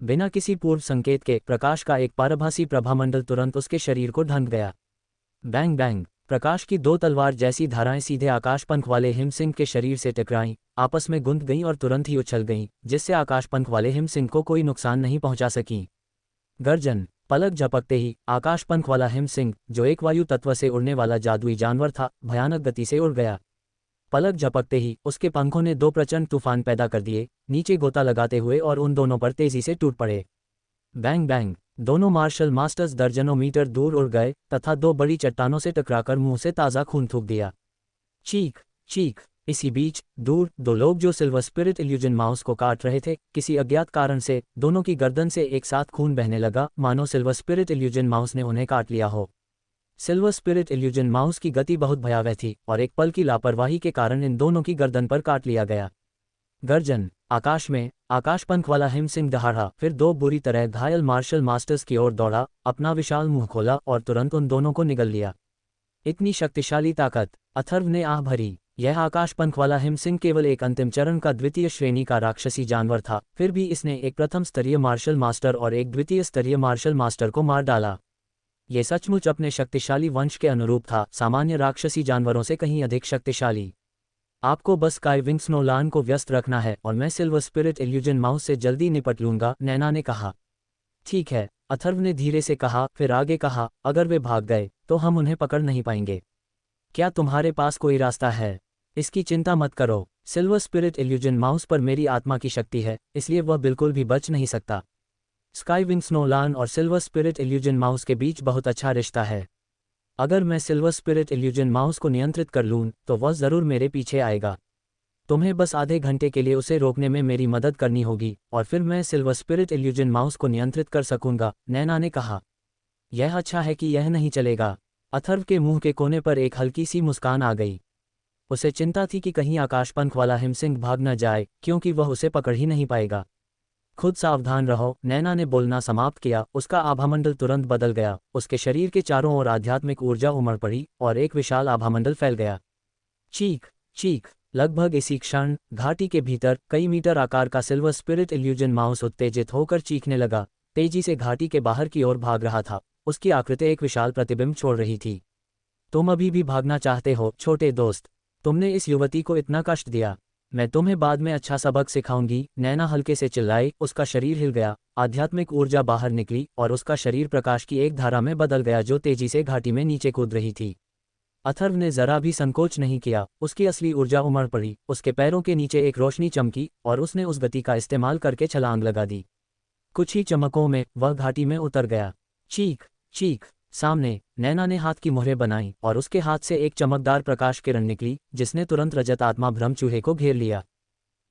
बिना किसी पूर्व संकेत के प्रकाश का एक पारभासी प्रभामंडल तुरंत उसके शरीर को ढंक गया। बैंग बैंग, प्रकाश की दो तलवार जैसी धाराएं सीधे आकाश पंख वाले हिमसिंह के शरीर से टकराईं, आपस में गुंथ गईं और तुरंत ही उछल गईं, जिससे आकाश पंख वाले हिमसिंह को कोई नुकसान नहीं पहुंचा सकीं। गर्जन, पलक झपकते ही आकाश पंख वाला हिमसिंह, जो एक वायु तत्व से उड़ने वाला जादुई जानवर था, भयानक गति से उड़ गया। पलक झपकते ही उसके पंखों ने दो प्रचंड तूफान पैदा कर दिए, नीचे गोता लगाते हुए और उन दोनों पर तेजी से टूट पड़े। बैंग बैंग, दोनों मार्शल मास्टर्स दर्जनों मीटर दूर उड़ गए तथा दो बड़ी चट्टानों से टकराकर मुंह से ताज़ा खून थूक दिया। चीख चीख, इसी बीच दूर दो लोग जो सिल्वर स्पिरिट इल्यूजन माउस को काट रहे थे, किसी अज्ञात कारण से दोनों की गर्दन से एक साथ खून बहने लगा, मानो सिल्वर स्पिरिट इल्यूजन माउस ने उन्हें काट लिया हो। सिल्वर स्पिरिट इल्यूजन माउस की गति बहुत भयावह थी और एक पल की लापरवाही के कारण इन दोनों की गर्दन पर काट लिया गया। गर्जन, आकाश में आकाश पंख वाला हिमसिंह दहाड़ा, फिर दो बुरी तरह घायल मार्शल मास्टर्स की ओर दौड़ा, अपना विशाल मुंह खोला और तुरंत उन दोनों को निगल लिया। इतनी शक्तिशाली ताकत, अथर्व ने आह भरी। यह आकाश पंख वाला हिमसिंह केवल एक अंतिम चरण का द्वितीय श्रेणी का राक्षसी जानवर था, फिर भी इसने एक प्रथम स्तरीय मार्शल मास्टर और एक द्वितीय स्तरीय मार्शल मास्टर को मार डाला। ये सचमुच अपने शक्तिशाली वंश के अनुरूप था, सामान्य राक्षसी जानवरों से कहीं अधिक शक्तिशाली। आपको बस स्काईविंग्स नोलान को व्यस्त रखना है और मैं सिल्वर स्पिरिट इल्यूजन माउस से जल्दी निपट लूंगा, नैना ने कहा। ठीक है, अथर्व ने धीरे से कहा, फिर आगे कहा, अगर वे भाग गए तो हम उन्हें पकड़ नहीं पाएंगे। क्या तुम्हारे पास कोई रास्ता है? इसकी चिंता मत करो, सिल्वर स्पिरिट इल्यूजन माउस पर मेरी आत्मा की शक्ति है, इसलिए वह बिल्कुल भी बच नहीं सकता। स्काईविंग्स नोलान और सिल्वर स्पिरिट इल्यूजन माउस के बीच बहुत अच्छा रिश्ता है। अगर मैं सिल्वर स्पिरिट इल्यूजन माउस को नियंत्रित कर लूँ तो वह ज़रूर मेरे पीछे आएगा। तुम्हें बस आधे घंटे के लिए उसे रोकने में मेरी मदद करनी होगी और फिर मैं सिल्वर स्पिरिट इल्यूजन माउस को नियंत्रित कर सकूंगा, नैना ने कहा। यह अच्छा है कि यह नहीं चलेगा। अथर्व के मुंह के कोने पर एक हल्की सी मुस्कान आ गई। उसे चिंता थी कि कहीं आकाशपंख वाला हिमसिंह भाग न जाए, क्योंकि वह उसे पकड़ ही नहीं पाएगा। खुद सावधान रहो, नैना ने बोलना समाप्त किया। उसका आभामंडल तुरंत बदल गया, उसके शरीर के चारों ओर आध्यात्मिक ऊर्जा उमड़ पड़ी और एक विशाल आभामंडल फैल गया। चीख चीख, लगभग इसी क्षण घाटी के भीतर कई मीटर आकार का सिल्वर स्पिरिट इल्यूजन माउस उत्तेजित होकर चीखने लगा, तेजी से घाटी के बाहर की ओर भाग रहा था। उसकी आकृति एक विशाल प्रतिबिंब छोड़ रही थी। तुम अभी भी भागना चाहते हो छोटे दोस्त? तुमने इस युवती को इतना कष्ट दिया, मैं तुम्हें बाद में अच्छा सबक सिखाऊंगी, नैना हल्के से चिल्लाई। उसका शरीर हिल गया, आध्यात्मिक ऊर्जा बाहर निकली और उसका शरीर प्रकाश की एक धारा में बदल गया जो तेजी से घाटी में नीचे कूद रही थी। अथर्व ने जरा भी संकोच नहीं किया, उसकी असली ऊर्जा उमड़ पड़ी, उसके पैरों के नीचे एक रोशनी चमकी और उसने उस गति का इस्तेमाल करके छलांग लगा दी। कुछ ही चमकों में वह घाटी में उतर गया। चीख चीख, सामने नैना ने हाथ की मुहरें बनाई और उसके हाथ से एक चमकदार प्रकाश किरण निकली, जिसने तुरंत रजत आत्मा भ्रम चूहे को घेर लिया।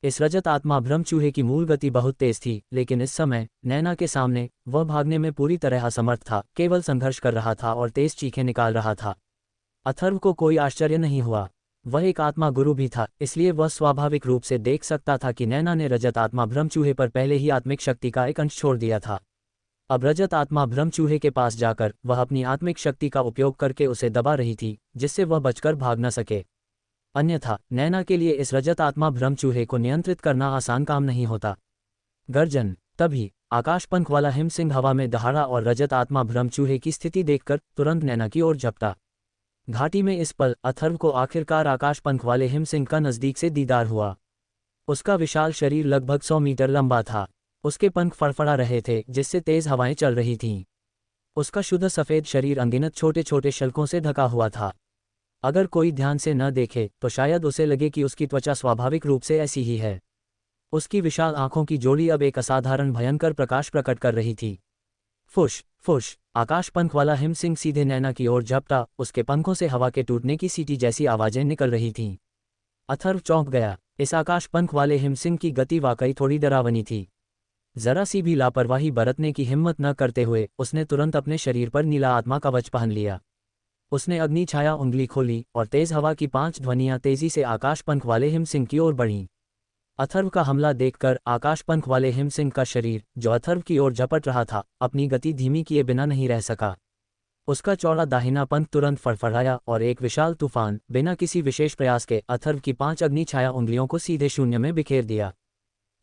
इस रजत आत्मा भ्रम चूहे की मूल गति बहुत तेज थी, लेकिन इस समय नैना के सामने वह भागने में पूरी तरह असमर्थ था, केवल संघर्ष कर रहा था और तेज चीखें निकाल रहा था। अथर्व को कोई आश्चर्य नहीं हुआ, वह एक आत्मा गुरु भी था, इसलिए वह स्वाभाविक रूप से देख सकता था कि नैना ने रजत आत्मा भ्रम चूहे पर पहले ही आत्मिक शक्ति का एक अंश छोड़ दिया था। अब रजत आत्मा भ्रम चूहे के पास जाकर वह अपनी आत्मिक शक्ति का उपयोग करके उसे दबा रही थी, जिससे वह बचकर भाग न सके। अन्यथा नैना के लिए इस रजत आत्मा भ्रम चूहे को नियंत्रित करना आसान काम नहीं होता। गर्जन, तभी आकाशपंख वाला हिमसिंह हवा में दहाड़ा और रजत आत्मा भ्रम चूहे की स्थिति देखकर तुरंत नैना की ओर झपटा। घाटी में इस पल अथर्व को आखिरकार आकाशपंख वाले हिमसिंह का नज़दीक से दीदार हुआ। उसका विशाल शरीर लगभग 100 मीटर लंबा था, उसके पंख फड़फड़ा रहे थे जिससे तेज हवाएं चल रही थीं। उसका शुद्ध सफ़ेद शरीर अनगिनत छोटे छोटे शल्कों से ढका हुआ था। अगर कोई ध्यान से न देखे तो शायद उसे लगे कि उसकी त्वचा स्वाभाविक रूप से ऐसी ही है। उसकी विशाल आंखों की जोड़ी अब एक असाधारण भयंकर प्रकाश प्रकट कर रही थी। फुश फुश, आकाशपंख वाला हिमसिंह सीधे नैना की ओर झपटा, उसके पंखों से हवा के टूटने की सीटी जैसी आवाजें निकल रही थीं। अथर्व चौंक गया। इस आकाश पंख वाले हिमसिंह की गति वाकई थोड़ी डरावनी थी। जरा सी भी लापरवाही बरतने की हिम्मत न करते हुए उसने तुरंत अपने शरीर पर नीला आत्मा कवच पहन लिया। उसने अग्नि छाया उंगली खोली और तेज हवा की 5 ध्वनियां तेजी से आकाश पंख वाले हिमसिंह की ओर बढ़ीं। अथर्व का हमला देखकर आकाश पंख वाले हिमसिंह का शरीर, जो अथर्व की ओर झपट रहा था, अपनी गति धीमी किए बिना नहीं रह सका। उसका चौड़ा दाहिना पंख तुरंत फड़फड़ाया और एक विशाल तूफान, बिना किसी विशेष प्रयास के, अथर्व की 5 अग्नि छाया उंगलियों को सीधे शून्य में बिखेर दिया।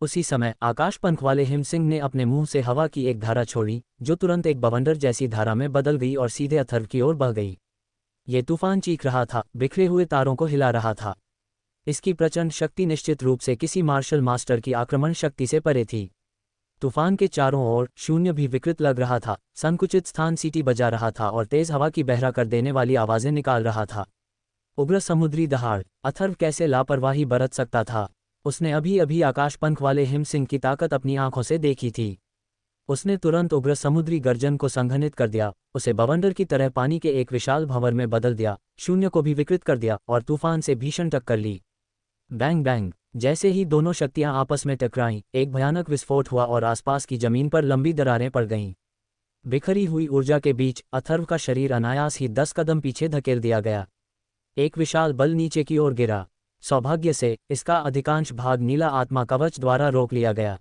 उसी समय आकाश पंख वाले हिमसिंह ने अपने मुंह से हवा की एक धारा छोड़ी, जो तुरंत एक बवंडर जैसी धारा में बदल गई और सीधे अथर्व की ओर बह गई। ये तूफान चीख रहा था, बिखरे हुए तारों को हिला रहा था। इसकी प्रचंड शक्ति निश्चित रूप से किसी मार्शल मास्टर की आक्रमण शक्ति से परे थी। तूफान के चारों ओर शून्य भी विकृत लग रहा था, संकुचित स्थान सीटी बजा रहा था और तेज हवा की बहरा कर देने वाली आवाजें निकाल रहा था। उग्र समुद्री दहाड़। अथर्व कैसे लापरवाही बरत सकता था? उसने अभी अभी आकाश पंख वाले हिमसिंह की ताकत अपनी आंखों से देखी थी। उसने तुरंत उग्र समुद्री गर्जन को संघनित कर दिया, उसे बवंडर की तरह पानी के एक विशाल भंवर में बदल दिया, शून्य को भी विकृत कर दिया और तूफान से भीषण टक्कर ली। Bang bang. जैसे ही दोनों शक्तियां आपस में टकराईं, एक भयानक विस्फोट हुआ और आसपास की जमीन पर लंबी दरारें पड़ गईं। बिखरी हुई ऊर्जा के बीच अथर्व का शरीर अनायास ही 10 कदम पीछे धकेल दिया गया। एक विशाल बल नीचे की ओर गिरा। सौभाग्य से इसका अधिकांश भाग नीला आत्मा कवच द्वारा रोक लिया गया।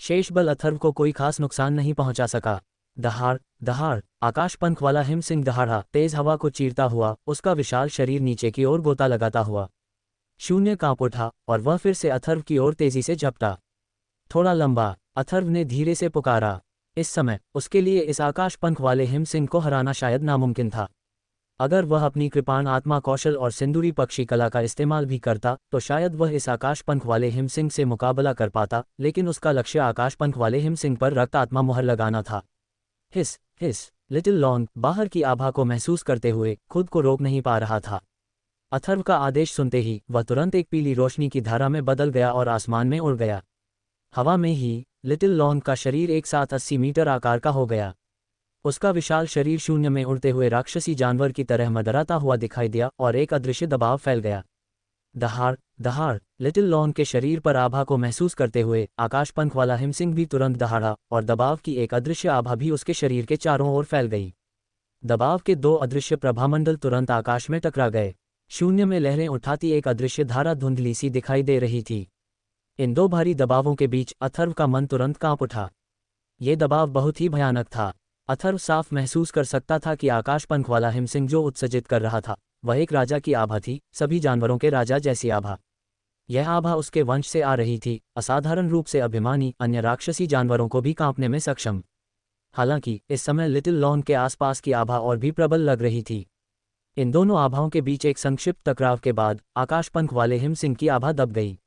शेष बल अथर्व को कोई खास नुकसान नहीं पहुंचा सका। दहाड़ दहाड़। आकाश पंख वाला हिमसिंह दहाड़ा, तेज हवा को चीरता हुआ, उसका विशाल शरीर नीचे की ओर गोता लगाता हुआ। शून्य कांप उठा और वह फिर से अथर्व की ओर तेजी से झपटा। थोड़ा लंबा। अथर्व ने धीरे से पुकारा। इस समय उसके लिए इस आकाश पंख वाले हिमसिंह को हराना शायद नामुमकिन था। अगर वह अपनी कृपाण आत्मा कौशल और सिंदूरी पक्षी कला का इस्तेमाल भी करता तो शायद वह इस आकाश पंख वाले हिमसिंह से मुकाबला कर पाता, लेकिन उसका लक्ष्य आकाश पंख वाले हिमसिंह पर रक्त आत्मा मुहर लगाना था। हिस हिस। लिटिल लॉन्ग बाहर की आभा को महसूस करते हुए खुद को रोक नहीं पा रहा था। अथर्व का आदेश सुनते ही वह तुरंत एक पीली रोशनी की धारा में बदल गया और आसमान में उड़ गया। हवा में ही लिटिल लॉन्ग का शरीर एक साथ 80 मीटर आकार का हो गया। उसका विशाल शरीर शून्य में उड़ते हुए राक्षसी जानवर की तरह मदराता हुआ दिखाई दिया और एक अदृश्य दबाव फैल गया। दहाड़ दहाड़। लिटिल लॉन्ग के शरीर पर आभा को महसूस करते हुए आकाश पंख वाला हिमसिंह भी तुरंत दहाड़ा और दबाव की एक अदृश्य आभा भी उसके शरीर के चारों ओर फैल गई। दबाव के 2 अदृश्य प्रभामंडल तुरंत आकाश में टकरा गए। शून्य में लहरें उठाती एक अदृश्य धारा धुंधली सी दिखाई दे रही थी। इन 2 भारी दबावों के बीच अथर्व का मन तुरंत कांप उठा। ये दबाव बहुत ही भयानक था। अथर्व साफ महसूस कर सकता था कि आकाश पंख वाला हिमसिंह जो उत्सर्जित कर रहा था वह एक राजा की आभा थी, सभी जानवरों के राजा जैसी आभा। यह आभा उसके वंश से आ रही थी, असाधारण रूप से अभिमानी, अन्य राक्षसी जानवरों को भी कांपने में सक्षम। हालांकि इस समय लिटिल लॉन्ग के आसपास की आभा और भी प्रबल लग रही थी। इन दोनों आभाओं के बीच एक संक्षिप्त टकराव के बाद आकाश पंख वाले हिमसिंह की आभा दब गई।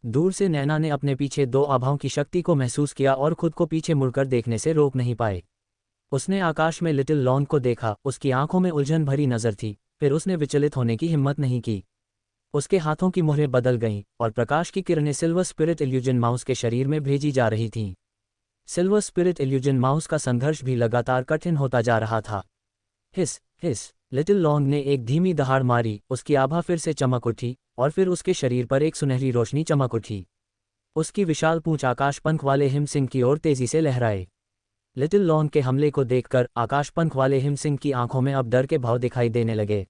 दूर से नैना ने अपने पीछे 2 आभाओं की शक्ति को महसूस किया और खुद को पीछे मुड़कर देखने से रोक नहीं पाए। उसने आकाश में लिटिल लॉन्ग को देखा, उसकी आंखों में उलझन भरी नजर थी, फिर उसने विचलित होने की हिम्मत नहीं की। उसके हाथों की मुहरें बदल गईं और प्रकाश की किरणें सिल्वर स्पिरिट इल्यूजन माउस के शरीर में भेजी जा रही थीं। सिल्वर स्पिरिट इल्यूजन माउस का संघर्ष भी लगातार कठिन होता जा रहा था। हिस हिस। लिटिल लॉन्ग ने एक धीमी दहाड़ मारी, उसकी आभा फिर से चमक उठी और फिर उसके शरीर पर एक सुनहरी रोशनी चमक उठी। उसकी विशाल पूंछ आकाश पंख वाले हिमसिंह की ओर तेजी से लहराए। लिटिल लॉन्ग के हमले को देखकर आकाश पंख वाले हिमसिंह की आंखों में अब डर के भाव दिखाई देने लगे।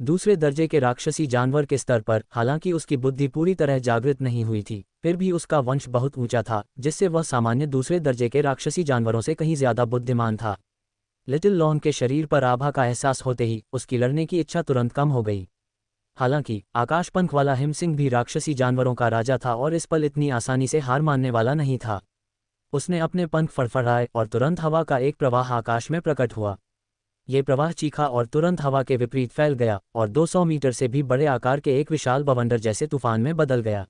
दूसरे दर्जे के राक्षसी जानवर के स्तर पर हालांकि उसकी बुद्धि पूरी तरह जागृत नहीं हुई थी, फिर भी उसका वंश बहुत ऊंचा था, जिससे वह सामान्य दूसरे दर्जे के राक्षसी जानवरों से कहीं ज्यादा बुद्धिमान था। लिटिल लॉन्ग के शरीर पर आभा का एहसास होते ही उसकी लड़ने की इच्छा तुरंत कम हो गई। हालांकि आकाश पंख वाला हिमसिंह भी राक्षसी जानवरों का राजा था और इस पल इतनी आसानी से हार मानने वाला नहीं था। उसने अपने पंख फड़फड़ाए और तुरंत हवा का एक प्रवाह आकाश में प्रकट हुआ। ये प्रवाह चीखा और तुरंत हवा के विपरीत फैल गया और 200 मीटर से भी बड़े आकार के एक विशाल बवंडर जैसे तूफान में बदल गया।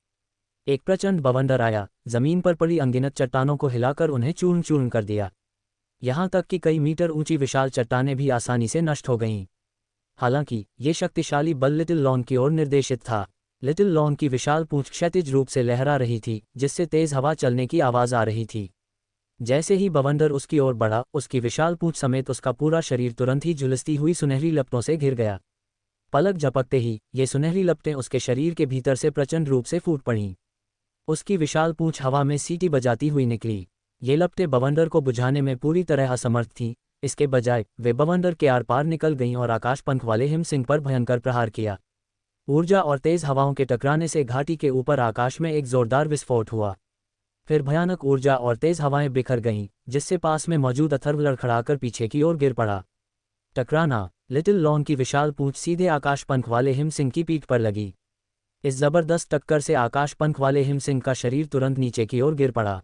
एक प्रचंड बवंडर आया, जमीन पर पड़ी अनगिनत चट्टानों को हिलाकर उन्हें चूर्ण चूर्ण कर दिया। यहाँ तक कि कई मीटर ऊंची विशाल चट्टानें भी आसानी से नष्ट हो गईं। हालांकि ये शक्तिशाली बल लिटिल लॉन्ग की ओर निर्देशित था। लिटिल लॉन्ग की विशाल पूंछ क्षैतिज रूप से लहरा रही थी, जिससे तेज हवा चलने की आवाज आ रही थी। जैसे ही बवंडर उसकी ओर बढ़ा, उसकी विशाल पूंछ समेत उसका पूरा शरीर तुरंत ही झुलसती हुई सुनहरी लपटों से घिर गया। पलक झपकते ही ये सुनहरी लपटें उसके शरीर के भीतर से प्रचंड रूप से फूट पड़ीं। उसकी विशाल पूंछ हवा में सीटी बजाती हुई निकली। ये लपटें बवंडर को बुझाने में पूरी तरह असमर्थ थीं। इसके बजाय वे बवंडर के आर पार निकल गईं और आकाश पंख वाले हिमसिंह पर भयंकर प्रहार किया। ऊर्जा और तेज हवाओं के टकराने से घाटी के ऊपर आकाश में एक जोरदार विस्फोट हुआ। फिर भयानक ऊर्जा और तेज हवाएं बिखर गईं, जिससे पास में मौजूद अथर्व लड़खड़ाकर पीछे की ओर गिर पड़ा। टकराना। लिटिल लॉन की विशाल पूंछ सीधे आकाश पंख वाले हिमसिंह की पीठ पर लगी। इस जबरदस्त टक्कर से आकाश पंख वाले हिमसिंह का शरीर तुरंत नीचे की ओर गिर पड़ा।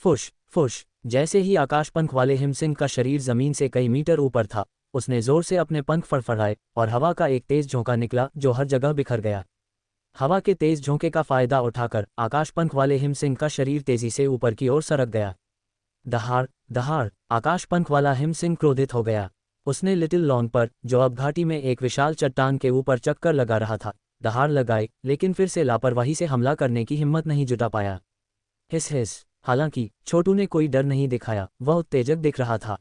फुश फुश। जैसे ही आकाश पंख वाले हिमसिंह का शरीर जमीन से कई मीटर ऊपर था, उसने जोर से अपने पंख फड़फड़ाए और हवा का एक तेज झोंका निकला जो हर जगह बिखर गया। हवा के तेज झोंके का फायदा उठाकर आकाश पंख वाले हिमसिंह का शरीर तेजी से ऊपर की ओर सरक गया। दहाड़ दहाड़। आकाश पंख वाला हिमसिंह क्रोधित हो गया। उसने लिटिल लॉन पर, जो अब घाटी में एक विशाल चट्टान के ऊपर चक्कर लगा रहा था, दहाड़ लगाई, लेकिन फिर से लापरवाही से हमला करने की हिम्मत नहीं जुटा पाया। हिस हिस। हालांकि छोटू ने कोई डर नहीं दिखाया, वह उत्तेजक दिख रहा था।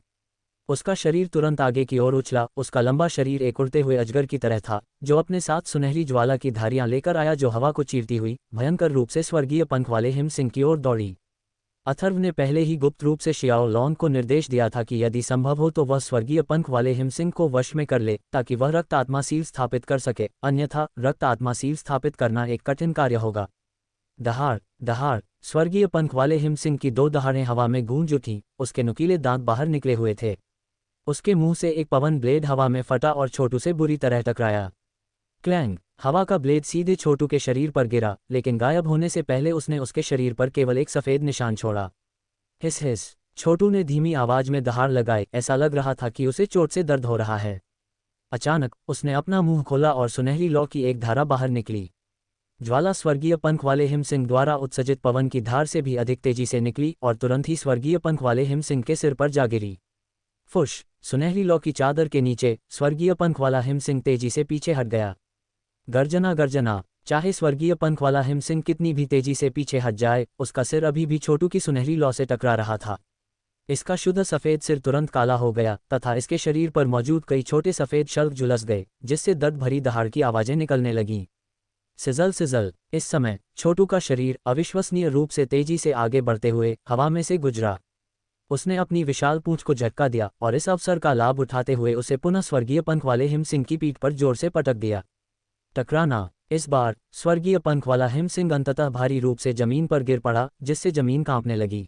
उसका शरीर तुरंत आगे की ओर उछला। उसका लंबा शरीर एक उड़ते हुए अजगर की तरह था, जो अपने साथ सुनहरी ज्वाला की धारियां लेकर आया, जो हवा को चीरती हुई भयंकर रूप से स्वर्गीय पंख वाले हिमसिंह की ओर दौड़ी। अथर्व ने पहले ही गुप्त रूप से शियाओ लॉन को निर्देश दिया था कि यदि संभव हो तो वह स्वर्गीय पंख वाले हिमसिंह को वश में कर ले, ताकि वह रक्त आत्मा सील स्थापित कर सके, अन्यथा रक्त आत्मा सील स्थापित करना एक कठिन कार्य होगा। दहाड़ दहाड़। स्वर्गीय पंख वाले हिमसिंह की दो दहाड़ें हवा में गूंज उठीं। उसके नुकीले दांत बाहर निकले हुए थे। उसके मुंह से एक पवन ब्लेड हवा में फटा और छोटू से बुरी तरह टकराया। क्लैंग। हवा का ब्लेड सीधे छोटू के शरीर पर गिरा, लेकिन गायब होने से पहले उसने उसके शरीर पर केवल एक सफेद निशान छोड़ा। हिस हिस। छोटू ने धीमी आवाज में दहाड़ लगाई। ऐसा लग रहा था कि उसे चोट से दर्द हो रहा है। अचानक उसने अपना मुंह खोला और सुनहरी लौ की एक धारा बाहर निकली। ज्वाला स्वर्गीय पंख वाले हिमसिंह द्वारा उत्सर्जित पवन की धार से भी अधिक तेजी से निकली और तुरंत ही स्वर्गीय पंख वाले हिमसिंह के सिर पर जा गिरी। फुश। सुनहरी लौ की चादर के नीचे स्वर्गीय पंख वाला हिमसिंह तेजी से पीछे हट गया। गर्जना गर्जना। चाहे स्वर्गीय पंख वाला हिमसिंह कितनी भी तेजी से पीछे हट जाए, उसका सिर अभी भी छोटू की सुनहरी लौ से टकरा रहा था। इसका शुद्ध सफेद सिर तुरंत काला हो गया तथा इसके शरीर पर मौजूद कई छोटे सफेद शल्क झुलस गए, जिससे दर्द भरी दहाड़ की आवाजें निकलने लगीं। Sizzle sizzle. इस समय छोटू का शरीर अविश्वसनीय रूप से तेजी से आगे बढ़ते हुए हवा में से गुजरा। उसने अपनी विशाल पूंछ को झटका दिया और इस अवसर का लाभ उठाते हुए उसे पुनः स्वर्गीय पंख वाले हिमसिंह की पीठ पर जोर से पटक दिया। टकराना। इस बार स्वर्गीय पंख वाला हिमसिंह अंततः भारी रूप से जमीन पर गिर पड़ा, जिससे जमीन कांपने लगी।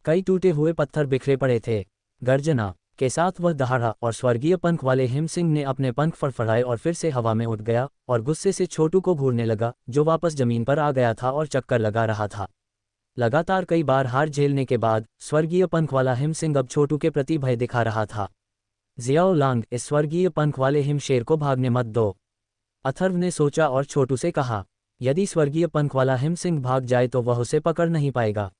कई टूटे हुए पत्थर बिखरे पड़े थे। गर्जना के साथ वह दहाड़ा और स्वर्गीय पंख वाले हिमसिंह ने अपने पंख फड़फड़ाए और फिर से हवा में उठ गया और गुस्से से छोटू को घूरने लगा, जो वापस जमीन पर आ गया था और चक्कर लगा रहा था। लगातार कई बार हार झेलने के बाद स्वर्गीय पंख वाला हिमसिंह अब छोटू के प्रति भय दिखा रहा था। जियाओ लांग, इस स्वर्गीय पंख वाले हिमशेर को भागने मत दो, अथर्व ने सोचा और छोटू से कहा। यदि स्वर्गीय पंख वाला हिमसिंह भाग जाए तो वह उसे पकड़ नहीं पाएगा।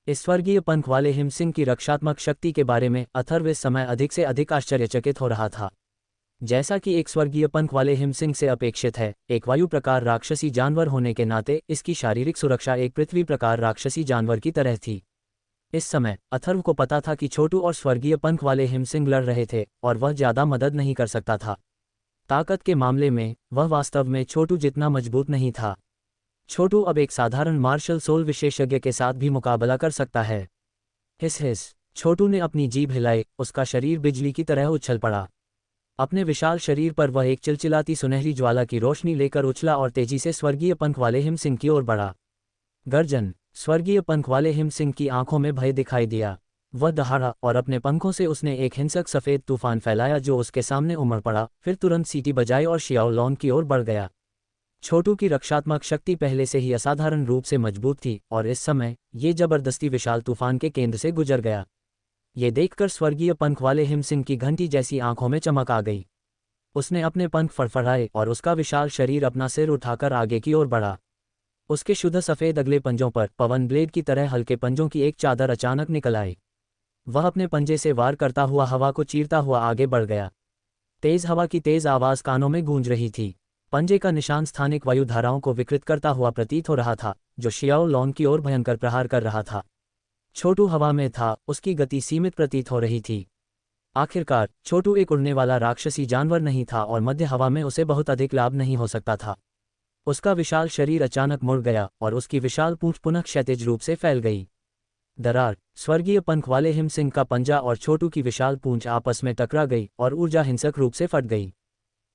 इस स्वर्गीय पंख वाले हिमसिंह की रक्षात्मक शक्ति के बारे में अथर्व इस समय अधिक से अधिक आश्चर्यचकित हो रहा था। जैसा कि एक स्वर्गीय पंख वाले हिमसिंह से अपेक्षित है, एक वायु प्रकार राक्षसी जानवर होने के नाते इसकी शारीरिक सुरक्षा एक पृथ्वी प्रकार राक्षसी जानवर की तरह थी। इस समय अथर्व को पता था कि छोटू और स्वर्गीय पंख वाले हिमसिंह लड़ रहे थे और वह ज्यादा मदद नहीं कर सकता था। ताकत के मामले में वह वास्तव में छोटू जितना मजबूत नहीं था। छोटू अब एक साधारण मार्शल सोल विशेषज्ञ के साथ भी मुकाबला कर सकता है। हिस हिस। छोटू ने अपनी जीभ हिलाई। उसका शरीर बिजली की तरह उछल पड़ा। अपने विशाल शरीर पर वह एक चिलचिलाती सुनहरी ज्वाला की रोशनी लेकर उछला और तेजी से स्वर्गीय पंख वाले हिमसिंह की ओर बढ़ा। गर्जन। स्वर्गीय पंख वाले हिमसिंह की आंखों में भय दिखाई दिया। वह दहाड़ा और अपने पंखों से उसने एक हिंसक सफेद तूफान फैलाया जो उसके सामने उमड़ पड़ा, फिर तुरंत सीटी बजाई और शियाओ लॉन की ओर बढ़ गया। छोटू की रक्षात्मक शक्ति पहले से ही असाधारण रूप से मजबूत थी और इस समय ये जबरदस्ती विशाल तूफान के केंद्र से गुजर गया। ये देखकर स्वर्गीय पंख वाले हिमसिंह की घंटी जैसी आंखों में चमक आ गई। उसने अपने पंख फड़फड़ाए और उसका विशाल शरीर अपना सिर उठाकर आगे की ओर बढ़ा। उसके शुद्ध सफेद अगले पंजों पर पवन ब्लेड की तरह हल्के पंजों की एक चादर अचानक निकल आई। वह अपने पंजे से वार करता हुआ हवा को चीरता हुआ आगे बढ़ गया। तेज हवा की तेज आवाज कानों में गूंज रही थी। पंजे का निशान स्थानिक वायु धाराओं को विकृत करता हुआ प्रतीत हो रहा था, जो शियाओ लॉन की ओर भयंकर प्रहार कर रहा था। छोटू हवा में था, उसकी गति सीमित प्रतीत हो रही थी। आखिरकार छोटू एक उड़ने वाला राक्षसी जानवर नहीं था और मध्य हवा में उसे बहुत अधिक लाभ नहीं हो सकता था। उसका विशाल शरीर अचानक मुड़ गया और उसकी विशाल पूंछ पुनः क्षैतिज रूप से फैल गई। दरार, स्वर्गीय पंख वाले हिमसिंह का पंजा और छोटू की विशाल पूंछ आपस में टकरा गई और ऊर्जा हिंसक रूप से फट गई।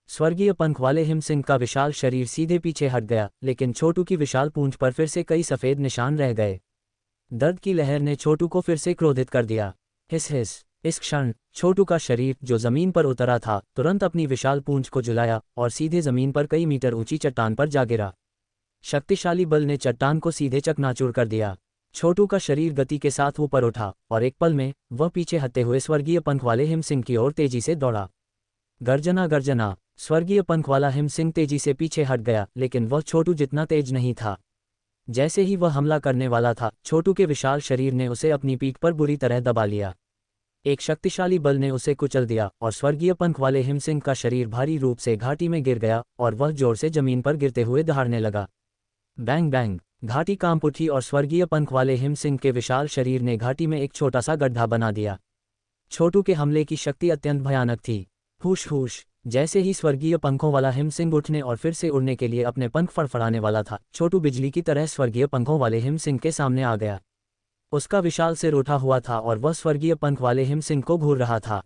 स्वर्गीय पंख वाले हिमसिंह का विशाल शरीर सीधे पीछे हट गया, लेकिन छोटू की विशाल पूंछ पर फिर से कई सफ़ेद निशान रह गए। दर्द की लहर ने छोटू को फिर से क्रोधित कर दिया। हिस हिस। इस क्षण छोटू का शरीर, जो जमीन पर उतरा था, तुरंत अपनी विशाल पूंछ को झुलाया और सीधे जमीन पर कई मीटर ऊंची चट्टान पर जा गिरा। शक्तिशाली बल ने चट्टान को सीधे चकनाचूर कर दिया। छोटू का शरीर गति के साथ ऊपर उठा और एक पल में वह पीछे हटते हुए स्वर्गीय पंख वाले हिमसिंह की ओर तेजी से दौड़ा। गर्जना गर्जना। स्वर्गीय पंख वाला हिमसिंह तेजी से पीछे हट गया, लेकिन वह छोटू जितना तेज नहीं था। जैसे ही वह हमला करने वाला था, छोटू के विशाल शरीर ने उसे अपनी पीठ पर बुरी तरह दबा लिया। एक शक्तिशाली बल ने उसे कुचल दिया और स्वर्गीय पंख वाले हिमसिंह का शरीर भारी रूप से घाटी में गिर गया और वह जोर से जमीन पर गिरते हुए दहाड़ने लगा। Bang bang. घाटी कांप उठी और स्वर्गीय पंख वाले हिमसिंह के विशाल शरीर ने घाटी में एक छोटा सा गड्ढा बना दिया। छोटू के हमले की शक्ति अत्यंत भयानक थी। हुश हुश। जैसे ही स्वर्गीय पंखों वाला हिमसिंह उठने और फिर से उड़ने के लिए अपने पंख फड़फड़ाने वाला था, छोटू बिजली की तरह स्वर्गीय पंखों वाले हिमसिंह के सामने आ गया। उसका विशाल सिर उठा हुआ था और वह स्वर्गीय पंख वाले हिमसिंह को घूर रहा था।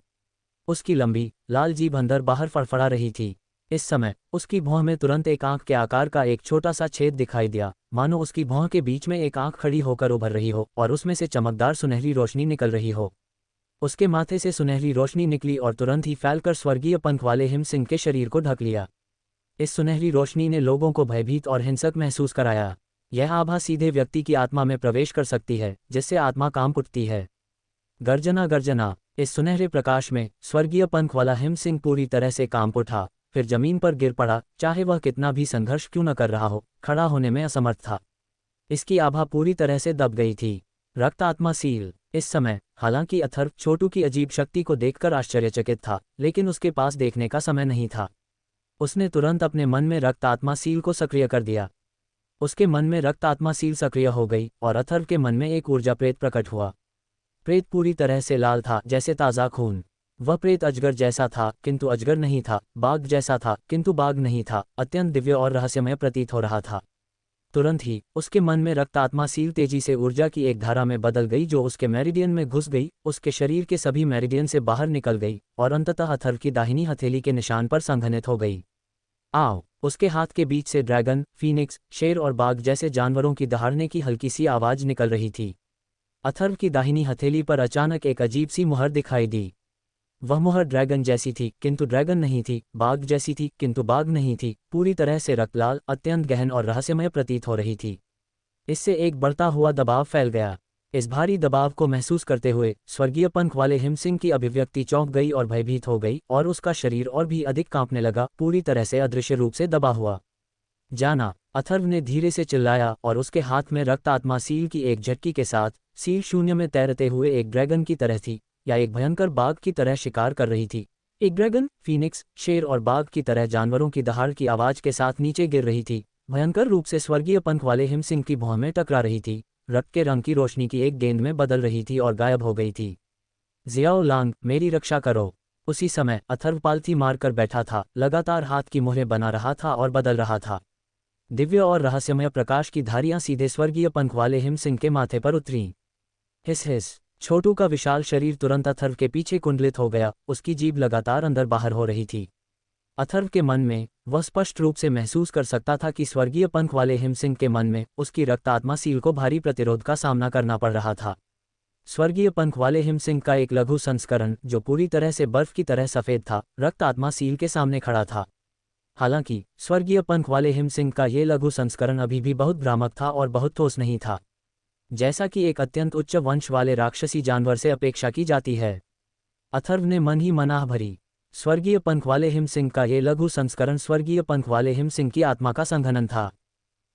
उसकी लंबी लाल जीभ अंदर बाहर फड़फड़ा रही थी। इस समय उसकी भौं में तुरंत एक आंख के आकार का एक छोटा सा छेद दिखाई दिया, मानो उसकी भौं के बीच में एक आंख खड़ी होकर उभर रही हो और उसमें से चमकदार सुनहरी रोशनी निकल रही हो। उसके माथे से सुनहरी रोशनी निकली और तुरंत ही फैलकर स्वर्गीय पंख वाले हिमसिंह के शरीर को ढक लिया। इस सुनहरी रोशनी ने लोगों को भयभीत और हिंसक महसूस कराया। यह आभा सीधे व्यक्ति की आत्मा में प्रवेश कर सकती है, जिससे आत्मा कांप उठती है। गर्जना गर्जना। इस सुनहरे प्रकाश में स्वर्गीय पंख वाला हिमसिंह पूरी तरह से कांप उठा, फिर जमीन पर गिर पड़ा। चाहे वह कितना भी संघर्ष क्यों न कर रहा हो, खड़ा होने में असमर्थ था। इसकी आभा पूरी तरह से दब गई थी। रक्त आत्मा सील। इस समय हालांकि अथर्व छोटू की अजीब शक्ति को देखकर आश्चर्यचकित था, लेकिन उसके पास देखने का समय नहीं था। उसने तुरंत अपने मन में रक्त आत्मा सील को सक्रिय कर दिया। उसके मन में रक्त आत्मा सील सक्रिय हो गई और अथर्व के मन में एक ऊर्जा प्रेत प्रकट हुआ। प्रेत पूरी तरह से लाल था, जैसे ताज़ा खून। वह प्रेत अजगर जैसा था, किंतु अजगर नहीं था, बाघ जैसा था, किंतु बाघ नहीं था, अत्यंत दिव्य और रहस्यमय प्रतीत हो रहा था। तुरंत ही उसके मन में रक्त आत्मा सील तेजी से ऊर्जा की एक धारा में बदल गई, जो उसके मेरिडियन में घुस गई, उसके शरीर के सभी मेरिडियन से बाहर निकल गई और अंततः अथर्व की दाहिनी हथेली के निशान पर संघनित हो गई। आओ। उसके हाथ के बीच से ड्रैगन, फीनिक्स, शेर और बाघ जैसे जानवरों की दहाड़ने की हल्की सी आवाज निकल रही थी। अथर्व की दाहिनी हथेली पर अचानक एक अजीब सी मुहर दिखाई दी। वह मुहर ड्रैगन जैसी थी, किंतु ड्रैगन नहीं थी, बाघ जैसी थी, किंतु बाघ नहीं थी, पूरी तरह से रक्तलाल, अत्यंत गहन और रहस्यमय प्रतीत हो रही थी। इससे एक बढ़ता हुआ दबाव फैल गया। इस भारी दबाव को महसूस करते हुए स्वर्गीय पंख वाले हिमसिंह की अभिव्यक्ति चौंक गई और भयभीत हो गई और उसका शरीर और भी अधिक कांपने लगा, पूरी तरह से अदृश्य रूप से दबा हुआ। जाना। अथर्व ने धीरे से चिल्लाया और उसके हाथ में रक्त आत्मा सील की एक झटकी के साथ सील शून्य में तैरते हुए एक ड्रैगन की तरह थी, या एक भयंकर बाघ की तरह शिकार कर रही थी। एक ड्रैगन, फीनिक्स, शेर और बाघ की तरह जानवरों की दहाड़ की आवाज के साथ नीचे गिर रही थी, भयंकर रूप से स्वर्गीय पंख वाले हिमसिंह की भौं में टकरा रही थी, रक्त के रंग की रोशनी की एक गेंद में बदल रही थी और गायब हो गई थी। जियाओ लांग, मेरी रक्षा करो। उसी समय अथर्व पालथी मारकर बैठा था, लगातार हाथ की मुहरें बना रहा था और बदल रहा था। दिव्य और रहस्यमय प्रकाश की धारियां सीधे स्वर्गीय पंख वाले हिमसिंह के माथे पर उतरीं। हिस हिस। छोटू का विशाल शरीर तुरंत अथर्व के पीछे कुंडलित हो गया, उसकी जीभ लगातार अंदर बाहर हो रही थी। अथर्व के मन में वह स्पष्ट रूप से महसूस कर सकता था कि स्वर्गीय पंख वाले हिमसिंह के मन में उसकी रक्त आत्मा सील को भारी प्रतिरोध का सामना करना पड़ रहा था। स्वर्गीय पंख वाले हिमसिंह का एक लघु संस्करण, जो पूरी तरह से बर्फ की तरह सफ़ेद था, रक्त आत्मा सील के सामने खड़ा था। हालांकि स्वर्गीय पंख वाले हिमसिंह का ये लघु संस्करण अभी भी बहुत भ्रामक था और बहुत ठोस नहीं था, जैसा कि एक अत्यंत उच्च वंश वाले राक्षसी जानवर से अपेक्षा की जाती है। अथर्व ने मन ही मनाह भरी। स्वर्गीय पंख वाले हिमसिंह का ये लघु संस्करण स्वर्गीय पंख वाले हिमसिंह की आत्मा का संघनन था।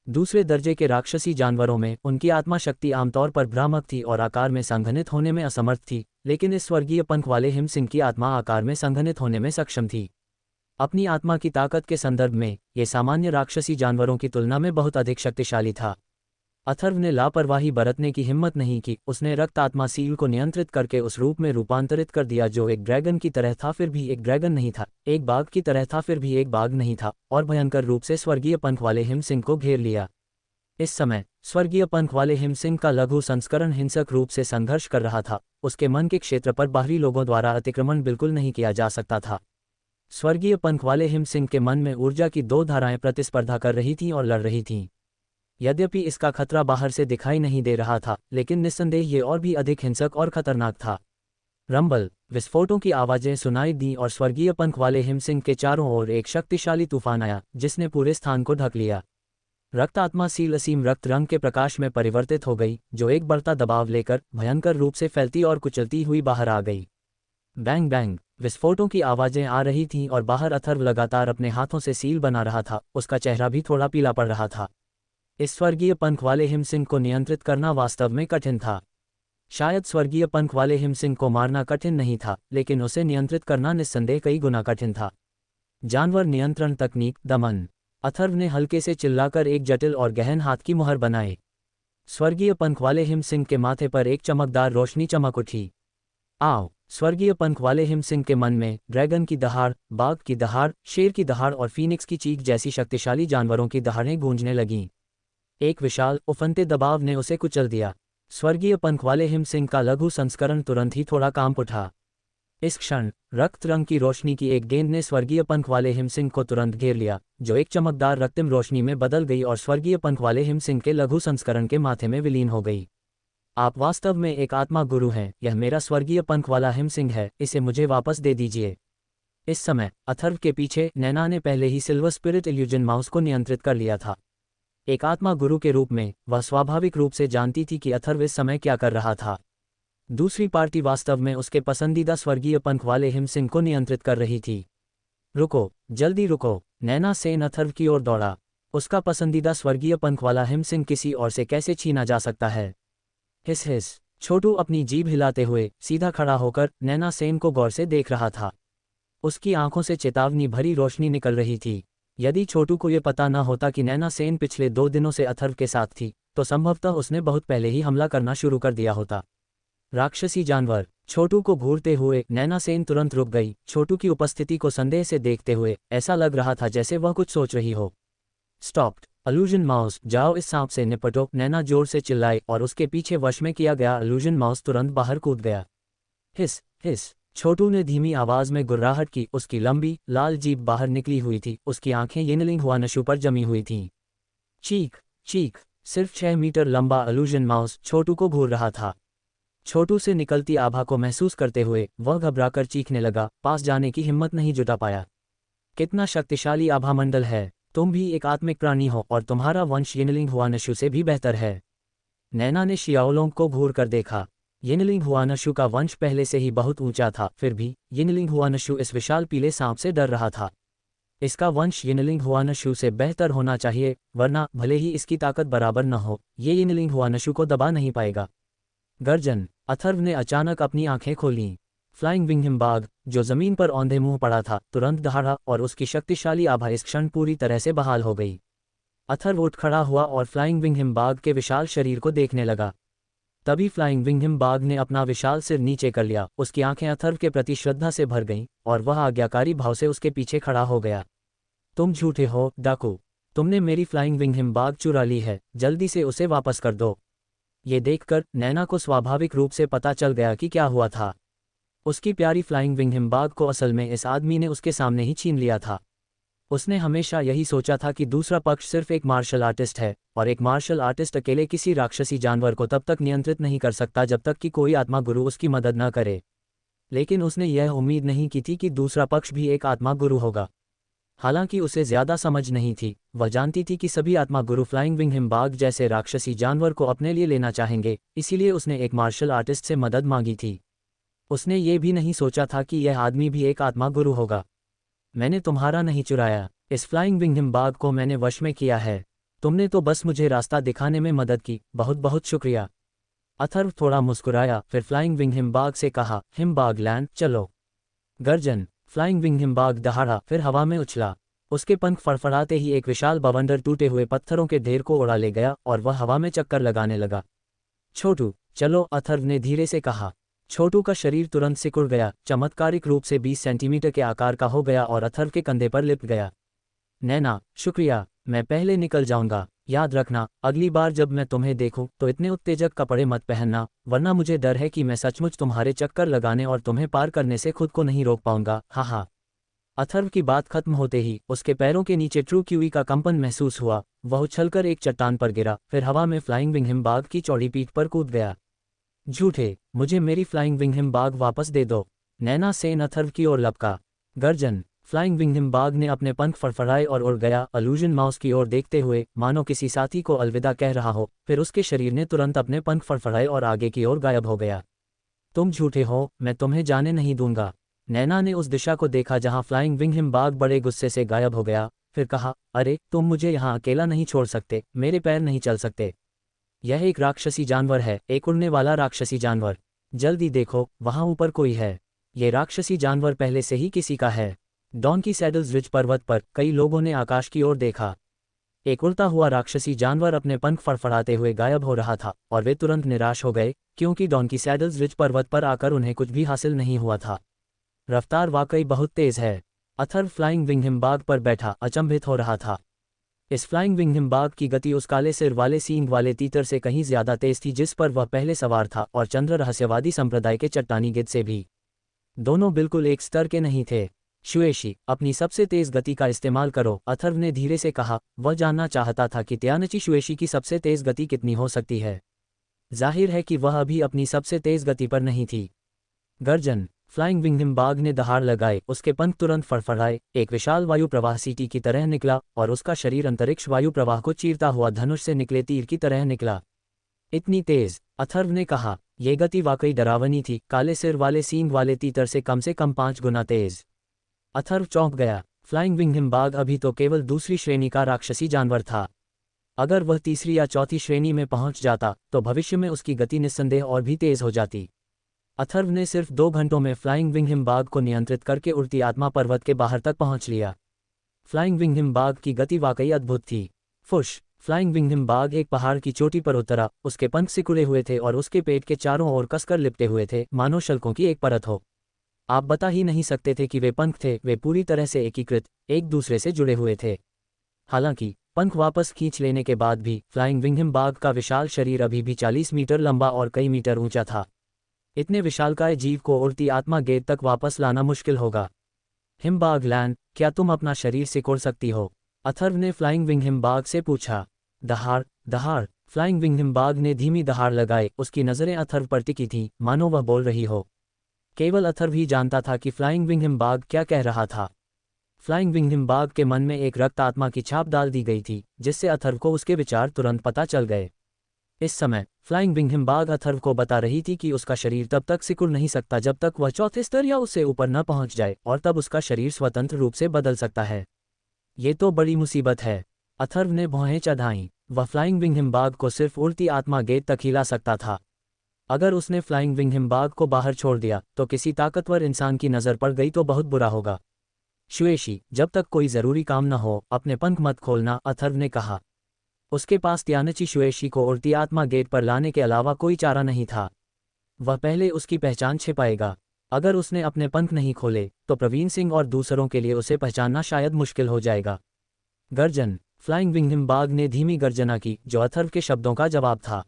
दूसरे दर्जे के राक्षसी जानवरों में उनकी आत्मा शक्ति आमतौर पर भ्रामक थी और आकार में संघनित होने में असमर्थ थी, लेकिन इस स्वर्गीय पंख वाले हिमसिंह की आत्मा आकार में संघनित होने में सक्षम थी। अपनी आत्मा की ताकत के संदर्भ में ये सामान्य राक्षसी जानवरों की तुलना में बहुत अधिक शक्तिशाली था। अथर्व ने लापरवाही बरतने की हिम्मत नहीं की। उसने रक्त आत्मा सील को नियंत्रित करके उस रूप में रूपांतरित कर दिया जो एक ड्रैगन की तरह था फिर भी एक ड्रैगन नहीं था, एक बाघ की तरह था फिर भी एक बाघ नहीं था, और भयंकर रूप से स्वर्गीय पंख वाले हिम सिंह को घेर लिया। इस समय स्वर्गीय पंख वाले हिम सिंह का लघु संस्करण हिंसक रूप से संघर्ष कर रहा था। उसके मन के क्षेत्र पर बाहरी लोगों द्वारा अतिक्रमण बिल्कुल नहीं किया जा सकता था। स्वर्गीय पंख वाले हिम सिंह के मन में ऊर्जा की दो धाराएं प्रतिस्पर्धा कर रही थीं और लड़ रही थीं। यद्यपि इसका खतरा बाहर से दिखाई नहीं दे रहा था, लेकिन निस्संदेह ये और भी अधिक हिंसक और खतरनाक था। रंबल, विस्फोटों की आवाजें सुनाई दी और स्वर्गीय पंख वाले हिम सिंह के चारों ओर एक शक्तिशाली तूफान आया जिसने पूरे स्थान को ढक लिया। रक्त आत्मा सील असीम रक्त रंग के प्रकाश में परिवर्तित हो गई, जो एक बढ़ता दबाव लेकर भयंकर रूप से फैलती और कुचलती हुई बाहर आ गई। बैंग बैंग, विस्फोटों की आवाजें आ रही थीं और बाहर अथर्व लगातार अपने हाथों से सील बना रहा था। उसका चेहरा भी थोड़ा पीला पड़ रहा था। इस स्वर्गीय पंख वाले हिम सिंह को नियंत्रित करना वास्तव में कठिन था। शायद स्वर्गीय पंख वाले हिम सिंह को मारना कठिन नहीं था, लेकिन उसे नियंत्रित करना निस्संदेह कई गुना कठिन था। जानवर नियंत्रण तकनीक दमन। अथर्व ने हल्के से चिल्लाकर एक जटिल और गहन हाथ की मुहर बनाई। स्वर्गीय पंख वाले हिम सिंह के माथे पर एक चमकदार रोशनी चमक उठी। आओ! स्वर्गीय पंख वाले हिम सिंह के मन में ड्रैगन की दहाड़, बाघ की दहाड़, शेर की दहाड़ और फीनिक्स की चीख जैसी शक्तिशाली जानवरों की दहाड़ें गूंजने लगीं। एक विशाल उफनते दबाव ने उसे कुचल दिया। स्वर्गीय पंख वाले हिम सिंह का लघु संस्करण तुरंत ही थोड़ा कांप उठा। इस क्षण रक्त रंग की रोशनी की एक गेंद ने स्वर्गीय पंख वाले हिम सिंह को तुरंत घेर लिया, जो एक चमकदार रक्तिम रोशनी में बदल गई और स्वर्गीय पंख वाले हिम सिंह के लघु संस्करण के माथे में विलीन हो गई। आप वास्तव में एक आत्मा गुरु हैं। यह मेरा स्वर्गीय पंख वाला हिम सिंह है, इसे मुझे वापस दे दीजिए। इस समय अथर्व के पीछे नैना ने पहले ही सिल्वर स्पिरिट इल्यूजन माउस को नियंत्रित कर लिया था। एक आत्मा गुरु के रूप में वह स्वाभाविक रूप से जानती थी कि अथर्व इस समय क्या कर रहा था। दूसरी पार्टी वास्तव में उसके पसंदीदा स्वर्गीय पंख वाले हिम सिंह को नियंत्रित कर रही थी। रुको, जल्दी रुको! नैना सेन अथर्व की ओर दौड़ा। उसका पसंदीदा स्वर्गीय पंख वाला हिम सिंह किसी और से कैसे छीना जा सकता है? हिस हिस। छोटू अपनी जीभ हिलाते हुए सीधा खड़ा होकर नैना सेन को गौर से देख रहा था। उसकी आंखों से चेतावनी भरी रोशनी निकल रही थी। यदि छोटू को यह पता न होता कि नैना सेन पिछले 2 दिनों से अथर्व के साथ थी, तो संभवतः उसने बहुत पहले ही हमला करना शुरू कर दिया होता। राक्षसी जानवर! छोटू को घूरते हुए नैना सेन तुरंत रुक गई। छोटू की उपस्थिति को संदेह से देखते हुए ऐसा लग रहा था जैसे वह कुछ सोच रही हो। स्टॉप्ड! इल्यूजन माउस, जाओ इस सांप से निपटो! नैना जोर से चिल्लाई और उसके पीछे वश में किया गया इल्यूजन माउस तुरंत बाहर कूद गया। हिस हिस। छोटू ने धीमी आवाज में गुर्राहट की। उसकी लंबी लाल जीभ बाहर निकली हुई थी। उसकी आंखें येनलिंग हुआ नशु पर जमी हुई थीं। चीख चीख। सिर्फ 6 मीटर लंबा इल्यूजन माउस छोटू को घूर रहा था। छोटू से निकलती आभा को महसूस करते हुए वह घबराकर चीखने लगा। पास जाने की हिम्मत नहीं जुटा पाया। कितना शक्तिशाली आभा मंडल है! तुम भी एक आत्मिक प्राणी हो और तुम्हारा वंश येनलिंग हुआ नशु से भी बेहतर है। नैना ने शियाओलोंग को घूर कर देखा। येनलिंग हुआ नशु का वंश पहले से ही बहुत ऊंचा था, फिर भी येनलिंग हुआ नशु इस विशाल पीले सांप से डर रहा था। इसका वंश येनलिंग हुआ नशु से बेहतर होना चाहिए, वरना भले ही इसकी ताकत बराबर न हो, ये येनलिंग हुआ नशु को दबा नहीं पाएगा। गर्जन! अथर्व ने अचानक अपनी आंखें खोलीं। फ्लाइंग विंग हिमबाग, जो जमीन पर औंधे मुंह पड़ा था, तुरंत दहाड़ा और उसकी शक्तिशाली आभा इस क्षण पूरी तरह से बहाल हो गई। अथर्व उठ खड़ा हुआ और फ्लाइंग विंग हिमबाग के विशाल शरीर को देखने लगा। तभी फ्लाइंग विंग हिमबाग ने अपना विशाल सिर नीचे कर लिया। उसकी आंखें अथर्व के प्रति श्रद्धा से भर गईं और वह आज्ञाकारी भाव से उसके पीछे खड़ा हो गया। तुम झूठे हो, डाकू! तुमने मेरी फ्लाइंग विंग हिमबाग चुरा ली है, जल्दी से उसे वापस कर दो। ये देखकर नैना को स्वाभाविक रूप से पता चल गया कि क्या हुआ था। उसकी प्यारी फ्लाइंग विंग हिमबाग को असल में इस आदमी ने उसके सामने ही छीन लिया था। उसने हमेशा यही सोचा था कि दूसरा पक्ष सिर्फ एक मार्शल आर्टिस्ट है, और एक मार्शल आर्टिस्ट अकेले किसी राक्षसी जानवर को तब तक नियंत्रित नहीं कर सकता जब तक कि कोई आत्मा गुरु उसकी मदद न करे। लेकिन उसने यह उम्मीद नहीं की थी कि दूसरा पक्ष भी एक आत्मा गुरु होगा। हालांकि उसे ज्यादा समझ नहीं थी, वह जानती थी कि सभी आत्मा गुरु फ्लाइंग विंग हिमबाग जैसे राक्षसी जानवर को अपने लिए लेना चाहेंगे, इसीलिए उसने एक मार्शल आर्टिस्ट से मदद मांगी थी। उसने ये भी नहीं सोचा था कि यह आदमी भी एक आत्मा गुरु होगा। मैंने तुम्हारा नहीं चुराया, इस फ्लाइंग विंग हिमबाग को मैंने वश में किया है। तुमने तो बस मुझे रास्ता दिखाने में मदद की, बहुत बहुत शुक्रिया। अथर्व थोड़ा मुस्कुराया, फिर फ्लाइंग विंग हिमबाग से कहा, हिमबाग लैंड चलो। गर्जन! फ्लाइंग विंग हिमबाग दहाड़ा, फिर हवा में उछला। उसके पंख फड़फड़ाते ही एक विशाल बवंडर टूटे हुए पत्थरों के ढेर को उड़ा ले गया और वह हवा में चक्कर लगाने लगा। छोटू, चलो, अथर्व ने धीरे से कहा। छोटू का शरीर तुरंत सिकुड़ गया, चमत्कारिक रूप से 20 सेंटीमीटर के आकार का हो गया और अथर्व के कंधे पर लिपट गया। नैना, शुक्रिया, मैं पहले निकल जाऊंगा। याद रखना, अगली बार जब मैं तुम्हें देखूं तो इतने उत्तेजक कपड़े मत पहनना, वरना मुझे डर है कि मैं सचमुच तुम्हारे चक्कर लगाने और तुम्हें पार करने से खुद को नहीं रोक पाऊंगा। हाँ हाँ। अथर्व की बात खत्म होते ही उसके पैरों के नीचे ट्रू क्यूई का कंपन महसूस हुआ। वह उछलकर एक चट्टान पर गिरा, फिर हवा में फ्लाइंग विंग हिमबाग की चौड़ी पीठ पर कूद गया। झूठे, मुझे मेरी फ्लाइंग विंग हिमबाग वापस दे दो। नैना सेन अथर्व की ओर लपका। गर्जन। फ्लाइंग विंग हिमबाग ने अपने पंख फड़फड़ाए और उड़ गया, अलूजन माउस की ओर देखते हुए मानो किसी साथी को अलविदा कह रहा हो। फिर उसके शरीर ने तुरंत अपने पंख फड़फड़ाए और आगे की ओर गायब हो गया। तुम झूठे हो, मैं तुम्हें जाने नहीं दूंगा। नैना ने उस दिशा को देखा जहां फ्लाइंग विंग हिमबाग बड़े गुस्से से गायब हो गया, फिर कहा, अरे तुम मुझे यहाँ अकेला नहीं छोड़ सकते, मेरे पैर नहीं चल सकते। यह एक राक्षसी जानवर है, एक उड़ने वाला राक्षसी जानवर। जल्दी देखो, वहां ऊपर कोई है। ये राक्षसी जानवर पहले से ही किसी का है। डॉन्की सैडल्स रिज पर्वत पर कई लोगों ने आकाश की ओर देखा। एक उड़ता हुआ राक्षसी जानवर अपने पंख फड़फड़ाते हुए गायब हो रहा था और वे तुरंत निराश हो गए, क्योंकि डॉन्की सैडल्स रिज पर्वत पर आकर उन्हें कुछ भी हासिल नहीं हुआ था। रफ्तार वाकई बहुत तेज है। अथर्व फ्लाइंग विंग हिमबाग पर बैठा अचंभित हो रहा था। इस फ्लाइंग विंग हिमबाग की गति उस काले सिर वाले सींग वाले तीतर से कहीं ज्यादा तेज थी जिस पर वह पहले सवार था, और चंद्र रहस्यवादी संप्रदाय के चट्टानी गिद्ध से भी। दोनों बिल्कुल एक स्तर के नहीं थे। शुएशी, अपनी सबसे तेज गति का इस्तेमाल करो, अथर्व ने धीरे से कहा। वह जानना चाहता था कि त्यानची शुएशी की सबसे तेज गति कितनी हो सकती है। जाहिर है कि वह अभी अपनी सबसे तेज गति पर नहीं थी। गर्जन। फ्लाइंग विंग हिमबाग ने दहाड़ लगाए, उसके पंख तुरंत फड़फड़ाए, एक विशाल वायु प्रवाह सीटी की तरह निकला और उसका शरीर अंतरिक्ष वायु प्रवाह को चीरता हुआ धनुष से निकले तीर की तरह निकला। इतनी तेज, अथर्व ने कहा। यह गति वाकई डरावनी थी, काले सिर वाले सींग वाले तीतर से कम 5 गुना तेज। अथर्व चौंक गया। फ्लाइंग विंग हिमबाग अभी तो केवल दूसरी श्रेणी का राक्षसी जानवर था। अगर वह तीसरी या चौथी श्रेणी में पहुंच जाता तो भविष्य में उसकी गति निस्संदेह और भी तेज हो जाती। अथर्व ने सिर्फ 2 घंटों में फ्लाइंग विंग हिमबाग को नियंत्रित करके उड़ती आत्मा पर्वत के बाहर तक पहुंच लिया। फ्लाइंग विंग हिमबाग की गति वाकई अद्भुत थी। फुश। फ्लाइंग विंग हिमबाग एक पहाड़ की चोटी पर उतरा, उसके पंख सिकुड़े हुए थे और उसके पेट के चारों ओर कसकर लिपटे हुए थे, मानो शल्कों की एक परत हो। आप बता ही नहीं सकते थे कि वे पंख थे, वे पूरी तरह से एकीकृत, एक दूसरे से जुड़े हुए थे। हालांकि पंख वापस खींच लेने के बाद भी फ्लाइंग विंग हिमबाग का विशाल शरीर अभी भी 40 मीटर लंबा और कई मीटर ऊंचा था। इतने विशालकाय जीव को उड़ती आत्मा गेट तक वापस लाना मुश्किल होगा। हिमबाग लैंड, क्या तुम अपना शरीर सिकोड़ सकती हो? अथर्व ने फ्लाइंग विंग हिमबाग से पूछा। दहाड़, दहाड़। फ्लाइंग विंग हिमबाग ने धीमी दहाड़ लगाए, उसकी नज़रें अथर्व पर टिकी थीं, मानो वह बोल रही हो। केवल अथर्व ही जानता था कि फ्लाइंग विंग हिमबाग क्या कह रहा था। फ्लाइंग विंग हिमबाग के मन में एक रक्त आत्मा की छाप डाल दी गई थी, जिससे अथर्व को उसके विचार तुरंत पता चल गए। इस समय फ्लाइंग विंग हिमबाग अथर्व को बता रही थी कि उसका शरीर तब तक सिकुड़ नहीं सकता जब तक वह चौथे स्तर या उससे ऊपर न पहुंच जाए, और तब उसका शरीर स्वतंत्र रूप से बदल सकता है। ये तो बड़ी मुसीबत है। अथर्व ने भौहें चढ़ाईं। वह फ्लाइंग विंग हिमबाग को सिर्फ उड़ती आत्मा गेट तक हिला सकता था। अगर उसने फ्लाइंग विंग हिमबाग को बाहर छोड़ दिया तो किसी ताकतवर इंसान की नज़र पड़ गई तो बहुत बुरा होगा। शुएशी, जब तक कोई ज़रूरी काम न हो अपने पंख मत खोलना, अथर्व ने कहा। उसके पास त्यानची शुएशी को उड़ती आत्मा गेट पर लाने के अलावा कोई चारा नहीं था। वह पहले उसकी पहचान छिपाएगा। अगर उसने अपने पंख नहीं खोले तो प्रवीण सिंह और दूसरों के लिए उसे पहचानना शायद मुश्किल हो जाएगा। गर्जन। फ्लाइंग विंग हिमबाग ने धीमी गर्जना की, जो अथर्व के शब्दों का जवाब था।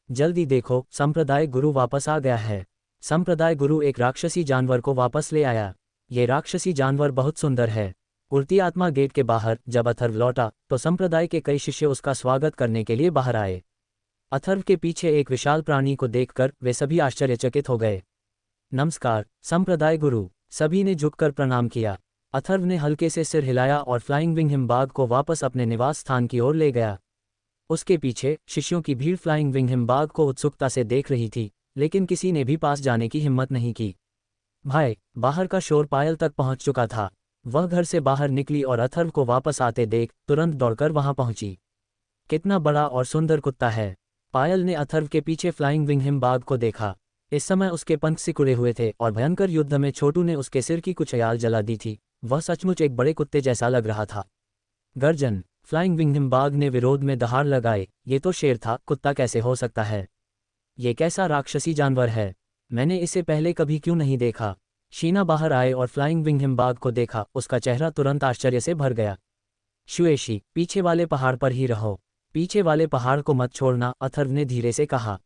जल्दी देखो, संप्रदाय गुरु वापस आ गया है। संप्रदाय गुरु एक राक्षसी जानवर को वापस ले आया। ये राक्षसी जानवर बहुत सुंदर है। उड़ती आत्मा गेट के बाहर जब अथर्व लौटा तो संप्रदाय के कई शिष्य उसका स्वागत करने के लिए बाहर आए। अथर्व के पीछे एक विशाल प्राणी को देखकर वे सभी आश्चर्यचकित हो गए। नमस्कार संप्रदाय गुरु, सभी ने झुककर प्रणाम किया। अथर्व ने हल्के से सिर हिलाया और फ्लाइंग विंग हिमबाग को वापस अपने निवास स्थान की ओर ले गया। उसके पीछे शिष्यों की भीड़ फ्लाइंग विंग हिमबाग को उत्सुकता से देख रही थी, लेकिन किसी ने भी पास जाने की हिम्मत नहीं की। भाई, बाहर का शोर पायल तक पहुंच चुका था। वह घर से बाहर निकली और अथर्व को वापस आते देख तुरंत दौड़कर वहां पहुंची। कितना बड़ा और सुंदर कुत्ता है। पायल ने अथर्व के पीछे फ्लाइंग विंग हिमबाग को देखा। इस समय उसके पंख सिकुड़े हुए थे और भयंकर युद्ध में छोटू ने उसके सिर की कुछ याल जला दी थी, वह सचमुच एक बड़े कुत्ते जैसा लग रहा था। गर्जन। फ्लाइंग विंघम बाघ ने विरोध में दहाड़ लगाए, ये तो शेर था, कुत्ता कैसे हो सकता है? ये कैसा राक्षसी जानवर है? मैंने इसे पहले कभी क्यों नहीं देखा? शीना बाहर आए और फ्लाइंग विंघम बाघ को देखा, उसका चेहरा तुरंत आश्चर्य से भर गया। शुएशी, पीछे वाले पहाड़ पर ही रहो, पीछे वाले पहाड़ को मत छोड़ना, अथर्व ने धीरे से कहा।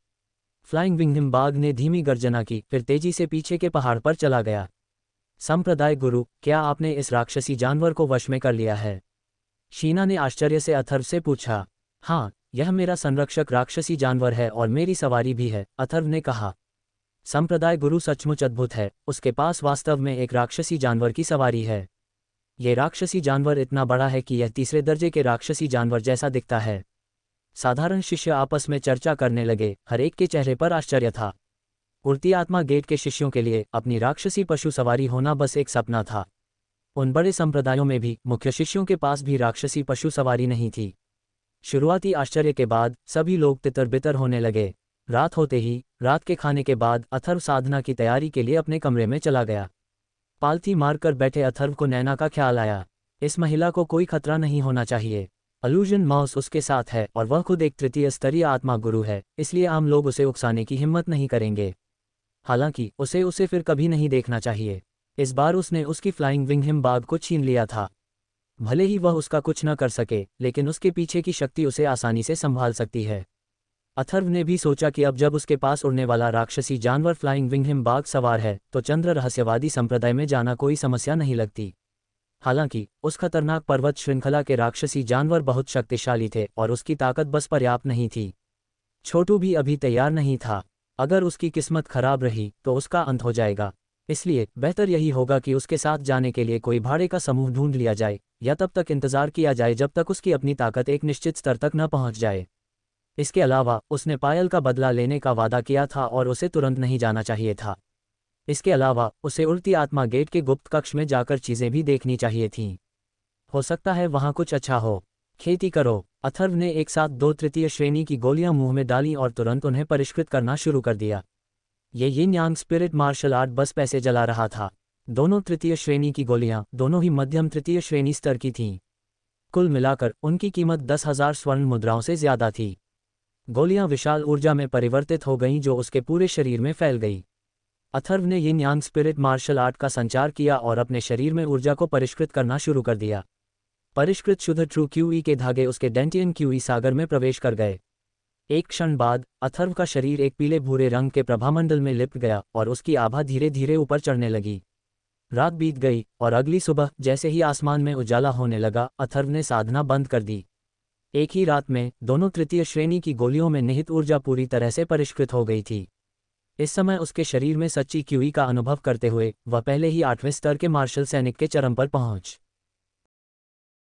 फ्लाइंग विंघम बाघ ने धीमी गर्जना की, फिर तेजी से पीछे के पहाड़ पर चला गया। संप्रदाय गुरु, क्या आपने इस राक्षसी जानवर को वश में कर लिया है? शीना ने आश्चर्य से अथर्व से पूछा। हाँ, यह मेरा संरक्षक राक्षसी जानवर है और मेरी सवारी भी है, अथर्व ने कहा। संप्रदाय गुरु सचमुच अद्भुत है, उसके पास वास्तव में एक राक्षसी जानवर की सवारी है। ये राक्षसी जानवर इतना बड़ा है कि यह तीसरे दर्जे के राक्षसी जानवर जैसा दिखता है। साधारण शिष्य आपस में चर्चा करने लगे, हर एक के चेहरे पर आश्चर्य था। उड़ती आत्मा गेट के शिष्यों के लिए अपनी राक्षसी पशु सवारी होना बस एक सपना था। उन बड़े संप्रदायों में भी मुख्य शिष्यों के पास भी राक्षसी पशु सवारी नहीं थी। शुरुआती आश्चर्य के बाद सभी लोग तितर बितर होने लगे। रात होते ही, रात के खाने के बाद अथर्व साधना की तैयारी के लिए अपने कमरे में चला गया। पालथी मारकर बैठे अथर्व को नैना का ख्याल आया। इस महिला को कोई खतरा नहीं होना चाहिए। अल्यूजन माउस उसके साथ है और वह खुद एक तृतीय स्तरीय आत्मा गुरु है, इसलिए आम लोग उसे उकसाने की हिम्मत नहीं करेंगे। हालांकि उसे फिर कभी नहीं देखना चाहिए। इस बार उसने उसकी फ्लाइंग विंघम बाघ को छीन लिया था। भले ही वह उसका कुछ न कर सके, लेकिन उसके पीछे की शक्ति उसे आसानी से संभाल सकती है। अथर्व ने भी सोचा कि अब जब उसके पास उड़ने वाला राक्षसी जानवर फ्लाइंग विंघम बाघ सवार है, तो चंद्र रहस्यवादी संप्रदाय में जाना कोई समस्या नहीं लगती। हालांकि उस खतरनाक पर्वत श्रृंखला के राक्षसी जानवर बहुत शक्तिशाली थे और उसकी ताकत बस पर्याप्त नहीं थी। छोटू भी अभी तैयार नहीं था। अगर उसकी किस्मत खराब रही तो उसका अंत हो जाएगा। इसलिए बेहतर यही होगा कि उसके साथ जाने के लिए कोई भाड़े का समूह ढूंढ लिया जाए, या तब तक इंतजार किया जाए जब तक उसकी अपनी ताकत एक निश्चित स्तर तक न पहुंच जाए। इसके अलावा उसने पायल का बदला लेने का वादा किया था और उसे तुरंत नहीं जाना चाहिए था। इसके अलावा उसे उड़ती आत्मा गेट के गुप्त कक्ष में जाकर चीजें भी देखनी चाहिए थीं। हो सकता है वहां कुछ अच्छा हो। खेती करो। अथर्व ने एक साथ 2 तृतीय श्रेणी की गोलियां मुंह में डाली और तुरंत उन्हें परिष्कृत करना शुरू कर दिया। ये यिन यांग स्पिरिट मार्शल आर्ट बस पैसे जला रहा था। दोनों तृतीय श्रेणी की गोलियां दोनों ही मध्यम तृतीय श्रेणी स्तर की थीं। कुल मिलाकर उनकी कीमत 10,000 स्वर्ण मुद्राओं से ज्यादा थी। गोलियां विशाल ऊर्जा में परिवर्तित हो गईं जो उसके पूरे शरीर में फैल गई। अथर्व ने यिन यांग स्पिरिट मार्शल आर्ट का संचार किया और अपने शरीर में ऊर्जा को परिष्कृत करना शुरू कर दिया। परिष्कृत शुद्ध ट्रू क्यूई के धागे उसके डेंटियन क्यूई सागर में प्रवेश कर गए। एक क्षण बाद अथर्व का शरीर एक पीले भूरे रंग के प्रभामंडल में लिपट गया और उसकी आभा धीरे धीरे ऊपर चढ़ने लगी। रात बीत गई और अगली सुबह जैसे ही आसमान में उजाला होने लगा, अथर्व ने साधना बंद कर दी। एक ही रात में दोनों तृतीय श्रेणी की गोलियों में निहित ऊर्जा पूरी तरह से परिष्कृत हो गई थी। इस समय उसके शरीर में सच्ची क्यूई का अनुभव करते हुए वह पहले ही 8वें स्तर के मार्शल सैनिक के चरम पर पहुंच